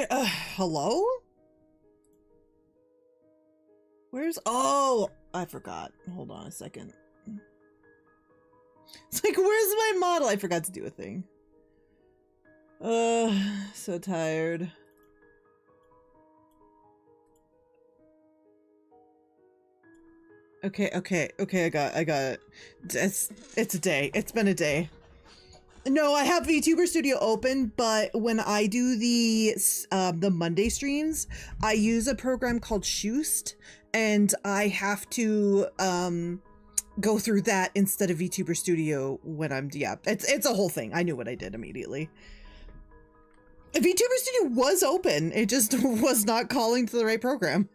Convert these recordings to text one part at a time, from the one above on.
Hello? Oh, I forgot. Hold on a second. It's like, where's my model? I forgot to do a thing. So tired. Okay, I got it. It's a day. It's been a day. No, I have VTuber Studio open, but when I do the Monday streams, I use a program called Shoost, and I have to go through that instead of VTuber Studio when I'm it's a whole thing. I knew what I did immediately. VTuber Studio was open. It just was not calling to the right program.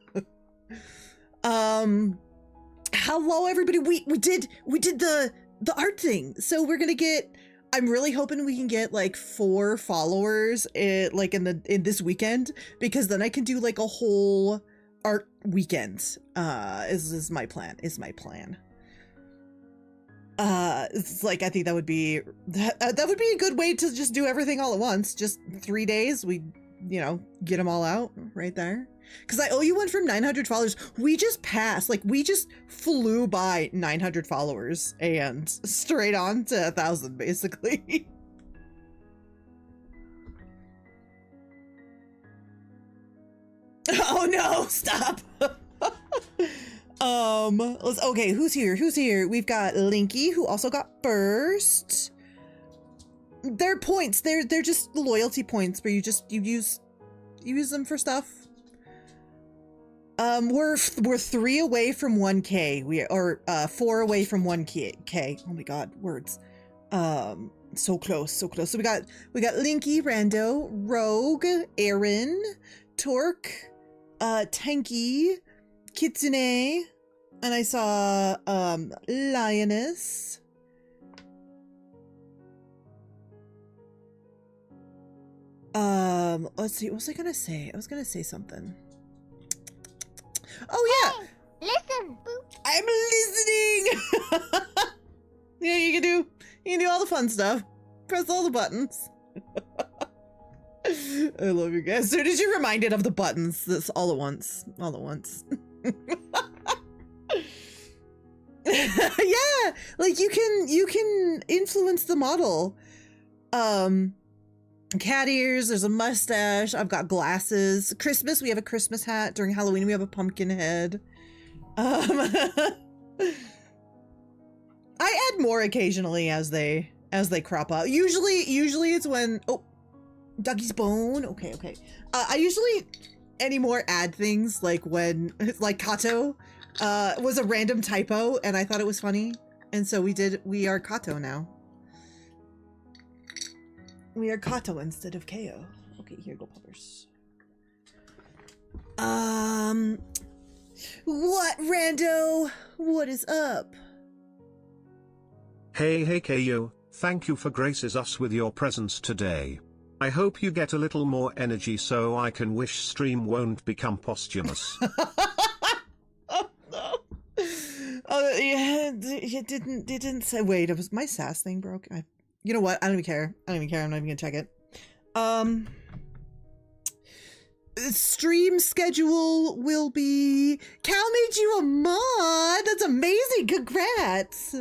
Hello everybody. We did the art thing. So we're gonna get. I'm really hoping we can get like 4 followers in this weekend, because then I can do like a whole art weekend. Is my plan. It's like, I think that would be a good way to just do everything all at once. Just 3 days. We, get them all out right there. Because I owe you one from 900 followers. We just passed, we just flew by 900 followers and straight on to 1,000, basically. Oh no, stop. Okay, who's here? We've got Linky, who also got first. They're points. They're just loyalty points where you use them for stuff. We're 3 away from 1K. We are 4 away from 1K. Oh my god, words. So close. So we got Linky, Rando, Rogue, Aaron, Torque, Tanky, Kitsune, and I saw Lioness. Let's see, what was I gonna say? I was gonna say something. Oh yeah! Hey, listen! I'm listening! Yeah, you can do all the fun stuff. Press all the buttons. I love you guys. As soon as you're reminded of the buttons, this all at once. Yeah, like you can influence the model. Cat ears, there's a mustache, I've got glasses. Christmas, we have a Christmas hat. During Halloween, we have a pumpkin head. I add more occasionally as they crop up. Usually it's when, Dougie's bone. Okay. I usually anymore add things like when, like Kato was a random typo and I thought it was funny. And so we are Kato now. We are Kato instead of KO. Okay, here go puppers. What, Rando? What is up? Hey KO, thank you for graces us with your presence today. I hope you get a little more energy so I can wish stream won't become posthumous. Oh no. Oh yeah, it didn't say. Wait, it was my sass thing broke. You know what? I don't even care. I'm not even gonna check it. Stream schedule will be. Cal made you a mod. That's amazing. Congrats.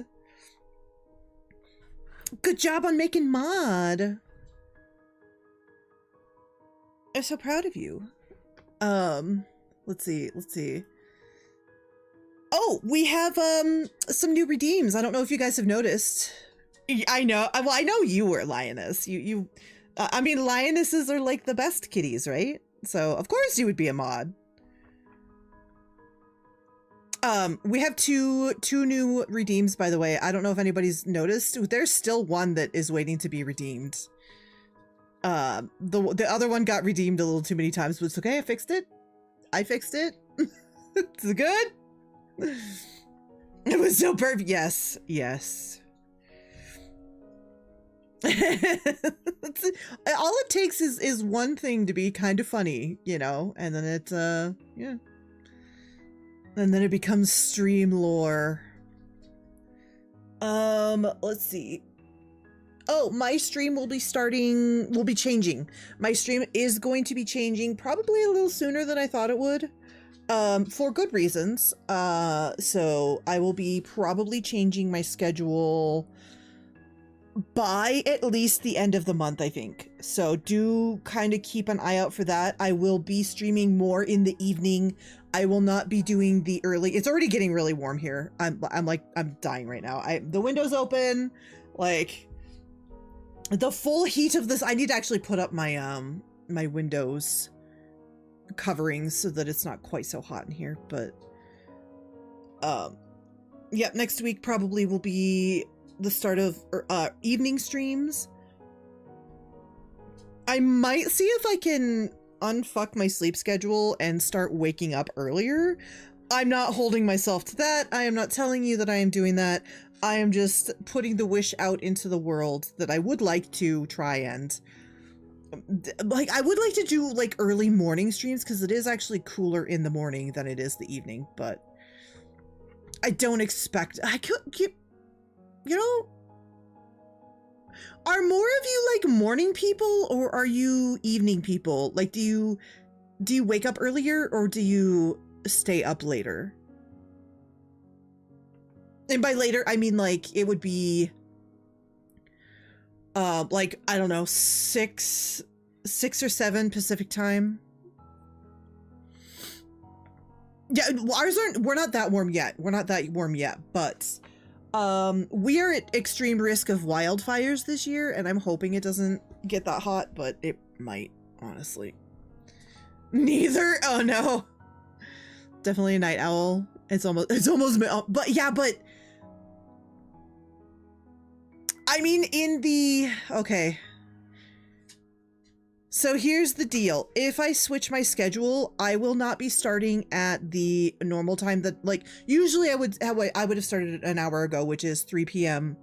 Good job on making mod. I'm so proud of you. Let's see. Oh, we have some new redeems. I don't know if you guys have noticed. I know. Well, I know you were Lioness. I mean, Lionesses are like the best kitties, right? So of course you would be a mod. We have two new redeems, by the way. I don't know if anybody's noticed. There's still one that is waiting to be redeemed. The other one got redeemed a little too many times, but it's okay. I fixed it. It's good. It was so perfect. Yes. All it takes is one thing to be kind of funny, and then it yeah. And then it becomes stream lore. Let's see. Oh, my stream will be changing. My stream is going to be changing probably a little sooner than I thought it would. For good reasons. So I will be probably changing my schedule by at least the end of the month, I think. So do kind of keep an eye out for that. I will be streaming more in the evening. I will not be doing the early. It's already getting really warm here. I'm dying right now. The window's open, like the full heat of this. I need to actually put up my my windows coverings so that it's not quite so hot in here, but yeah, next week probably will be the start of evening streams. I might see if I can unfuck my sleep schedule and start waking up earlier. I'm not holding myself to that. I am not telling you that I am doing that. I am just putting the wish out into the world that I would like to try and like, I would like to do like early morning streams because it is actually cooler in the morning than it is the evening, but I don't expect, I could keep, you know, are more of you like morning people or are you evening people? Like, do you wake up earlier or do you stay up later? And by later, I mean like it would be like, I don't know, 6 or 7 Pacific time. Yeah, we're not that warm yet. We're not that warm yet, but we are at extreme risk of wildfires this year, and I'm hoping it doesn't get that hot, but it might, honestly. Neither? Oh no. Definitely a night owl. It's almost, but yeah, but I mean, okay. So here's the deal. If I switch my schedule, I will not be starting at the normal time that, like, usually I would have started an hour ago, which is 3 p.m.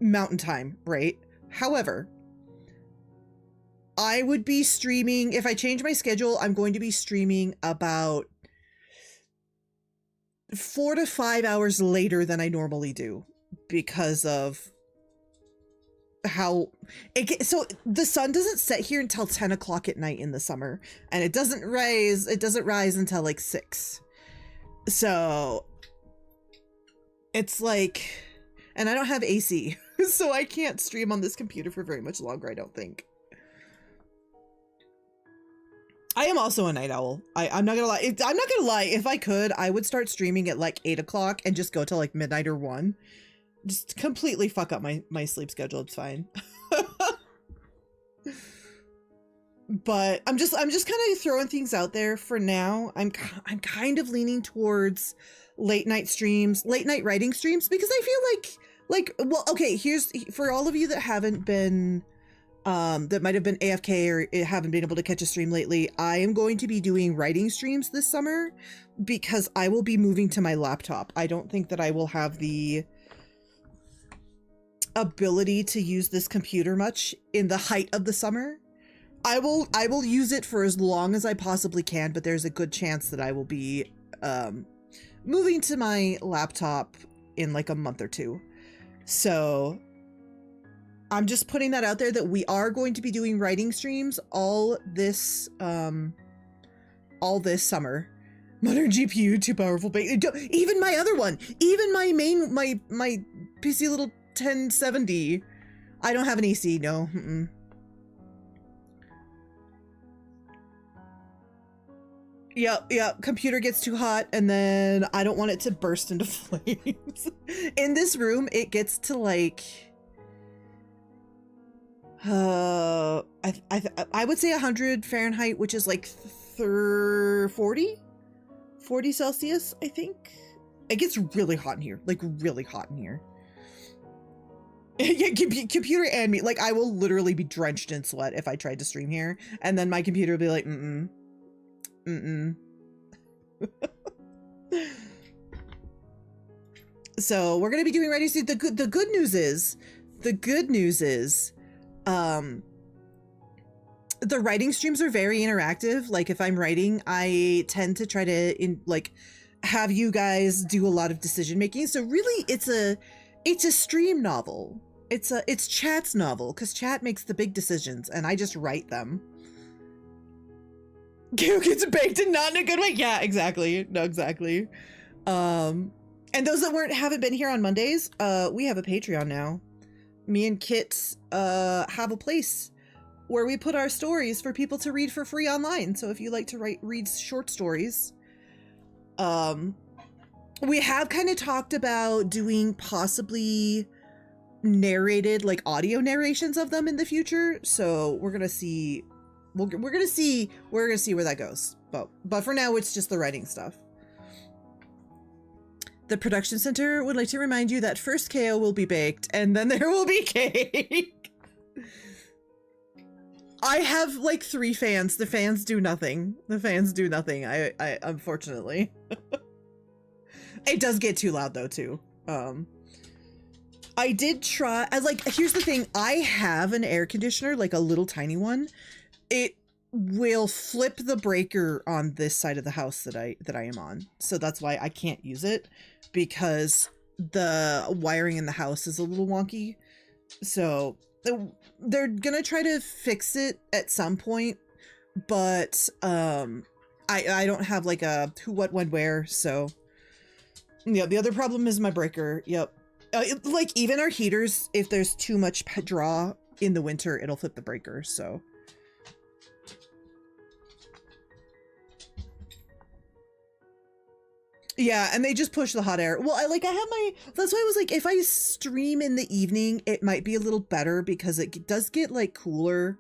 Mountain time, right? However, I would be streaming, if I change my schedule, I'm going to be streaming about 4 to 5 hours later than I normally do because of how so the sun doesn't set here until 10 o'clock at night in the summer, and it doesn't rise until like 6. So it's like, and I don't have AC, so I can't stream on this computer for very much longer, I don't think. I am also a night owl. I'm not gonna lie. If I could, I would start streaming at like 8 o'clock and just go till like midnight or 1. Just completely fuck up my sleep schedule. It's fine. But I'm just kind of throwing things out there for now. I'm kind of leaning towards late night writing streams, because I feel like well, okay, here's for all of you that haven't been that might have been AFK or haven't been able to catch a stream lately. I am going to be doing writing streams this summer because I will be moving to my laptop. I don't think that I will have the ability to use this computer much in the height of the summer. I will use it for as long as I possibly can, but there's a good chance that I will be moving to my laptop in like a month or 2. So I'm just putting that out there that we are going to be doing writing streams all this summer. Modern GPU, too powerful. Even my other one, even my main, my PC little 1070. I don't have an AC, no. Yep, computer gets too hot and then I don't want it to burst into flames. In this room, it gets to like I would say 100 Fahrenheit, which is like 40 Celsius, I think. It gets really hot in here, like really hot in here. Yeah, computer and me, like I will literally be drenched in sweat if I tried to stream here, and then my computer will be like, So we're gonna be doing writing. The good news is, the writing streams are very interactive. Like if I'm writing, I tend to try to have you guys do a lot of decision making. So really, it's a stream novel. It's Chat's novel, because Chat makes the big decisions and I just write them. Gail gets baked and not in a good way. Yeah, exactly. No, exactly. And those that haven't been here on Mondays, we have a Patreon now. Me and Kit have a place where we put our stories for people to read for free online. So if you like to read short stories, we have kind of talked about doing possibly narrated, like audio narrations of them in the future. So we're gonna see. We're gonna see where that goes. But for now, it's just the writing stuff. The production center would like to remind you that first KO will be baked, and then there will be cake. I have like 3 fans. The fans do nothing. I unfortunately. It does get too loud though too. I did try. Here's the thing. I have an air conditioner, like a little tiny one. It will flip the breaker on this side of the house that I am on. So that's why I can't use it, because the wiring in the house is a little wonky. So they're gonna try to fix it at some point, but I don't have like a who, what, when, where. So yeah, the other problem is my breaker. Yep. Like even our heaters, if there's too much draw in the winter, it'll flip the breaker. So yeah, and they just push the hot air. Well, that's why I was like, if I stream in the evening, it might be a little better, because it does get like cooler.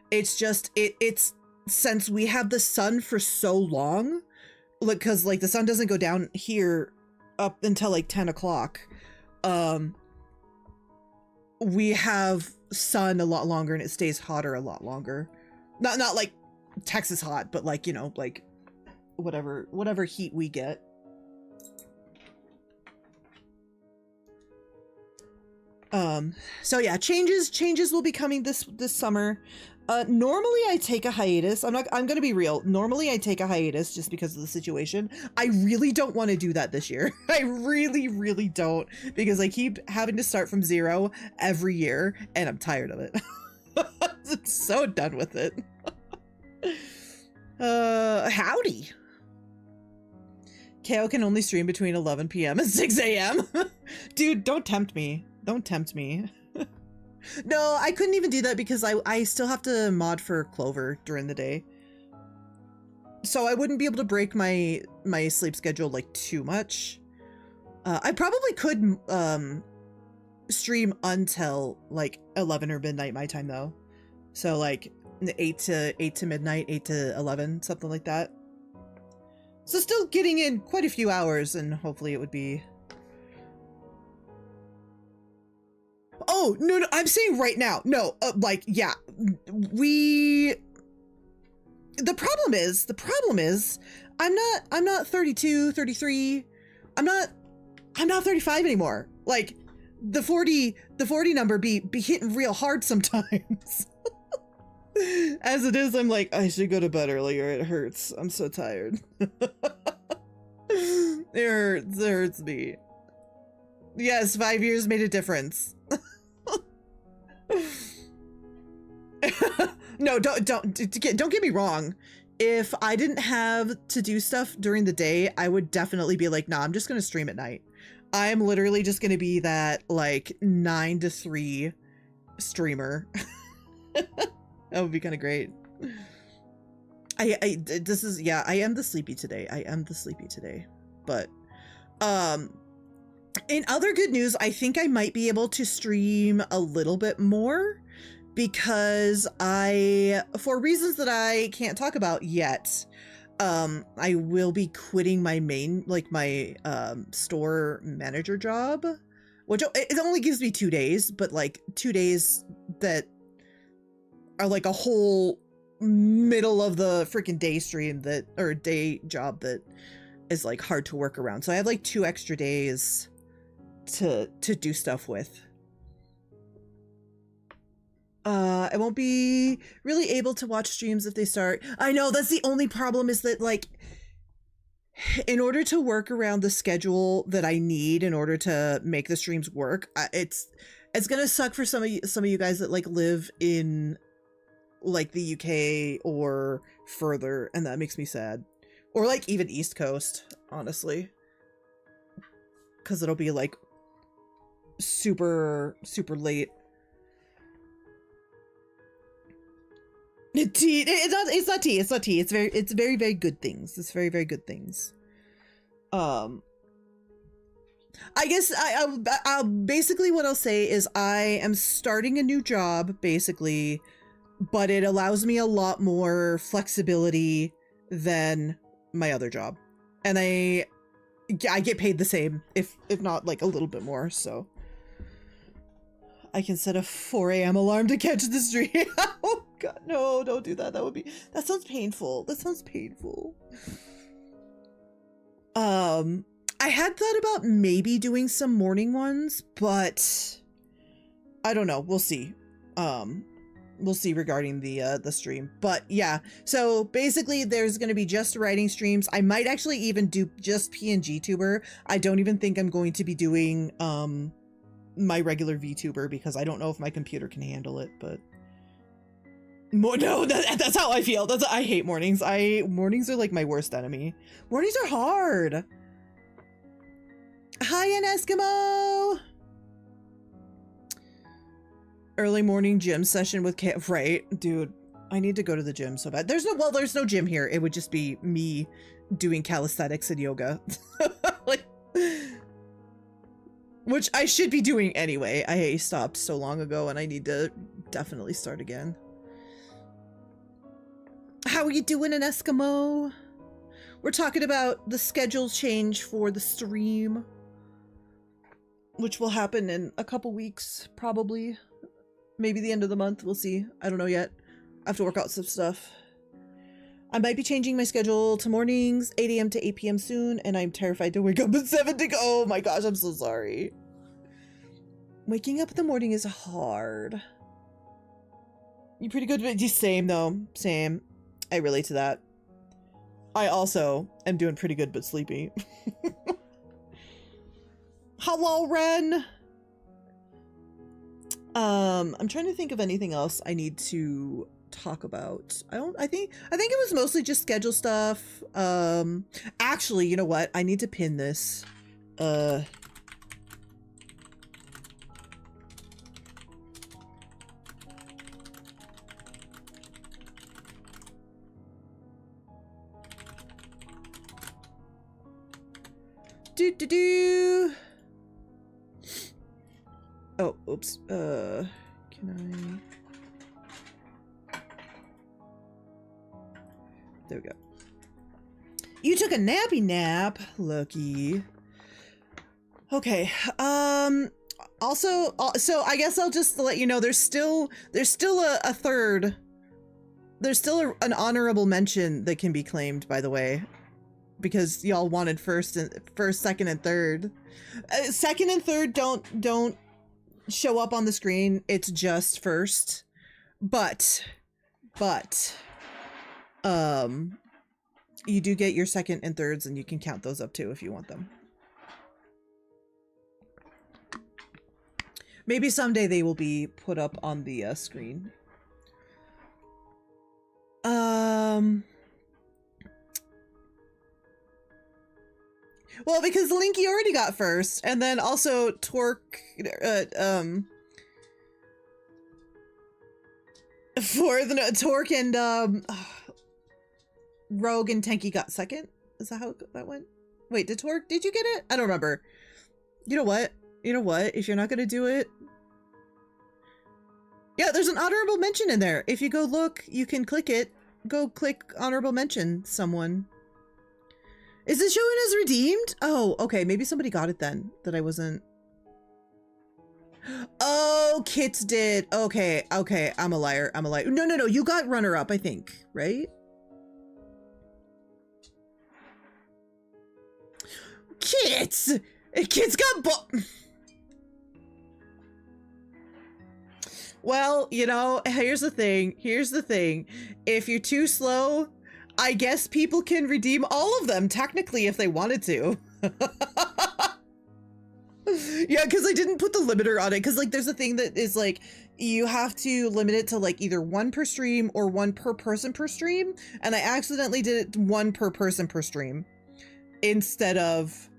It's just, it's since we have the sun for so long, like, cause like the sun doesn't go down here up until like 10 o'clock. We have sun a lot longer and it stays hotter a lot longer. Not like Texas hot, but like, you know, like whatever heat we get. So yeah, changes will be coming this summer. Normally I take a hiatus. I'm gonna be real. Normally I take a hiatus just because of the situation. I really don't want to do that this year. I really don't, because I keep having to start from zero every year and I'm tired of it. I'm so done with it. Howdy. KO can only stream between 11 p.m. and 6 a.m. Dude, don't tempt me. Don't tempt me. No, I couldn't even do that because I still have to mod for Clover during the day. So I wouldn't be able to break my sleep schedule like too much. I probably could stream until like 11 or midnight my time though. So like 8 to midnight, 8 to 11, something like that. So still getting in quite a few hours, and hopefully it would be... Oh, no, I'm saying right now. No, like, yeah, the problem is, I'm not 32, 33. I'm not 35 anymore. Like, the 40 number be hitting real hard sometimes. As it is, I'm like, I should go to bed earlier. It hurts. I'm so tired. It hurts me. Yes, 5 years made a difference. No, don't get me wrong. If I didn't have to do stuff during the day, I would definitely be like, nah, I'm just gonna stream at night. I'm literally just gonna be that like 9 to 3 streamer. That would be kind of great. I am the sleepy today. But in other good news, I think I might be able to stream a little bit more, because for reasons that I can't talk about yet, I will be quitting my main, like my store manager job, which it only gives me 2 days, but like 2 days that are like a whole middle of the freaking day stream or day job that is like hard to work around. So I have like 2 extra days to do stuff with. I won't be really able to watch streams if they start. I know, that's the only problem, is that like, in order to work around the schedule that I need in order to make the streams work, it's It's gonna suck for some of you guys that like live in like the UK or further, and that makes me sad. Or like even East Coast, honestly. Cause it'll be like super late. Tea. It's not tea. It's not tea. It's very good things. It's very good things. I guess I'll basically what I'll say is I am starting a new job basically, but it allows me a lot more flexibility than my other job, and I get paid the same, if not like a little bit more. So I can set a 4 a.m. alarm to catch the stream. Oh god, no, don't do that. That sounds painful. That sounds painful. I had thought about maybe doing some morning ones, but I don't know. We'll see. We'll see regarding the stream. But yeah, so basically there's going to be just writing streams. I might actually even do just PNG tuber. I don't even think I'm going to be doing my regular VTuber because I don't know if my computer can handle it, but no, that's how I feel. I hate mornings. Mornings are like my worst enemy. Mornings are hard. Hi, an Eskimo. Early morning gym session with right, dude. I need to go to the gym so bad. There's no gym here. It would just be me doing calisthenics and yoga. Like, which I should be doing anyway. I stopped so long ago and I need to definitely start again. How are you doing, an Eskimo? We're talking about the schedule change for the stream, which will happen in a couple weeks, probably. Maybe the end of the month, we'll see. I don't know yet. I have to work out some stuff. I might be changing my schedule to mornings, 8 a.m. to 8 p.m. soon, and I'm terrified to wake up at 7 to go. Oh my gosh, I'm so sorry. Waking up in the morning is hard. You're pretty good, but same though. Same. I relate to that. I also am doing pretty good, but sleepy. Hello, Ren. I'm trying to think of anything else I need to talk about. I think it was mostly just schedule stuff. Actually, you know what? I need to pin this. Do. Oh, oops. Can I? There we go. You took a nappy nap, Lucky. Okay. Also, so I guess I'll just let you know there's still a third. There's still an honorable mention that can be claimed, by the way, because y'all wanted first, second, and third. Second and third don't show up on the screen. It's just first. But you do get your second and thirds, and you can count those up too if you want them. Maybe someday they will be put up on the screen. Well, because Linky already got first, and then also Torque, for the Torque and Rogue and Tenki got second. Is that how that went? Wait, did you get it? I don't remember. You know what? If you're not gonna do it, yeah, there's an honorable mention in there. If you go look, you can click it. Go click honorable mention someone. Is it showing as redeemed? Oh, okay. Maybe somebody got it then that I wasn't. Oh, Kits did. Okay. I'm a liar. No. You got runner up, I think, right? Kits got Well, here's the thing. If you're too slow, I guess people can redeem all of them, technically, if they wanted to. Yeah, because I didn't put the limiter on it, because like there's a thing that is like you have to limit it to like either one per stream or one per person per stream, and I accidentally did it one per person per stream instead of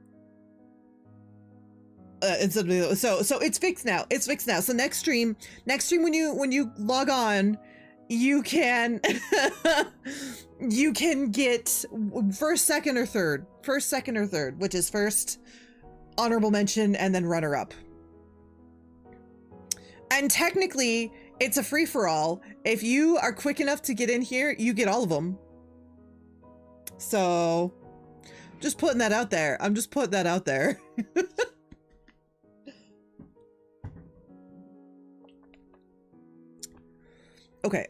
so it's fixed now. It's fixed now. So next stream when you log on, you can you can get first, second, or third, which is first, honorable mention, and then runner up. And technically it's a free-for-all. If you are quick enough to get in here, you get all of them. So just putting that out there. I'm just putting that out there. Okay,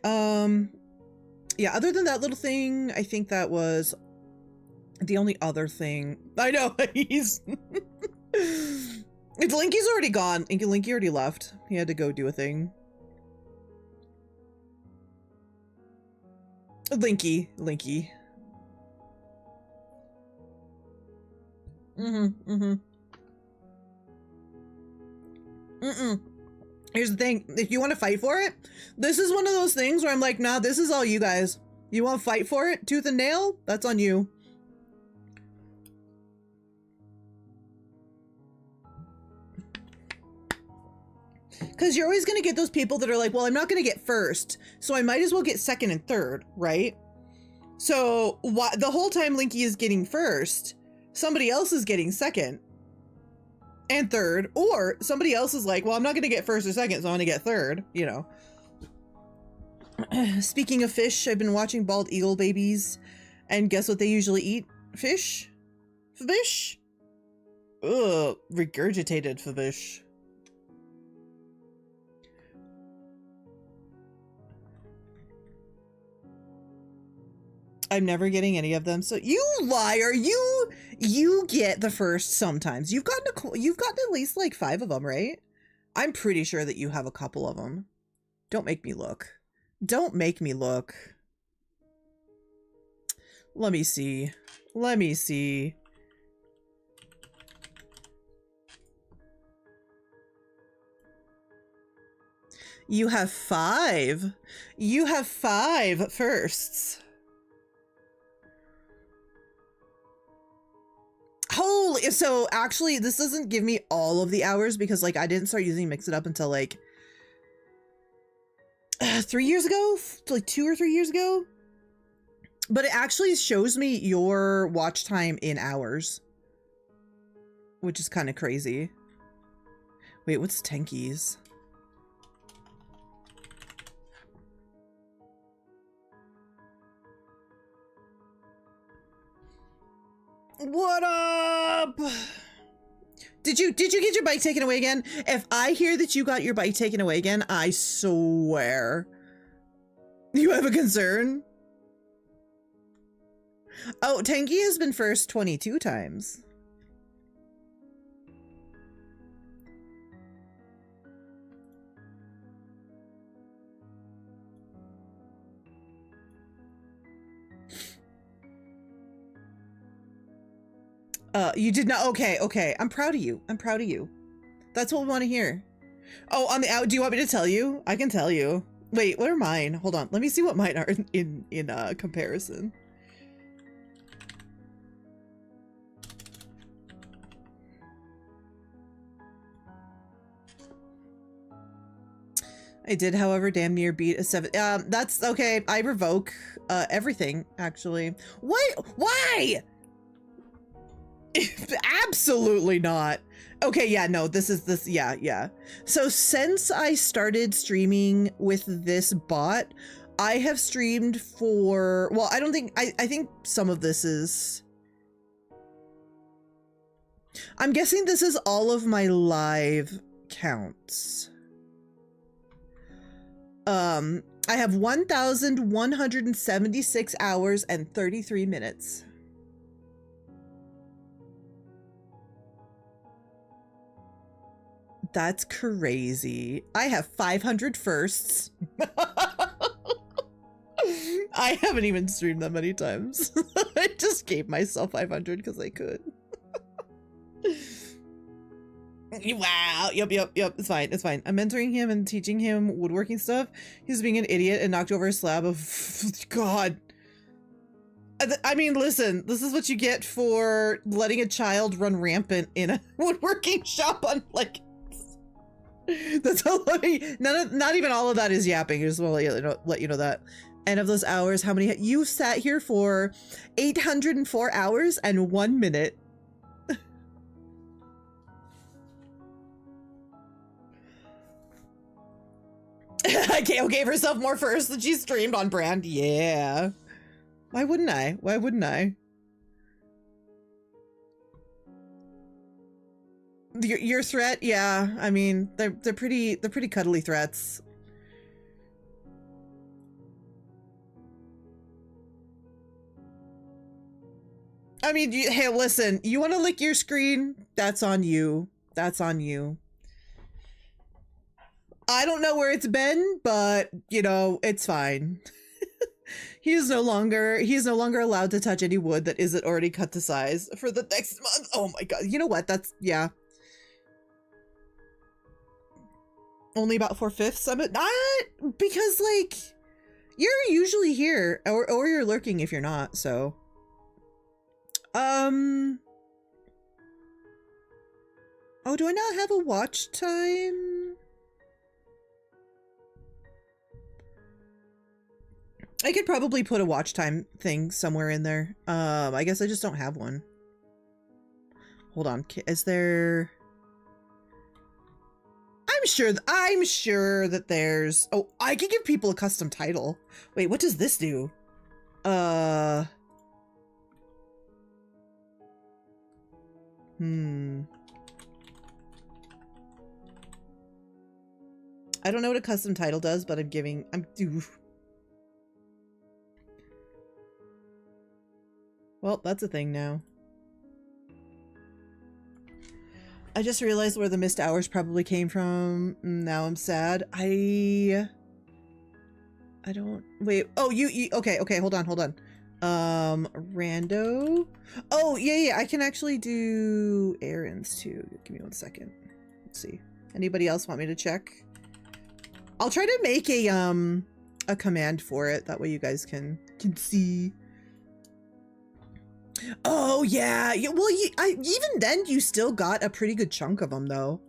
yeah, other than that little thing, I think that was the only other thing. I know, he's... Linky's already gone. Linky already left. He had to go do a thing. Linky. Here's the thing, if you want to fight for it, this is one of those things where I'm like, nah, this is all you guys. You want to fight for it, tooth and nail? That's on you. Because you're always going to get those people that are like, well, I'm not going to get first, so I might as well get second and third, right? So the whole time Linky is getting first, somebody else is getting second and third, or somebody else is like, well, I'm not going to get first or second, so I'm going to get third, you know. Speaking of fish, I've been watching bald eagle babies, and guess what they usually eat? Fish? Fish? Ugh, regurgitated fish. I'm never getting any of them. So you liar, you get the first sometimes. You've gotten at least like 5 of them, right? I'm pretty sure that you have a couple of them. Don't make me look. Don't make me look. Let me see. Let me see. You have 5. You have 5 firsts. Holy, so actually this doesn't give me all of the hours because like I didn't start using Mix It Up until like 3 years ago, like 2 or 3 years ago. But it actually shows me your watch time in hours, which is kind of crazy. Wait, what's Tenki's? What up? Did you get your bike taken away again? If I hear that you got your bike taken away again, I swear. You have a concern? Oh, Tenki has been first 22 times. You did not. Okay. I'm proud of you. I'm proud of you. That's what we want to hear. Oh, on the out. Do you want me to tell you? I can tell you. Wait, what are mine? Hold on. Let me see what mine are in comparison. I did, however, damn near beat a 7. That's okay. I revoke everything, actually. What? Why? Absolutely not. Okay, yeah, no, yeah. So since I started streaming with this bot, I have streamed for, well, I think some of this is, I'm guessing this is all of my live counts. I have 1,176 hours and 33 minutes. That's crazy. I have 500 firsts. I haven't even streamed that many times. I just gave myself 500 because I could. Wow. Yep. It's fine. It's fine. I'm mentoring him and teaching him woodworking stuff. He's being an idiot and knocked over a slab of God. I mean, listen, this is what you get for letting a child run rampant in a woodworking shop on, like, that's all. Not even all of that is yapping. I just want to let you know that. And of those hours, how many you sat here for? 804 hours and 1 minute. Kayo gave herself more first than she streamed on brand. Yeah. Why wouldn't I? Why wouldn't I? Your threat, yeah. I mean, they're pretty cuddly threats. I mean, hey, listen. You want to lick your screen? That's on you. That's on you. I don't know where it's been, but you know, it's fine. He's no longer allowed to touch any wood that isn't already cut to size for the next month. Oh my god. You know what? That's, yeah. Only about 4/5 of it. Not because, like, you're usually here or you're lurking if you're not, so. Oh, do I not have a watch time? I could probably put a watch time thing somewhere in there. I guess I just don't have one. Hold on. Is there... I'm sure that there's... Oh, I could give people a custom title. Wait, what does this do? I don't know what a custom title does, but well, that's a thing now. I just realized where the missed hours probably came from. Now I'm sad. I don't... Wait. Oh, you okay, hold on. Rando. Oh, yeah, I can actually do errands too. Give me 1 second. Let's see. Anybody else want me to check? I'll try to make a command for it. That way you guys can see. Oh yeah, well, even then you still got a pretty good chunk of them though.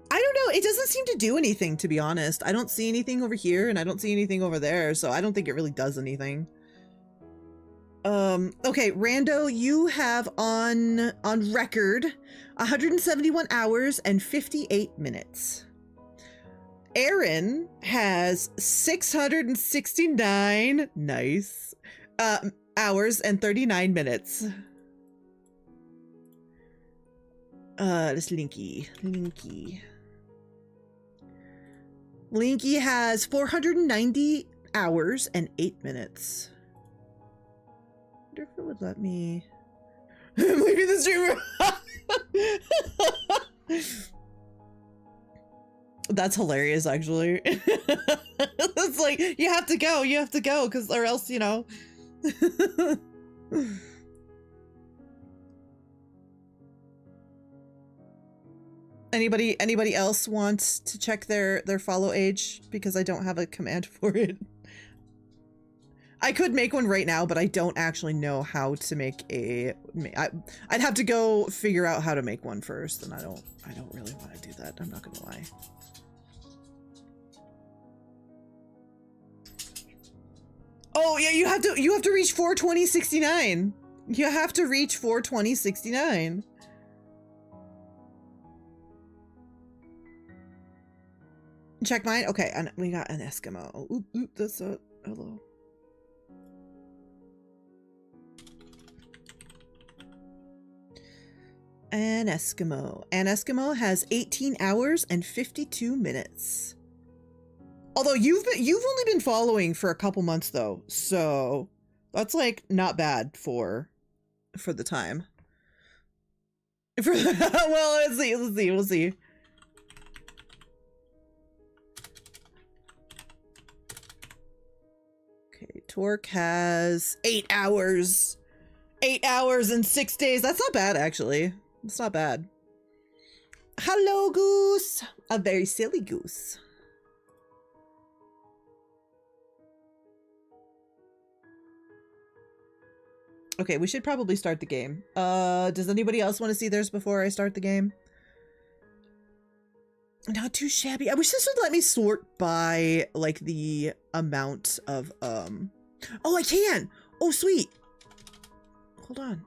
I don't know, it doesn't seem to do anything, to be honest. I don't see anything over here and I don't see anything over there, so I don't think it really does anything. Okay, Rando, you have on record 171 hours and 58 minutes. Aaron has 669 nice hours and 39 minutes. This Linky has 490 hours and 8 minutes. I wonder if it would let me... I'm leaving the streamer. That's hilarious, actually. It's like, you have to go, because or else, you know. Anybody else wants to check their follow age? Because I don't have a command for it. I could make one right now, but I don't actually know how to make a... I'd have to go figure out how to make one first, and I don't really want to do that, I'm not gonna lie. Oh yeah, you have to reach 420.69. You have to reach 420.69. Check mine. Okay, and we got an Eskimo. Oop, that's a hello. An Eskimo. An Eskimo has 18 hours and 52 minutes. Although you've only been following for a couple months though, so that's like not bad for the time. Well, let's see, we'll see. Okay, Torque has 8 hours 8 hours and 6 days. That's not bad, actually. It's not bad. Hello, goose. A very silly goose. Okay, we should probably start the game. Does anybody else want to see theirs before I start the game? Not too shabby. I wish this would let me sort by, like, the amount of, Oh, I can! Oh, sweet! Hold on.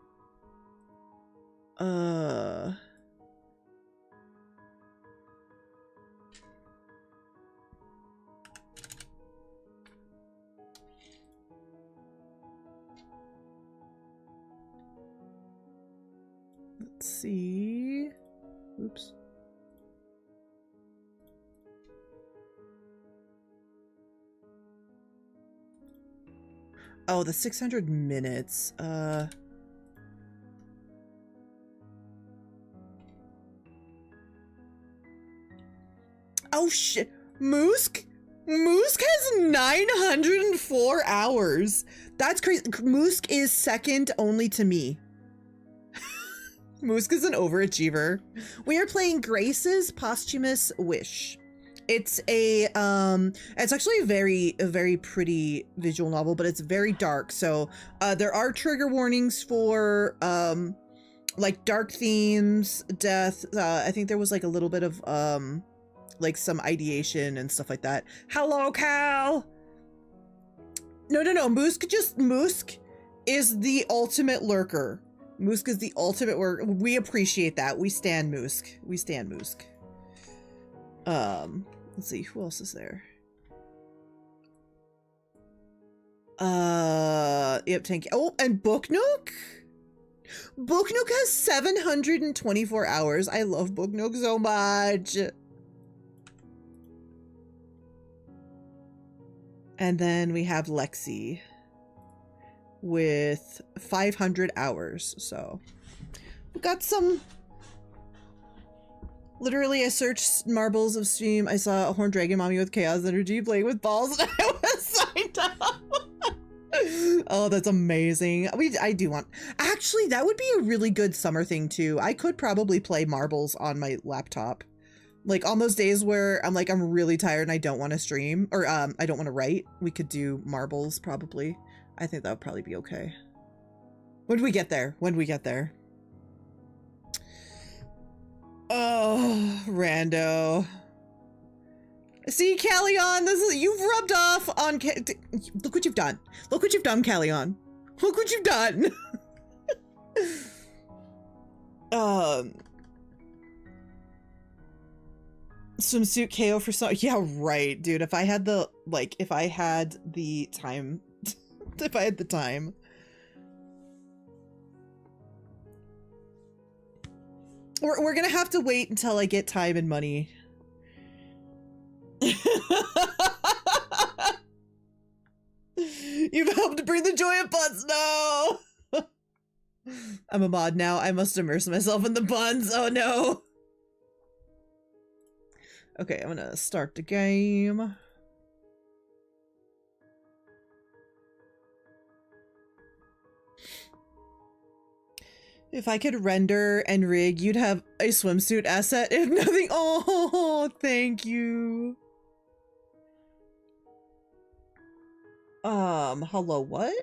Let's see. Oops. Oh, the 600 minutes. Oh shit. Moosk has 904 hours. That's crazy. Moosk is second only to me. Moosk is an overachiever. We are playing Grace's Posthumous Wish. It's a it's actually a very pretty visual novel, but it's very dark. So there are trigger warnings for like dark themes, death. I think there was like a little bit of like some ideation and stuff like that. Hello, Cal. No. Moosk is the ultimate lurker. Moosk is the ultimate work. We appreciate that. We stand Moosk. We stand Moosk. Let's see, who else is there? Yep, thank you. Oh, and Book Nook? Book Nook has 724 hours. I love Book Nook so much. And then we have Lexi with 500 hours. So we got some. Literally, I searched marbles of stream. I saw a horned dragon mommy with chaos energy playing with balls, and I was signed up. Oh, that's amazing. I do want. Actually, that would be a really good summer thing too. I could probably play marbles on my laptop, like on those days where I'm like I'm really tired and I don't want to stream or I don't want to write. We could do marbles probably. I think that would probably be okay. When we get there. When we get there. Oh, rando. See, Callion, you've rubbed off on. Look what you've done. Look what you've done, Callion. Look what you've done. Swimsuit KO for some. Yeah, right, dude. If I had the time, if I had the time. We're gonna have to wait until I get time and money. You've helped bring the joy of buns. No! I'm a mod now. I must immerse myself in the buns. Oh no. Okay, I'm gonna start the game. If I could render and rig, you'd have a swimsuit asset. If nothing. Oh, thank you. Hello, what?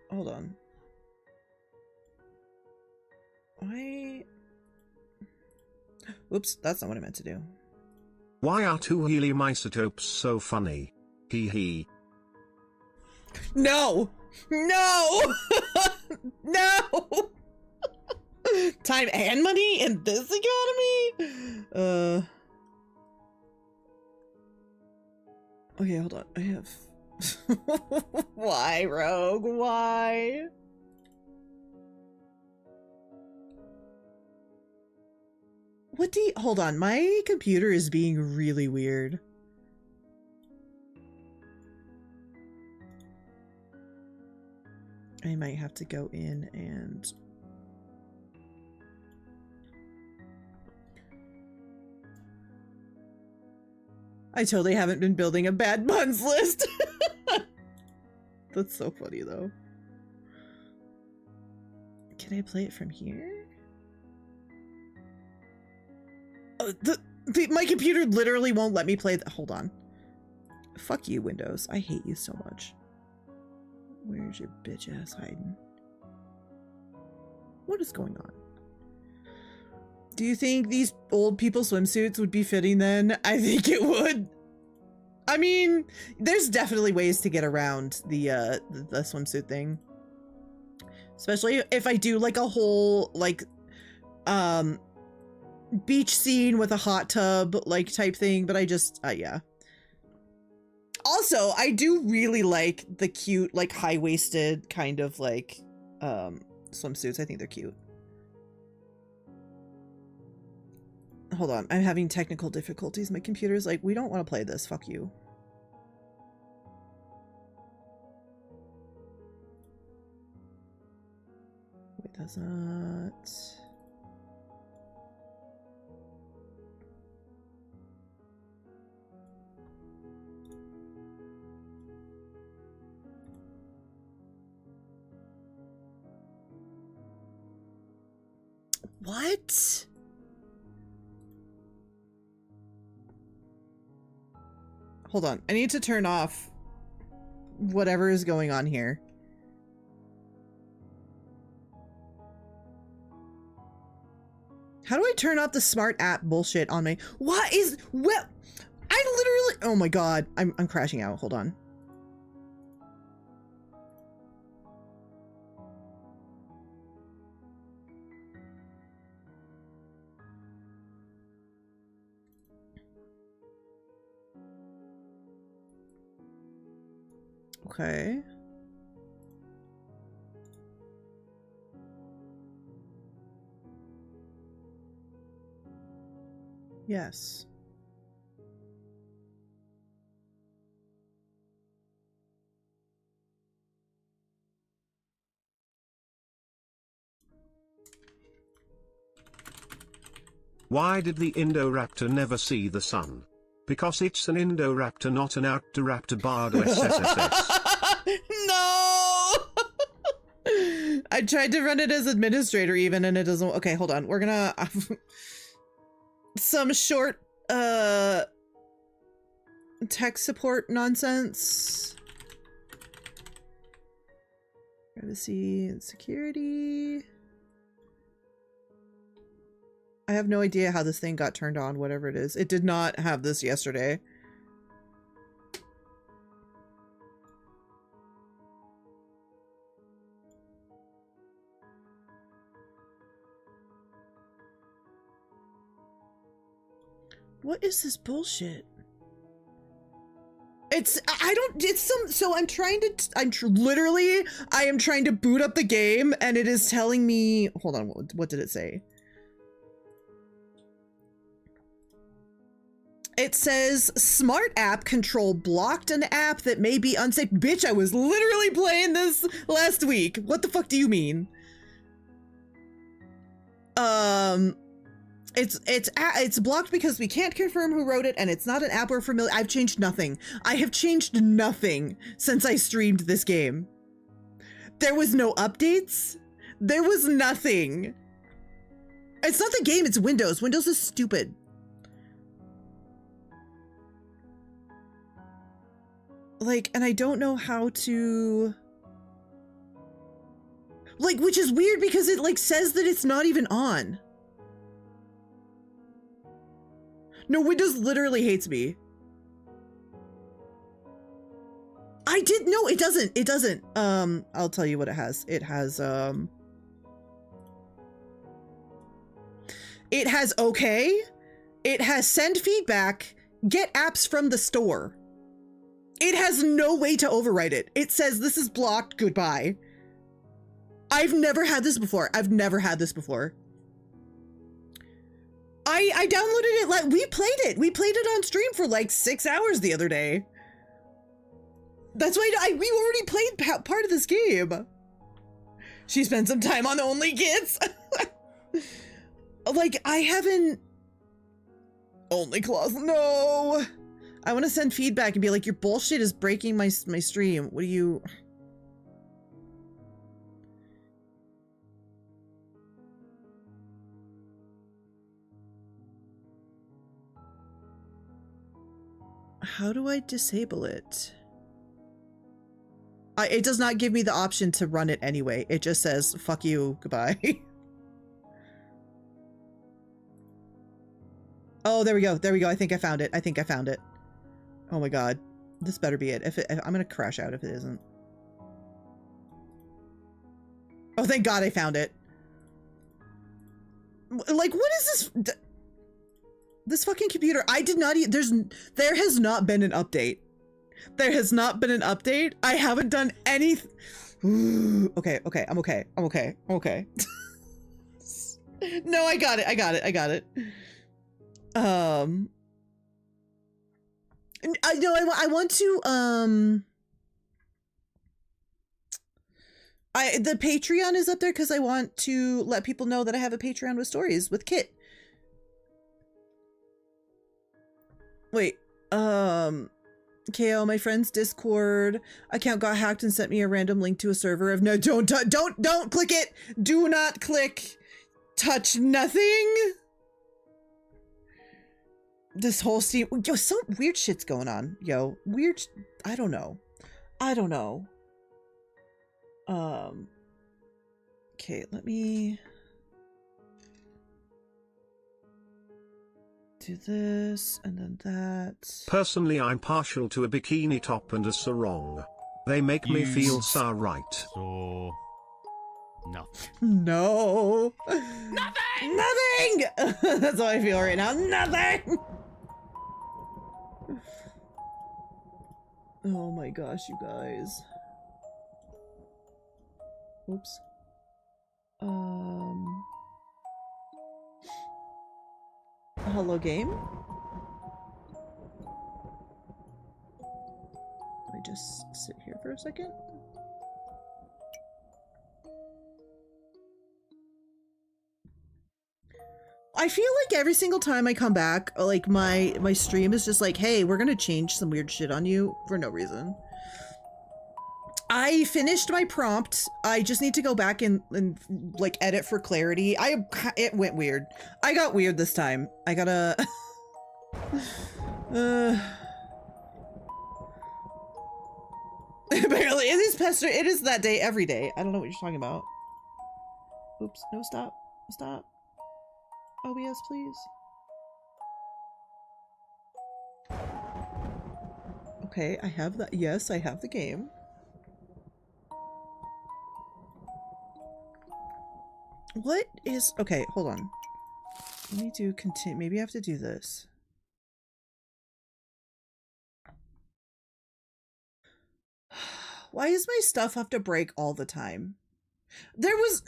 Hold on. Oops, that's not what I meant to do. Why are two helium isotopes so funny? Hee hee. No! No! No! Time and money in this economy? Okay, hold on. I have... Why, Rogue? Why? What do you... Hold on, my computer is being really weird. I might have to go in and... I totally haven't been building a bad buns list. That's so funny, though. Can I play it from here? My computer literally won't let me play hold on. Fuck you, Windows. I hate you so much. Where's your bitch ass hiding? What is going on? Do you think these old people swimsuits would be fitting then? I think it would. I mean, there's definitely ways to get around the swimsuit thing. Especially if I do like a whole like beach scene with a hot tub like type thing, but I just yeah. Also, I do really like the cute like high-waisted kind of like swimsuits. I think they're cute. Hold on, I'm having technical difficulties. My computer's like, we don't want to play this. Fuck you. Wait, that's not... What? Hold on. I need to turn off whatever is going on here. How do I turn off the smart app bullshit on me? What is... Well, I literally... Oh my god. I'm crashing out. Hold on. Okay. Yes. Why did the Indoraptor never see the sun? Because it's an Indoraptor, not an Outdoraptor Bardo SSSS. No! I tried to run it as administrator even and it doesn't... Okay, hold on. We're gonna... some short, tech support nonsense. Privacy and security. I have no idea how this thing got turned on, whatever it is. It did not have this yesterday. What is this bullshit? So I'm trying to, literally, I am trying to boot up the game and it is telling me, hold on, what did it say? It says, smart app control blocked an app that may be unsafe. Bitch, I was literally playing this last week. What the fuck do you mean? It's blocked because we can't confirm who wrote it and it's not an app we're familiar. I've changed nothing. I have changed nothing since I streamed this game. There was no updates. There was nothing. It's not the game, it's Windows. Windows is stupid. Like, and I don't know how to... Like, which is weird because it, like, says that it's not even on. No, Windows literally hates me. No, it doesn't. It doesn't. I'll tell you what it has. It has okay. It has send feedback, get apps from the store. It has no way to overwrite it. It says this is blocked, goodbye. I've never had this before. I've never had this before. I downloaded it, like, we played it. We played it on stream for like 6 hours the other day. That's why we already played part of this game. She spent some time on Only Kids. Like, I haven't... Only Claws, no. I want to send feedback and be like, your bullshit is breaking my stream. What do you... How do I disable it? It does not give me the option to run it anyway. It just says, fuck you, goodbye. Oh, there we go. There we go. I think I found it. I think I found it. Oh my god. This better be it. If I'm gonna crash out if it isn't. Oh, thank god I found it. Like, what is this? This fucking computer. I did not there has not been an update. There has not been an update. I haven't done anything. Okay, okay, I'm okay. I'm okay. I'm okay. No, I got it. I got it. I got it. I know I want to, the Patreon is up there because I want to let people know that I have a Patreon with stories with Kit. Wait, KO, my friend's Discord account got hacked and sent me a random link to a server of no, don't click it. Do not click. Touch nothing. This whole Steam, yo, some weird shit's going on, yo. Weird, I don't know. I don't know. Okay, let me do this and then that. Personally, I'm partial to a bikini top and a sarong. They make me feel so right. So... nothing. No. Nothing! Nothing! That's how I feel right now. Nothing! Oh my gosh, you guys. Oops. Hello, game? Let me just sit here for a second. I feel like every single time I come back, like my stream is just like, hey, we're gonna change some weird shit on you for no reason. I finished my prompt. I just need to go back and like edit for clarity. It went weird. I got weird this time. I gotta barely. It is pester. It is that day every day. I don't know what you're talking about. Oops. No, stop. Stop. OBS, please. Okay, I have that. Yes, I have the game. What is... Okay, hold on. Let me do continue. Maybe I have to do this. Why does my stuff have to break all the time? There was...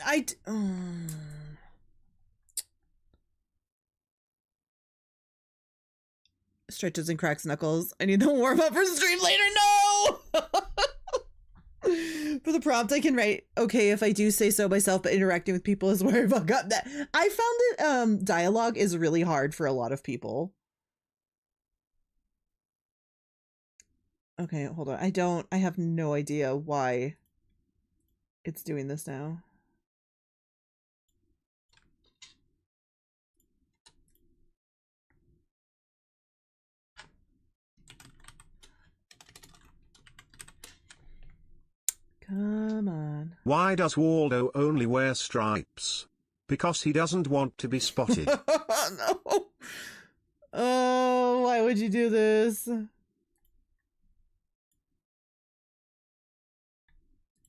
Stretches and cracks knuckles. I need to warm up for stream later. No! For the prompt, I can write, okay, if I do say so myself, but interacting with people is where I fuck up. That I found that dialogue is really hard for a lot of people. Okay, hold on. I have no idea why it's doing this now. Come on. Why does Waldo only wear stripes? Because he doesn't want to be spotted. No. Oh, why would you do this?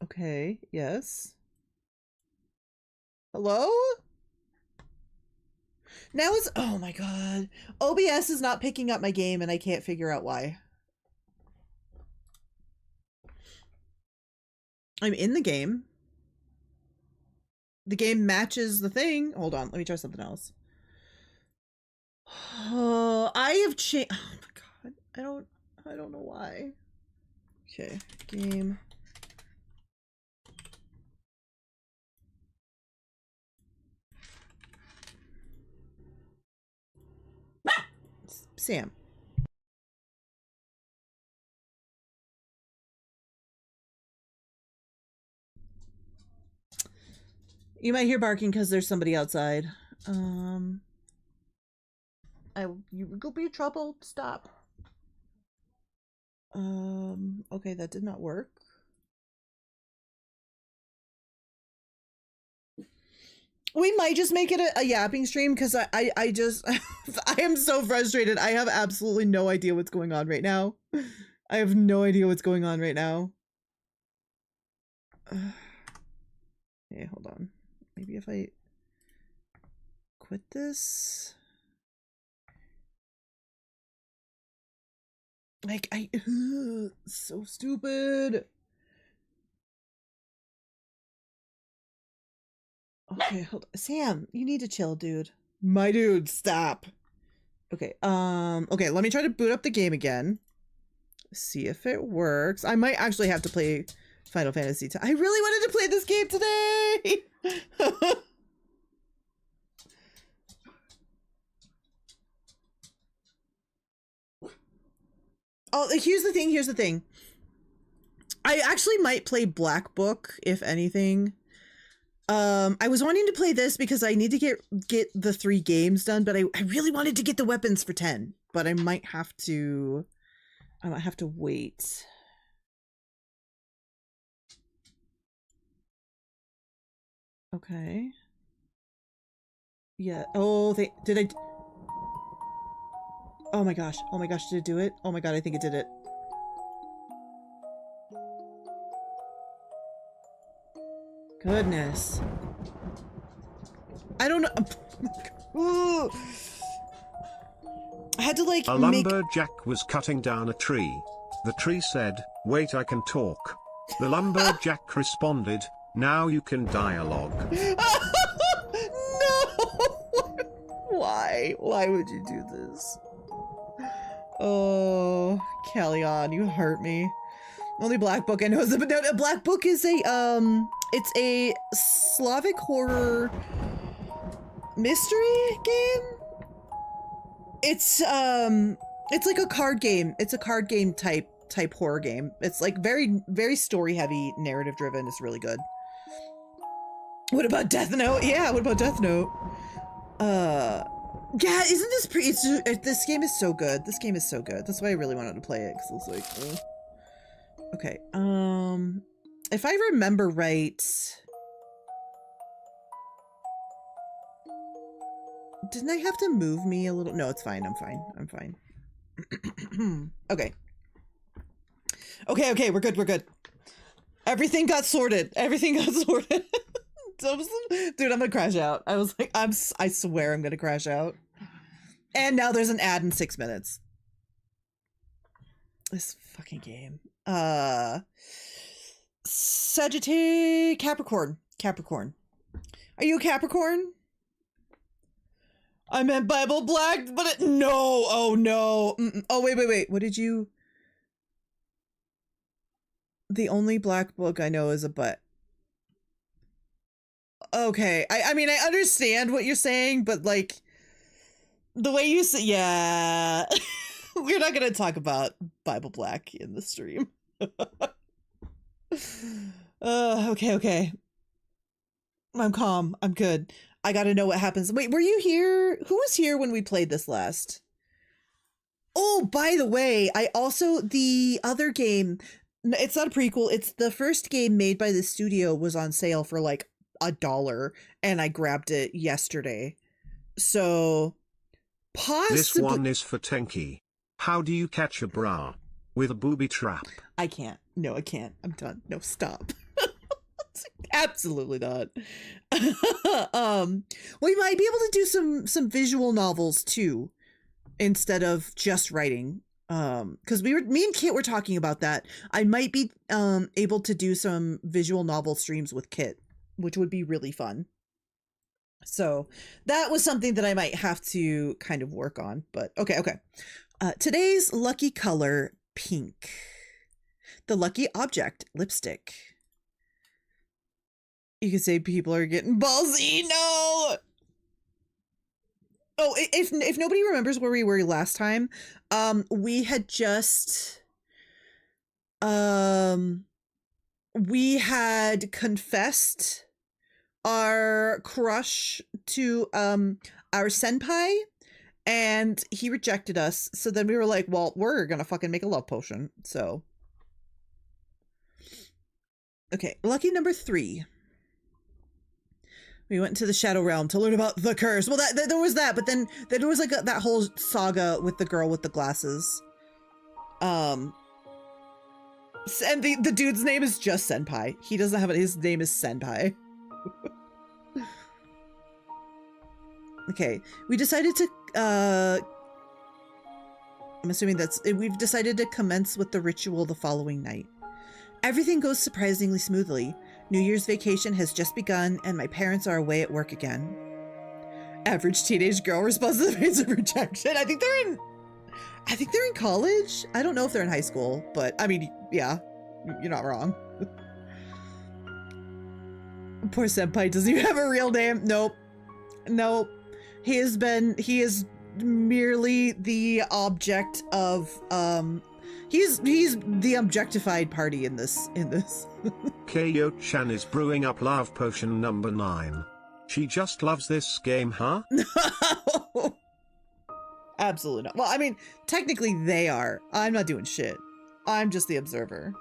Okay, yes. Hello? Now it's... Oh my god. OBS is not picking up my game and I can't figure out why. I'm in the game. The game matches the thing. Hold on, let me try something else. Oh, I have changed. Oh my god, I don't know why. Okay, game. Sam. You might hear barking because there's somebody outside. You will be in trouble. Stop. Okay, that did not work. We might just make it a yapping stream because I just I am so frustrated. I have absolutely no idea what's going on right now. I have no idea what's going on right now. Okay, hold on. Maybe if I quit this. Like so stupid. Okay, hold on. Sam, you need to chill, dude. My dude, stop. Okay, okay, let me try to boot up the game again. See if it works. I might actually have to play Final Fantasy X. I really wanted to play this game today! Oh, here's the thing. I actually might play Black Book, if anything. I was wanting to play this because I need to get the 3 games done, but I really wanted to get the weapons for 10, but I might have to wait. Okay. Yeah. Oh, did I? Oh my gosh. Oh my gosh. Did it do it? Oh my god. I think it did it. Goodness. I don't know. I had to like a lumberjack was cutting down a tree. The tree said, "Wait, I can talk." The lumberjack responded, "Now you can dialogue." No! Why? Why would you do this? Oh, Callion, you hurt me. Only Black Book I know is about. A Black Book is a it's a Slavic horror mystery game. It's like a card game. It's a card game type horror game. It's like very story heavy, narrative driven. It's really good. What about Death Note? Yeah, what about Death Note? Yeah, isn't this this game is so good. This game is so good. That's why I really wanted to play it, because it was like, ugh. Okay, if I remember right, didn't I have to move me a little? No, it's fine. I'm fine. I'm fine. Okay. Okay, we're good. Everything got sorted. Everything got sorted. Dude, I'm gonna crash out. I was like, I swear I'm gonna crash out. And now there's an ad in 6 minutes. This fucking game. Sagittarius, Capricorn. Are you a Capricorn? I meant Bible Black, but no. Oh no. Oh wait. What did you? The only Black Book I know is a butt. Okay, I mean, I understand what you're saying, but like the way you say, yeah. We're not gonna talk about Bible Black in the stream. Okay. I'm calm. I'm good. I gotta know what happens. Wait, were you here? Who was here when we played this last? Oh, by the way, the other game, it's not a prequel. It's the first game made by the studio was on sale for like $1, and I grabbed it yesterday. So possibly this one is for Tenki. How do you catch a bra? With a booby trap. I can't. No, I can't. I'm done. No, stop. Absolutely not. We might be able to do some visual novels too, instead of just writing. Because me and Kit were talking about that. I might be able to do some visual novel streams with Kit, which would be really fun. So that was something that I might have to kind of work on. But okay. Today's lucky color, pink. The lucky object, lipstick. You can say people are getting ballsy. No. Oh, if nobody remembers where we were last time, we had just we had confessed our crush to our senpai, And he rejected us. So then we were like, well, we're gonna fucking make a love potion. So. Okay, lucky number 3. We went into the Shadow Realm to learn about the curse. Well, there was that, but then there was like that whole saga with the girl with the glasses. And the dude's name is just Senpai. He doesn't have it. His name is Senpai. Okay, we decided to, I'm assuming we've decided to commence with the ritual the following night. Everything goes surprisingly smoothly. New Year's vacation has just begun, and my parents are away at work again. Average teenage girl responds to the face of rejection. I think they're in college. I don't know if they're in high school, but I mean, yeah, you're not wrong. Poor Senpai doesn't even have a real name. Nope. He is merely the object of, he's the objectified party in this. Kayo-chan is brewing up love potion number 9. She just loves this game, huh? No. Absolutely not. Well, I mean, technically they are. I'm not doing shit. I'm just the observer.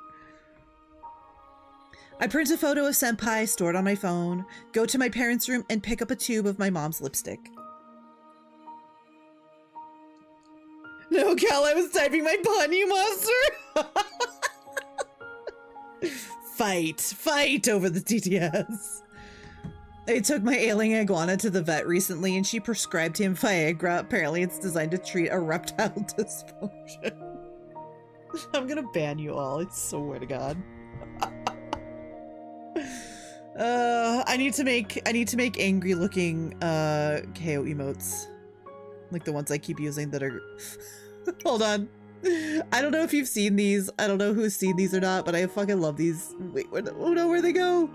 I print a photo of Senpai, store it on my phone, go to my parents' room, and pick up a tube of my mom's lipstick. No, Cal, I was typing my pun, you monster! Fight over the TTS. I took my ailing iguana to the vet recently, and she prescribed him Viagra. Apparently, it's designed to treat erectile dysfunction. I'm gonna ban you all, I swear to God. I need to make angry looking KO emotes. Like the ones I keep using that are hold on. I don't know if you've seen these. I don't know who's seen these or not, but I fucking love these. Wait, oh no, where'd they go?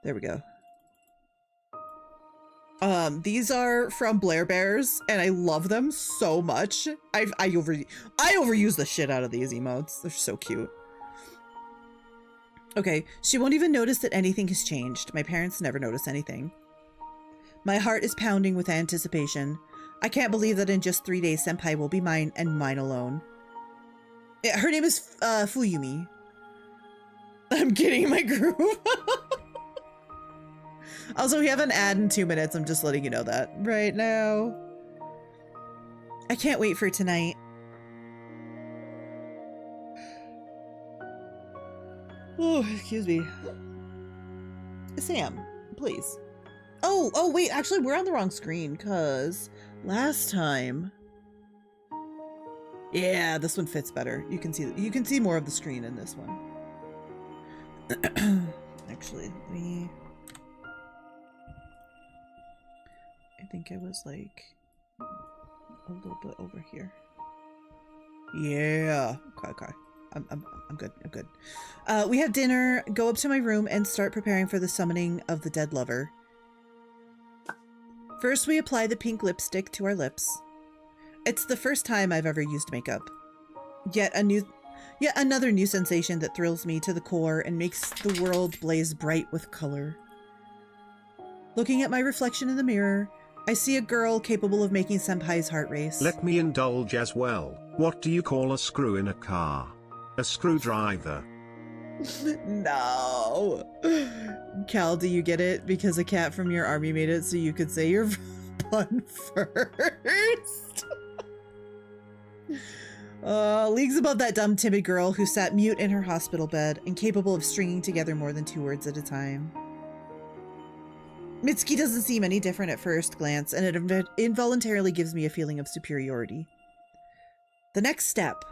There we go. These are from Blair Bears, and I love them so much. I overuse the shit out of these emotes. They're so cute. Okay, she won't even notice that anything has changed. My parents never notice anything. My heart is pounding with anticipation. I can't believe that in just 3 days, Senpai will be mine and mine alone. Yeah, her name is Fuyumi. I'm getting in my groove. Also, we have an ad in 2 minutes. I'm just letting you know that right now. I can't wait for tonight. Oh, excuse me. Sam, please. Oh, wait, actually, we're on the wrong screen, because last time... Yeah, this one fits better. You can see more of the screen in this one. Actually, let me... I think I was like a little bit over here. Yeah. Okay. I'm good. We have dinner, go up to my room, and start preparing for the summoning of the dead lover. First, we apply the pink lipstick to our lips. It's the first time I've ever used makeup. Yet another new sensation that thrills me to the core and makes the world blaze bright with color. Looking at my reflection in the mirror, I see a girl capable of making Senpai's heart race. Let me indulge as well. What do you call a screw in a car? A screwdriver. No. Cal, do you get it? Because a cat from your army made it so you could say your pun first. Leagues above that dumb timid girl who sat mute in her hospital bed, incapable of stringing together more than 2 words at a time. Mitsuki doesn't seem any different at first glance, and it involuntarily gives me a feeling of superiority. The next step.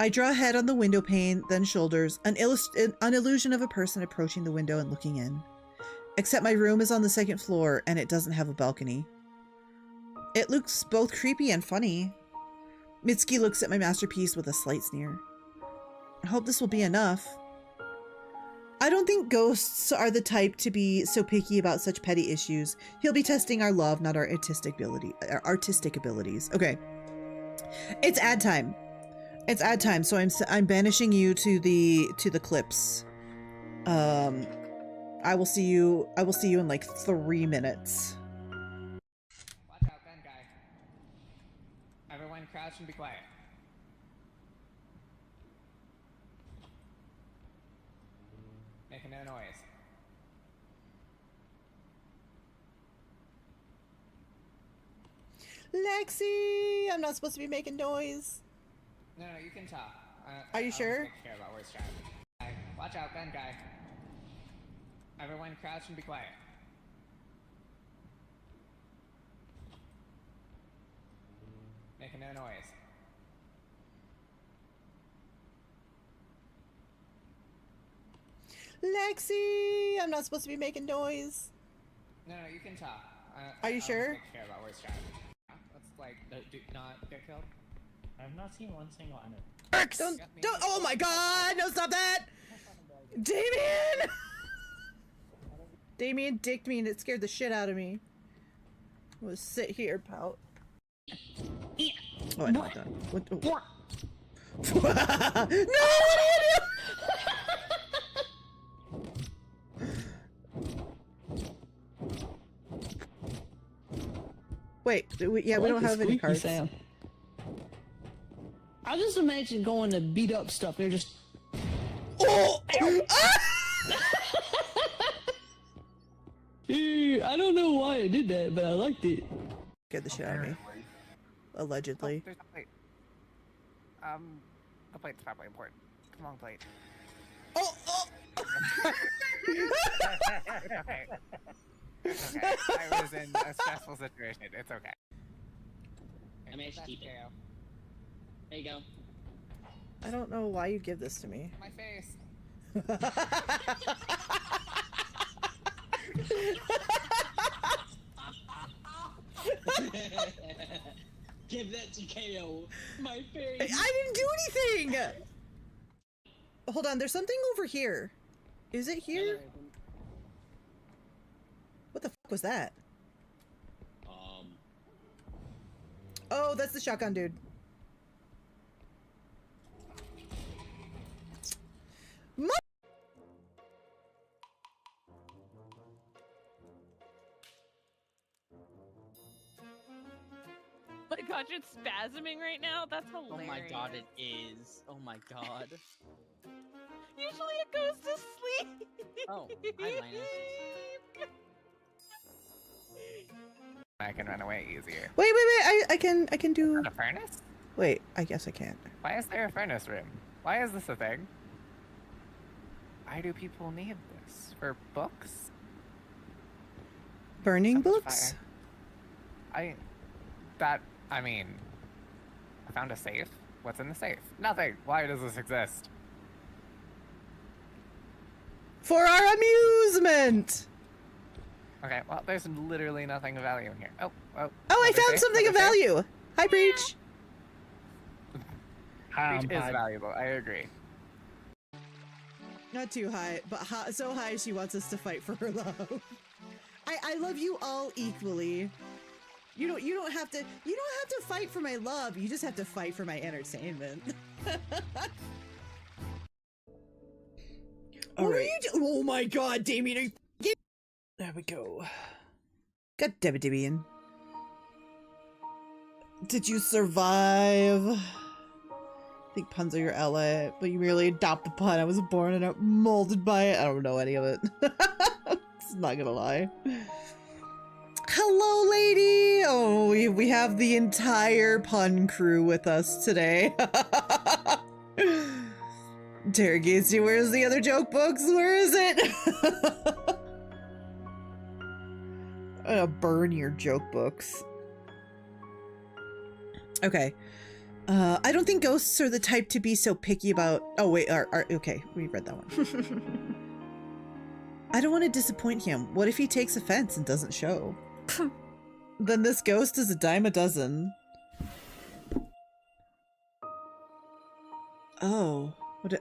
I draw a head on the window pane, then shoulders, an illusion of a person approaching the window and looking in. Except my room is on the 2nd floor, and it doesn't have a balcony. It looks both creepy and funny. Mitsuki looks at my masterpiece with a slight sneer. I hope this will be enough. I don't think ghosts are the type to be so picky about such petty issues. He'll be testing our love, not our artistic abilities. Okay. It's ad time. It's ad time, so I'm banishing you to the clips. I will see you in like 3 minutes. Watch out, gun guy. Everyone crouch and be quiet. Making no noise. Lexi, I'm not supposed to be making noise. No, you can talk. Are you I'll sure? take care about voice chat. Watch out, gun guy. Everyone crouch and be quiet. Making no noise. Lexi, I'm not supposed to be making noise. No, you can talk. Are you I'll sure? take care about voice chat. Let's like do not get killed. I've not seen one single enemy. Don't, oh my god, no, stop that! Damien! Damien dicked me and it scared the shit out of me. I'm gonna sit here, pout. Oh, I know I'm done. What? Oh. No, what are you Wait, yeah, we don't have any cards. Sound. I just imagine going to beat up stuff. They're just. Oh! I don't know why I did that, but I liked it. Scared the shit out of me. Allegedly. There's a plate. The plate's probably important. Come on, plate. Oh! Okay. It's okay. I was in a stressful situation. It's okay. I managed to keep it. There you go. I don't know why you'd give this to me. My face. Give that to KO. My face. I didn't do anything! Hold on, there's something over here. Is it here? What the fuck was that? Oh, that's the shotgun dude. Oh my gosh, it's spasming right now? That's hilarious. Oh my god, it is. Oh my god. Usually it goes to sleep. Oh, hi, Linus. I can run away easier. Wait, I can do. A furnace? Wait, I guess I can't. Why is there a furnace room? Why is this a thing? Why do people need this? For books? Burning So much books? fire. I mean, I found a safe. What's in the safe? Nothing. Why does this exist? For our amusement! Okay, well, there's literally nothing of value in here. Oh, Oh, I another found safe, something of another safe. value! Hi, Breach! Breach is valuable, I agree. Not too high, but so high she wants us to fight for her love. I love you all equally. You don't have to fight for my love. You just have to fight for my entertainment. What are you oh my god, Damien, are you There we go. God damn it, Damien. Did you survive? I think puns are your ally, but you merely adopt the pun. I was born and molded by it. I don't know any of it. I'm not gonna lie. Hello, lady! Oh, we have the entire pun crew with us today. Interrogates you, where's the other joke books? Where is it? I'm gonna burn your joke books. Okay. I don't think ghosts are the type to be so picky about... Oh, wait, okay, we read that one. I don't want to disappoint him. What if he takes offense and doesn't show? Then this ghost is a dime a dozen. Oh.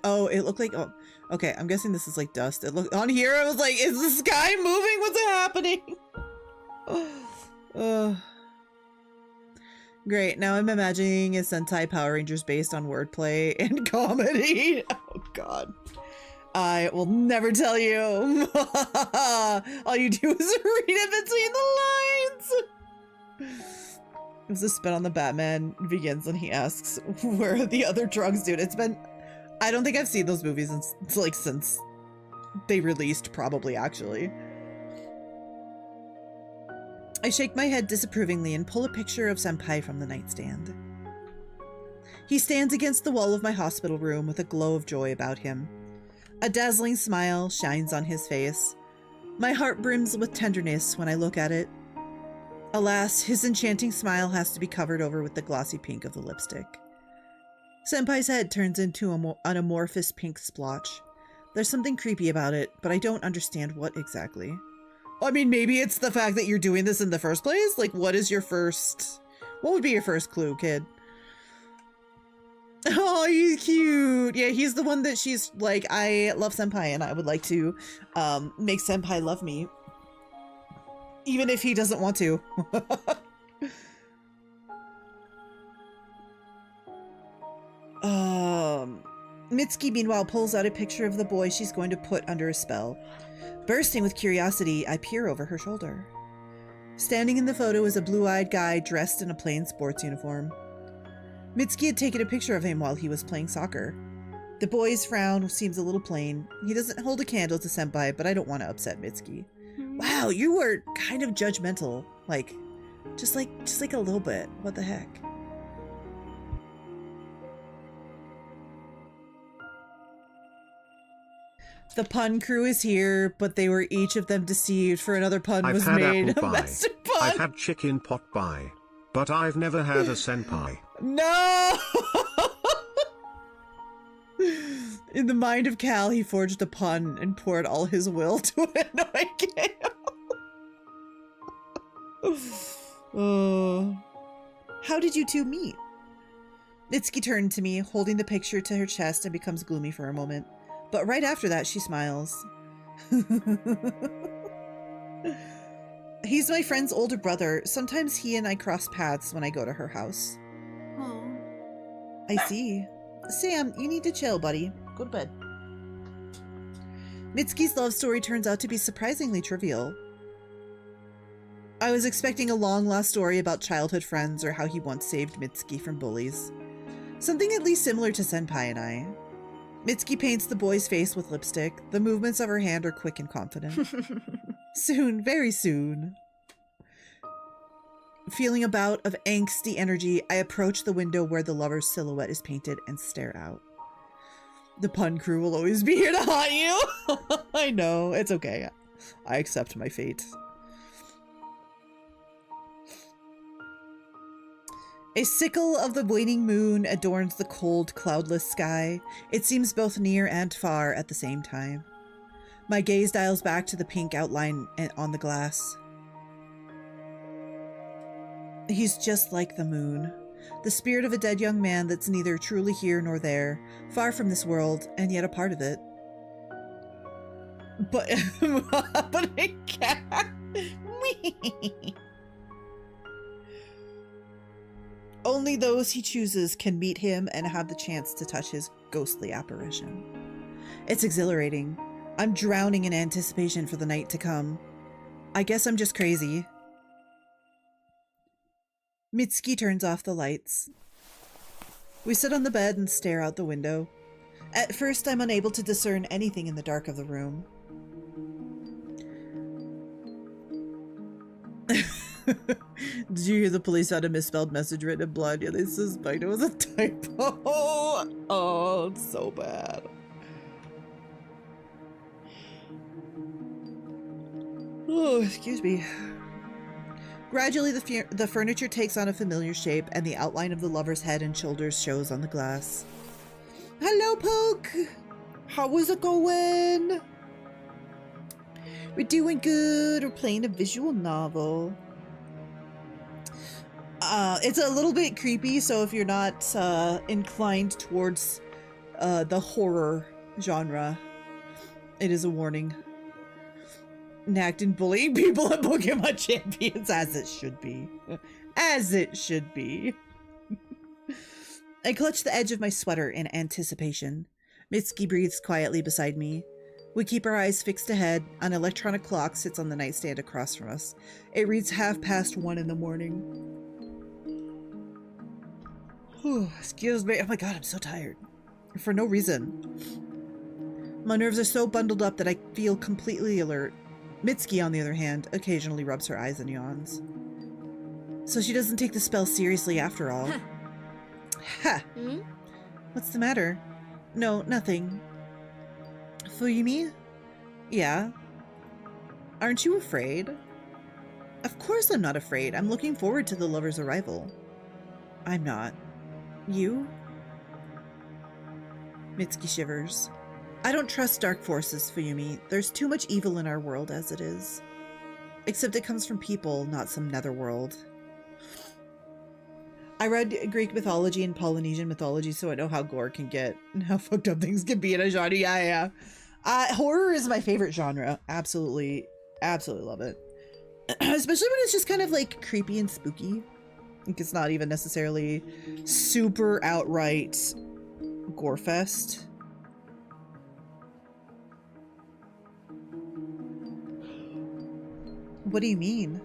Oh, it looked like... Oh, okay, I'm guessing this is like dust. It looked... On here, I was like, is the sky moving? What's happening? Great. Now I'm imagining a Sentai Power Rangers based on wordplay and comedy. Oh god. I will never tell you. All you do is read it between the lines. As the spin on the Batman begins and he asks, where are the other drugs, dude? It's been... I don't think I've seen those movies since they released, probably, actually. I shake my head disapprovingly and pull a picture of Senpai from the nightstand. He stands against the wall of my hospital room with a glow of joy about him. A dazzling smile shines on his face. My heart brims with tenderness when I look at it. Alas, his enchanting smile has to be covered over with the glossy pink of the lipstick. Senpai's head turns into an amorphous pink splotch. There's something creepy about it, but I don't understand what exactly. I mean, maybe it's the fact that you're doing this in the first place? Like, what would be your first clue, kid? Oh, he's cute. Yeah, he's the one that she's like, I love Senpai and I would like to make Senpai love me. Even if he doesn't want to. Mitsuki, meanwhile, pulls out a picture of the boy she's going to put under a spell. Bursting with curiosity, I peer over her shoulder. Standing in the photo is a blue-eyed guy dressed in a plain sports uniform. Mitsuki had taken a picture of him while he was playing soccer. The boy's frown seems a little plain. He doesn't hold a candle to Senpai, but I don't want to upset Mitsuki. Wow, you were kind of judgmental. Like, just like a little bit. What the heck? The pun crew is here, but they were each of them deceived, for another pun I've was had made. apple A pie. master pun. I've had chicken pot pie. But I've never had a senpai. No! In the mind of Cal, he forged a pun and poured all his will to annoy Kale. Oh. How did you two meet? Mitsuki turned to me, holding the picture to her chest, and becomes gloomy for a moment. But right after that, she smiles. He's my friend's older brother. Sometimes he and I cross paths when I go to her house. Oh. I see. Sam, you need to chill, buddy. Go to bed. Mitsuki's love story turns out to be surprisingly trivial. I was expecting a long-lost story about childhood friends or how he once saved Mitsuki from bullies. Something at least similar to Senpai and I. Mitsuki paints the boy's face with lipstick. The movements of her hand are quick and confident. Soon, very soon. Feeling a bout of angsty energy, I approach the window where the lover's silhouette is painted and stare out. The pun crew will always be here to haunt you. I know, it's okay. I accept my fate. A sickle of the waning moon adorns the cold, cloudless sky. It seems both near and far at the same time. My gaze dials back to the pink outline on the glass. He's just like the moon. The spirit of a dead young man that's neither truly here nor there, far from this world, and yet a part of it. But a cat. Only those he chooses can meet him and have the chance to touch his ghostly apparition. It's exhilarating. I'm drowning in anticipation for the night to come. I guess I'm just crazy. Mitsuki turns off the lights. We sit on the bed and stare out the window. At first, I'm unable to discern anything in the dark of the room. Did you hear the police had a misspelled message written in blood? Yeah, they suspect it was a typo. Oh, it's so bad. Oh, excuse me. Gradually, the furniture takes on a familiar shape, and the outline of the lover's head and shoulders shows on the glass. Hello, Poke! How is it going? We're doing good. We're playing a visual novel. It's a little bit creepy, so if you're not inclined towards the horror genre, it is a warning. Nacked and bullying people at Pokemon Champions, as it should be. As it should be. I clutch the edge of my sweater in anticipation. Mitsuki breathes quietly beside me. We keep our eyes fixed ahead. An electronic clock sits on the nightstand across from us. It reads 1:30 in the morning. Whew, excuse me. Oh my god, I'm so tired. For no reason. My nerves are so bundled up that I feel completely alert. Mitsuki, on the other hand, occasionally rubs her eyes and yawns. So she doesn't take the spell seriously after all. Ha! Hmm? What's the matter? No, nothing. Fuyumi? Yeah? Aren't you afraid? Of course I'm not afraid. I'm looking forward to the lover's arrival. I'm not. You? Mitsuki shivers. I don't trust dark forces, Fuyumi. There's too much evil in our world as it is. Except it comes from people, not some netherworld. I read Greek mythology and Polynesian mythology, so I know how gore can get and how fucked up things can be in a genre. Yeah. Horror is my favorite genre. Absolutely love it. Especially when it's just kind of like creepy and spooky. Like it's not even necessarily super outright gore fest. What do you mean?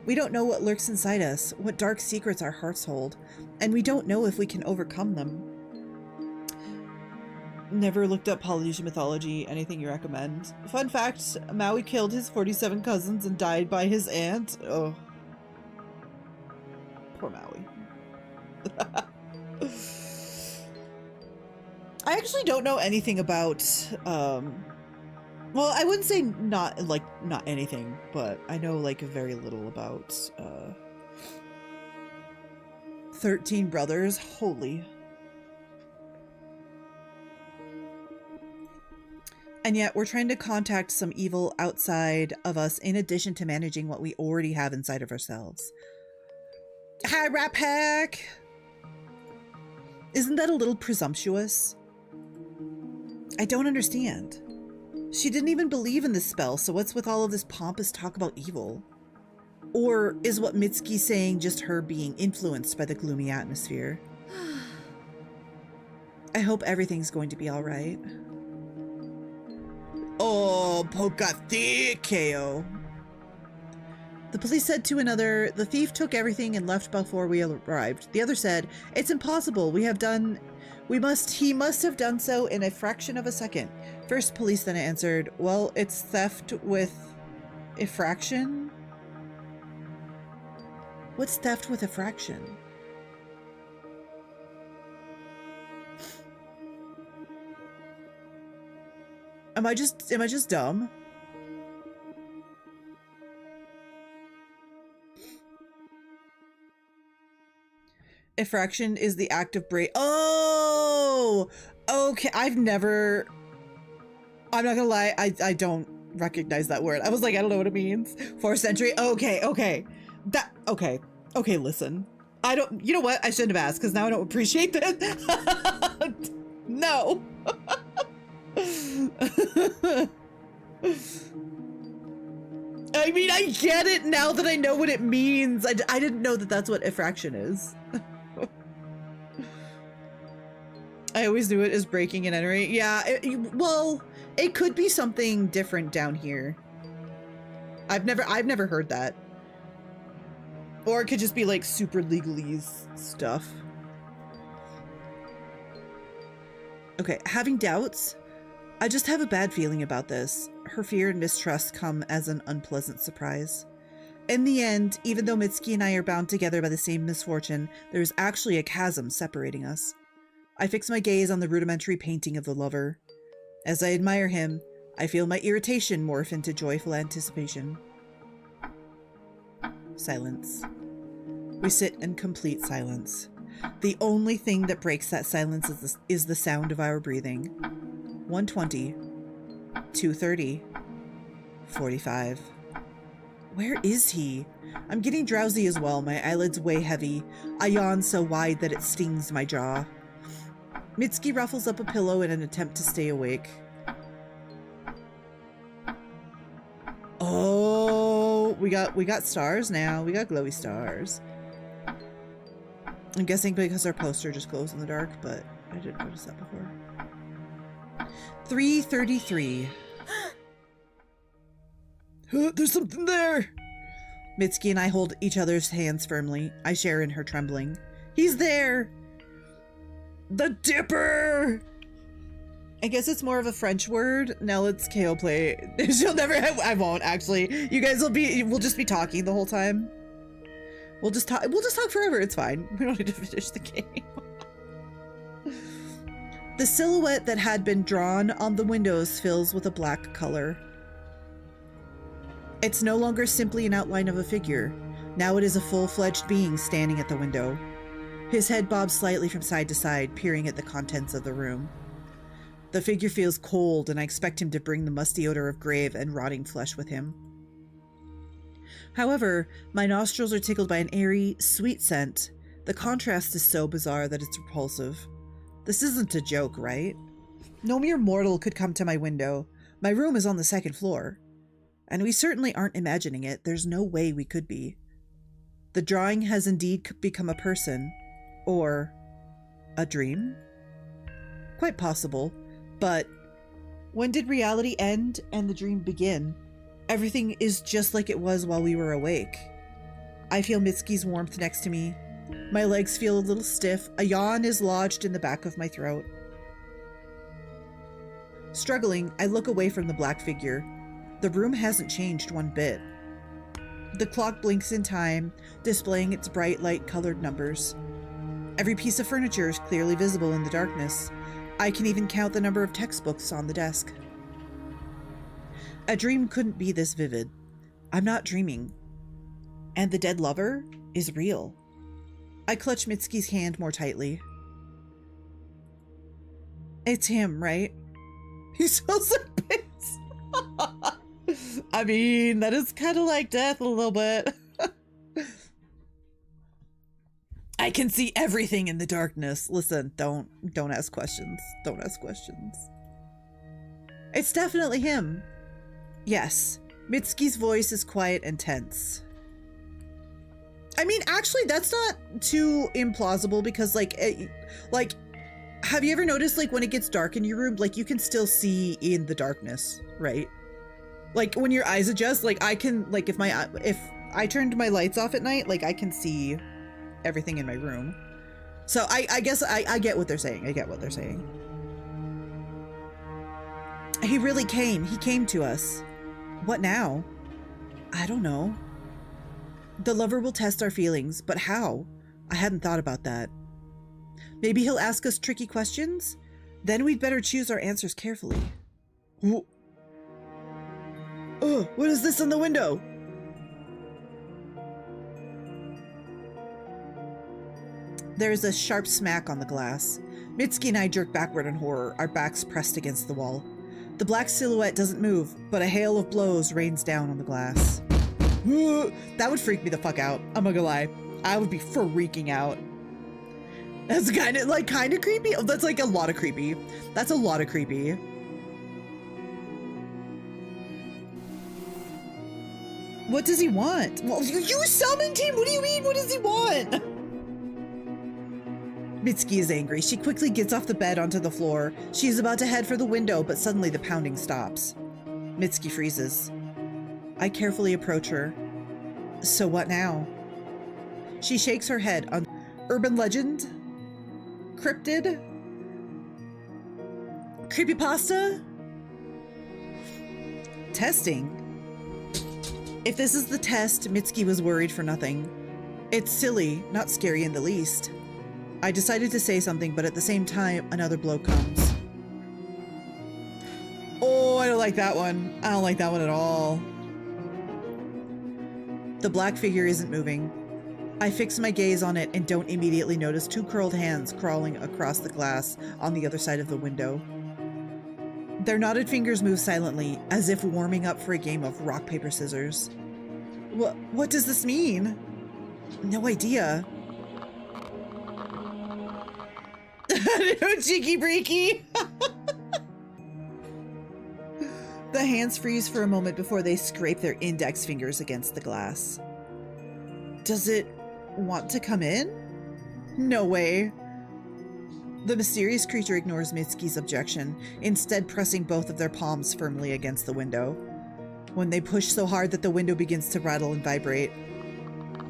We don't know what lurks inside us, what dark secrets our hearts hold, and we don't know if we can overcome them. Never looked up Polynesian mythology. Anything you recommend? Fun fact, Maui killed his 47 cousins and died by his aunt. Oh. Poor Maui. I actually don't know anything about, well, I wouldn't say not anything, but I know like very little about 13 Brothers. Holy. And yet we're trying to contact some evil outside of us in addition to managing what we already have inside of ourselves. Hi, Rat Pack! Isn't that a little presumptuous? I don't understand. She didn't even believe in this spell, so what's with all of this pompous talk about evil? Or is what Mitsuki's saying just her being influenced by the gloomy atmosphere? I hope everything's going to be alright. Oh, Pokati, KO. The police said to another, the thief took everything and left before we arrived. The other said, it's impossible. He must have done so in a fraction of a second. First police then answered, well, it's theft with a fraction? What's theft with a fraction? Am I just dumb? Effraction is the act of break. Oh, okay. I'm not gonna lie. I don't recognize that word. I was like, I don't know what it means. 4th century. Okay. Okay. Listen, you know what? I shouldn't have asked because now I don't appreciate that. No. I mean, I get it now that I know what it means. I didn't know that that's what effraction is. I always knew it as breaking and entering. Yeah, well, it could be something different down here. I've never heard that. Or it could just be like super legalese stuff. Okay, having doubts? I just have a bad feeling about this. Her fear and mistrust come as an unpleasant surprise. In the end, even though Mitsuki and I are bound together by the same misfortune, there is actually a chasm separating us. I fix my gaze on the rudimentary painting of the lover. As I admire him, I feel my irritation morph into joyful anticipation. Silence. We sit in complete silence. The only thing that breaks that silence is the sound of our breathing. 1:20, 2:30, 45. Where is he? I'm getting drowsy as well, my eyelids weigh heavy. I yawn so wide that it stings my jaw. Mitsuki ruffles up a pillow in an attempt to stay awake. Oh, we got stars now. We got glowy stars. I'm guessing because our poster just glows in the dark, but I didn't notice that before. 3:33. There's something there! Mitsuki and I hold each other's hands firmly. I share in her trembling. He's there! The Dipper! I guess it's more of a French word. Now let's KO play. She'll never have, I won't actually. You guys we'll just be talking the whole time. We'll just talk forever, it's fine. We don't need to finish the game. The silhouette that had been drawn on the windows fills with a black color. It's no longer simply an outline of a figure. Now it is a full-fledged being standing at the window. His head bobs slightly from side to side, peering at the contents of the room. The figure feels cold, and I expect him to bring the musty odor of grave and rotting flesh with him. However, my nostrils are tickled by an airy, sweet scent. The contrast is so bizarre that it's repulsive. This isn't a joke, right? No mere mortal could come to my window. My room is on the second floor. And we certainly aren't imagining it. There's no way we could be. The drawing has indeed become a person. Or a dream? Quite possible. But when did reality end and the dream begin? Everything is just like it was while we were awake. I feel Mitsuki's warmth next to me. My legs feel a little stiff. A yawn is lodged in the back of my throat. Struggling, I look away from the black figure. The room hasn't changed one bit. The clock blinks in time, displaying its bright light-colored numbers. Every piece of furniture is clearly visible in the darkness. I can even count the number of textbooks on the desk. A dream couldn't be this vivid. I'm not dreaming. And the dead lover is real. I clutch Mitsuki's hand more tightly. It's him, right? He smells like piss. I mean, that is kind of like death a little bit. I can see everything in the darkness. Listen, don't ask questions. Don't ask questions. It's definitely him. Yes, Mitsuki's voice is quiet and tense. I mean, actually, that's not too implausible because, like, have you ever noticed, like, when it gets dark in your room, like, you can still see in the darkness, right? Like, when your eyes adjust, like, I can, like, if I turned my lights off at night, like, I can see everything in my room. So I guess I get what they're saying. I get what they're saying. He really came. He came to us. What now? I don't know. The lover will test our feelings, but how? I hadn't thought about that. Maybe he'll ask us tricky questions? Then we'd better choose our answers carefully. Oh, what is this on the window? There is a sharp smack on the glass. Mitsuki and I jerk backward in horror, our backs pressed against the wall. The black silhouette doesn't move, but a hail of blows rains down on the glass. That would freak me the fuck out. I'm not gonna lie. I would be freaking out. That's kind of creepy. Oh, that's like a lot of creepy. That's a lot of creepy. What does he want? Well, you summoned him. What do you mean? What does he want? Mitsuki is angry. She quickly gets off the bed onto the floor. She is about to head for the window, but suddenly the pounding stops. Mitsuki freezes. I carefully approach her. So what now? She shakes her head on urban legend? Cryptid? Creepypasta? Testing? If this is the test, Mitsuki was worried for nothing. It's silly, not scary in the least. I decided to say something, but at the same time, another blow comes. Oh, I don't like that one. I don't like that one at all. The black figure isn't moving. I fix my gaze on it and don't immediately notice two curled hands crawling across the glass on the other side of the window. Their knotted fingers move silently, as if warming up for a game of rock, paper, scissors. What does this mean? No idea. Cheeky breaky. The hands freeze for a moment before they scrape their index fingers against the glass. Does it want to come in? No way. The mysterious creature ignores Mitsuki's objection, instead pressing both of their palms firmly against the window. When they push so hard that the window begins to rattle and vibrate.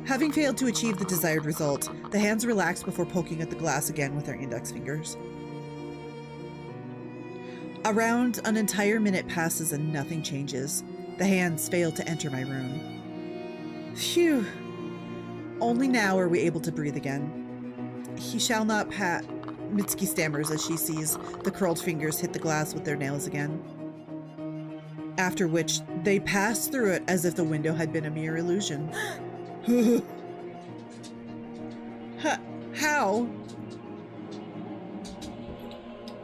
Having failed to achieve the desired result, the hands relax before poking at the glass again with their index fingers. Around an entire minute passes and nothing changes. The hands fail to enter my room. Phew. Only now are we able to breathe again. He shall not pat. Mitsuki stammers as she sees the curled fingers hit the glass with their nails again. After which, they pass through it as if the window had been a mere illusion. How?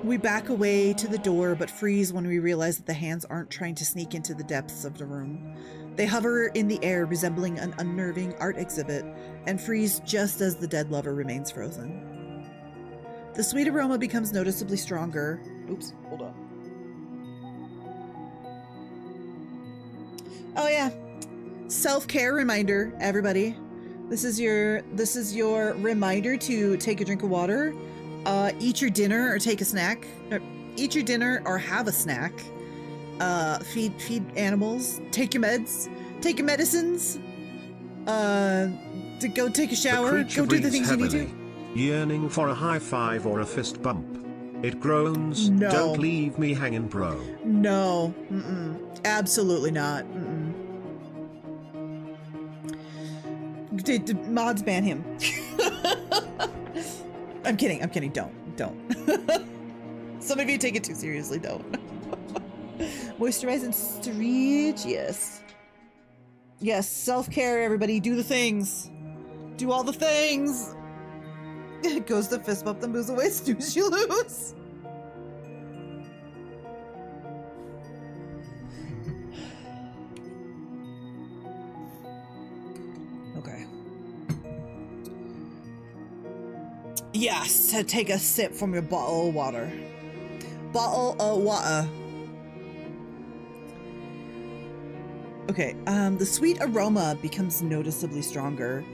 We back away to the door, but freeze when we realize that the hands aren't trying to sneak into the depths of the room. They hover in the air, resembling an unnerving art exhibit, and freeze just as the dead lover remains frozen. The sweet aroma becomes noticeably stronger. Oops, hold on. Oh yeah. Self-care reminder, everybody. This is your reminder to take a drink of water, eat your dinner or take a snack. Eat your dinner or have a snack. Feed animals. Take your meds. Take your medicines. To go take a shower. Go do the things you need to. Yearning for a high five or a fist bump. It groans. No. Don't leave me hanging, bro. No. Absolutely not. Mods ban him. I'm kidding. Don't. Some of you take it too seriously, don't. Moisturize and stretch, yes. Yes, self-care, everybody. Do the things. Do all the things. It goes to fist bump, then moves away. Snooze, you lose. Okay. Yes, take a sip from your bottle of water. Bottle of water. Okay, the sweet aroma becomes noticeably stronger.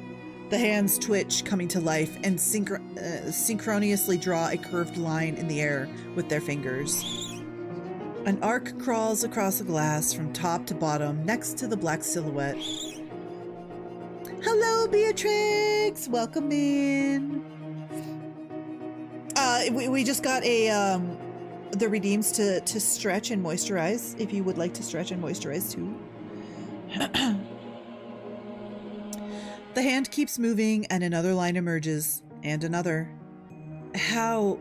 The hands twitch, coming to life, and synchronously draw a curved line in the air with their fingers. An arc crawls across the glass from top to bottom next to the black silhouette. Hello, Beatrix! Welcome in. We just got the redeems to stretch and moisturize, if you would like to stretch and moisturize too. The hand keeps moving and another line emerges, and another. How?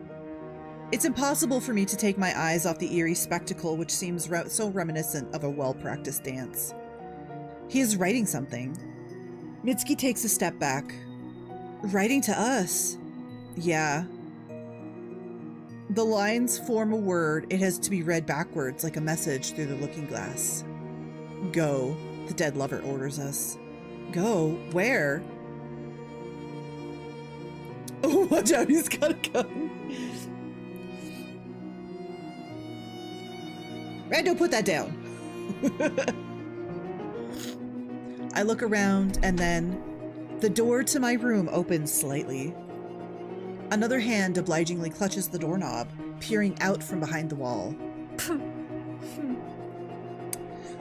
It's impossible for me to take my eyes off the eerie spectacle which seems so reminiscent of a well-practiced dance. He is writing something. Mitsuki takes a step back. Writing to us? Yeah. The lines form a word. It has to be read backwards like a message through the looking glass. Go, the dead lover orders us. Go? Where? Oh, watch out, he's got a gun. Rando, put that down. I look around and then the door to my room opens slightly. Another hand obligingly clutches the doorknob, peering out from behind the wall.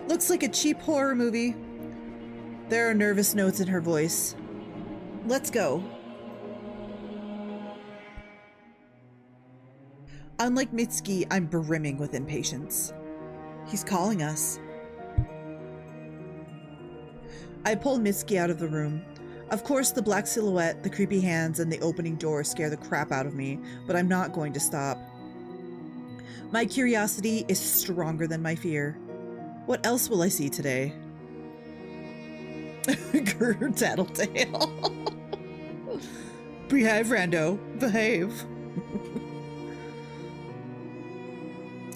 Looks like a cheap horror movie. There are nervous notes in her voice. Let's go. Unlike Mitsuki, I'm brimming with impatience. He's calling us. I pull Mitsuki out of the room. Of course, the black silhouette, the creepy hands, and the opening door scare the crap out of me, but I'm not going to stop. My curiosity is stronger than my fear. What else will I see today? Tattletale. Behave, Rando. Behave.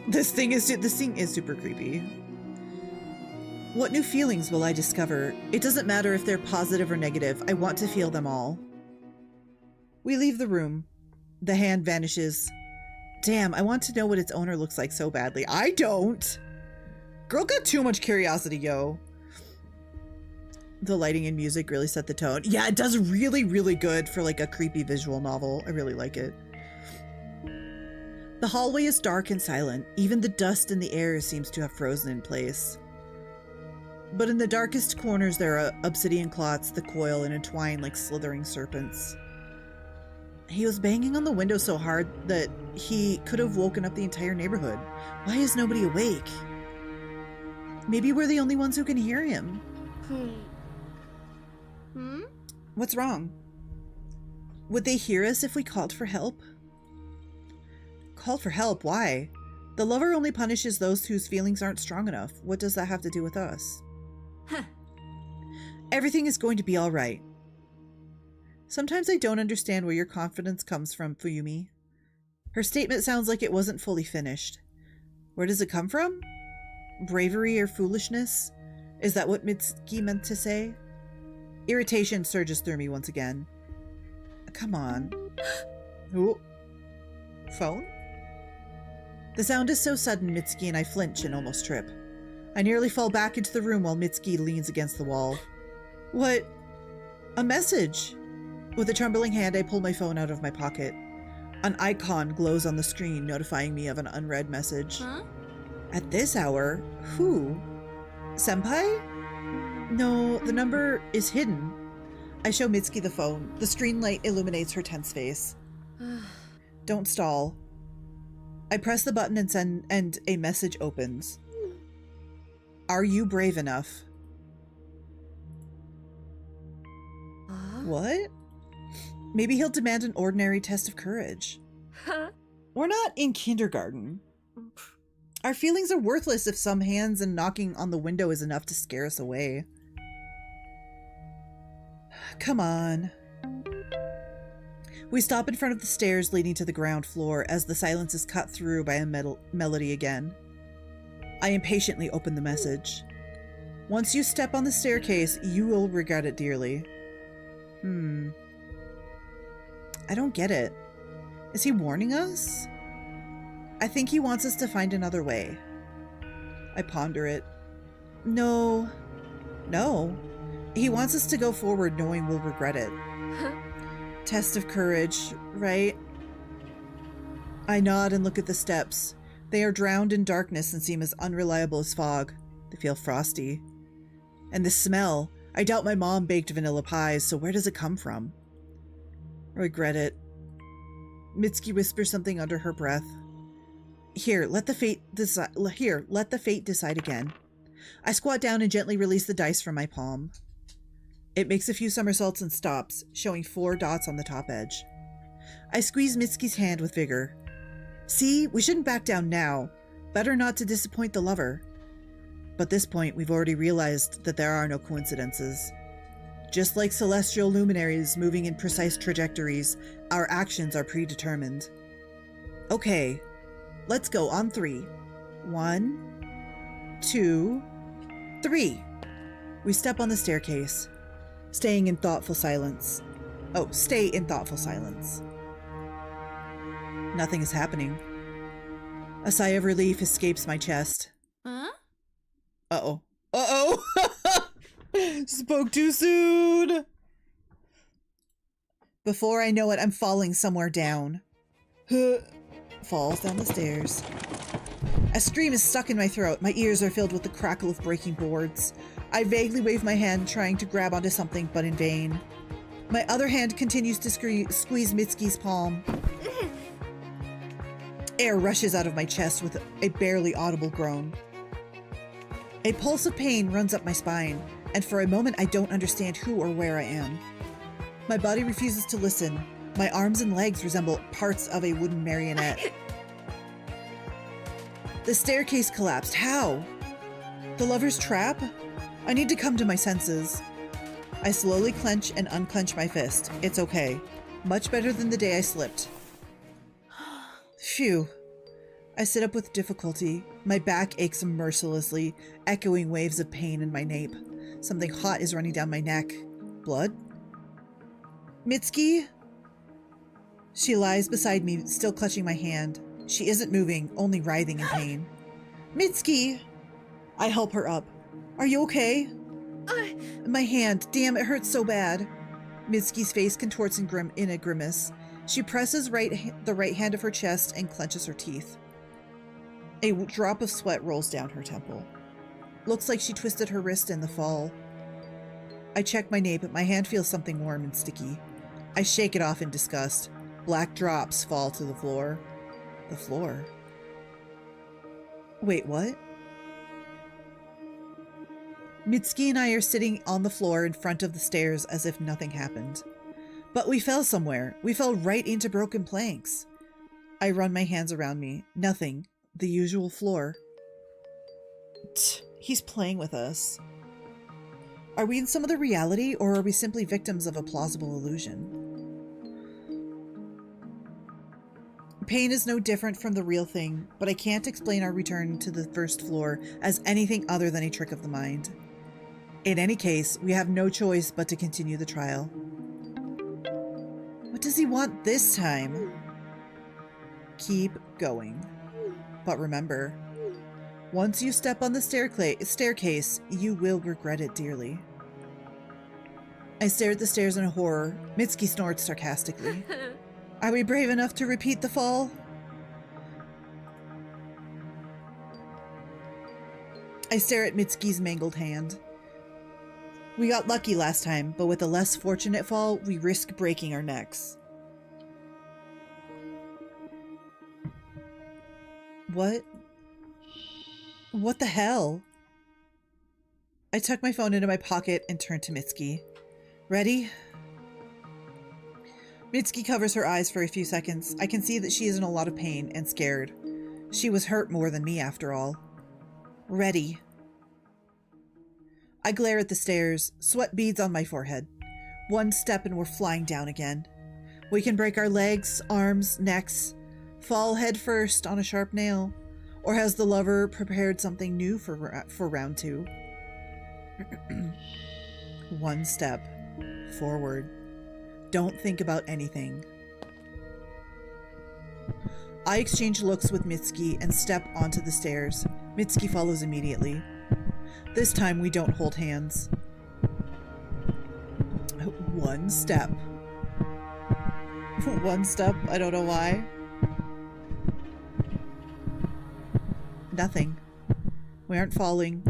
This thing is super creepy. What new feelings will I discover? It doesn't matter if they're positive or negative. I want to feel them all. We leave the room. The hand vanishes. Damn, I want to know what its owner looks like so badly. I don't. Girl got too much curiosity, yo. The lighting and music really set the tone. Yeah, it does really, really good for like a creepy visual novel. I really like it. The hallway is dark and silent. Even the dust in the air seems to have frozen in place. But in the darkest corners there are obsidian clots that coil and entwine like slithering serpents. He was banging on the window so hard that he could have woken up the entire neighborhood. Why is nobody awake? Maybe we're the only ones who can hear him. What's wrong? Would they hear us if we called for help? Called for help? Why? The lover only punishes those whose feelings aren't strong enough. What does that have to do with us? Everything is going to be all right. Sometimes I don't understand where your confidence comes from, Fuyumi. Her statement sounds like it wasn't fully finished. Where does it come from? Bravery or foolishness? Is that what Mitsuki meant to say? Irritation surges through me once again. Come on. Ooh. Phone? The sound is so sudden, Mitsuki and I flinch and almost trip. I nearly fall back into the room while Mitsuki leans against the wall. What? A message! With a trembling hand, I pull my phone out of my pocket. An icon glows on the screen, notifying me of an unread message. Huh? At this hour? Who? Senpai? No, the number is hidden. I show Mitsuki the phone. The screen light illuminates her tense face. Don't stall. I press the button and a message opens. Are you brave enough? What? Maybe he'll demand an ordinary test of courage. We're not in kindergarten. Our feelings are worthless if some hands and knocking on the window is enough to scare us away. Come on. We stop in front of the stairs leading to the ground floor as the silence is cut through by a melody again. I impatiently open the message. Once you step on the staircase, you will regret it dearly. I don't get it. Is he warning us? I think he wants us to find another way. I ponder it. No. He wants us to go forward knowing we'll regret it. Test of courage, right? I nod and look at the steps. They are drowned in darkness and seem as unreliable as fog. They feel frosty. And the smell. I doubt my mom baked vanilla pies, so where does it come from? Regret it. Mitsuki whispers something under her breath. Here, let the fate decide again. I squat down and gently release the dice from my palm. It makes a few somersaults and stops, showing 4 dots on the top edge. I squeeze Mitsuki's hand with vigor. See, we shouldn't back down now. Better not to disappoint the lover. But this point, we've already realized that there are no coincidences. Just like celestial luminaries moving in precise trajectories, our actions are predetermined. Okay, let's go on 3. 1, 2, 3. We step on the staircase, staying in thoughtful silence. Oh, stay in thoughtful silence. Nothing is happening. A sigh of relief escapes my chest. Huh? Uh-oh. Uh-oh! Spoke too soon! Before I know it, I'm falling somewhere down. Falls down the stairs. A scream is stuck in my throat. My ears are filled with the crackle of breaking boards. I vaguely wave my hand, trying to grab onto something, but in vain. My other hand continues to squeeze Mitsuki's palm. Air rushes out of my chest with a barely audible groan. A pulse of pain runs up my spine, and for a moment I don't understand who or where I am. My body refuses to listen. My arms and legs resemble parts of a wooden marionette. The staircase collapsed. How? The lover's trap? I need to come to my senses. I slowly clench and unclench my fist. It's okay. Much better than the day I slipped. Phew. I sit up with difficulty. My back aches mercilessly, echoing waves of pain in my nape. Something hot is running down my neck. Blood? Mitsuki? She lies beside me, still clutching my hand. She isn't moving, only writhing in pain. Mitsuki! I help her up. Are you okay? My hand. Damn, it hurts so bad. Mitsuki's face contorts in a grimace. She presses the right hand of her chest and clenches her teeth. A drop of sweat rolls down her temple. Looks like she twisted her wrist in the fall. I check my nape, but my hand feels something warm and sticky. I shake it off in disgust. Black drops fall to the floor. The floor? Wait, what? Mitsuki and I are sitting on the floor in front of the stairs as if nothing happened. But we fell somewhere. We fell right into broken planks. I run my hands around me. Nothing. The usual floor. He's playing with us. Are we in some other reality, or are we simply victims of a plausible illusion? Pain is no different from the real thing, but I can't explain our return to the first floor as anything other than a trick of the mind. In any case, we have no choice but to continue the trial. What does he want this time? Keep going. But remember, once you step on the staircase, you will regret it dearly. I stare at the stairs in horror. Mitsuki snorts sarcastically. Are we brave enough to repeat the fall? I stare at Mitsuki's mangled hand. We got lucky last time, but with a less fortunate fall, we risk breaking our necks. What? What the hell? I tuck my phone into my pocket and turn to Mitsuki. Ready? Mitsuki covers her eyes for a few seconds. I can see that she is in a lot of pain and scared. She was hurt more than me, after all. Ready. I glare at the stairs, sweat beads on my forehead. One step and we're flying down again. We can break our legs, arms, necks, fall head first on a sharp nail. Or has the lover prepared something new for round 2? One step forward. Don't think about anything. I exchange looks with Mitsuki and step onto the stairs. Mitsuki follows immediately. This time we don't hold hands. One step. One step, I don't know why. Nothing. We aren't falling.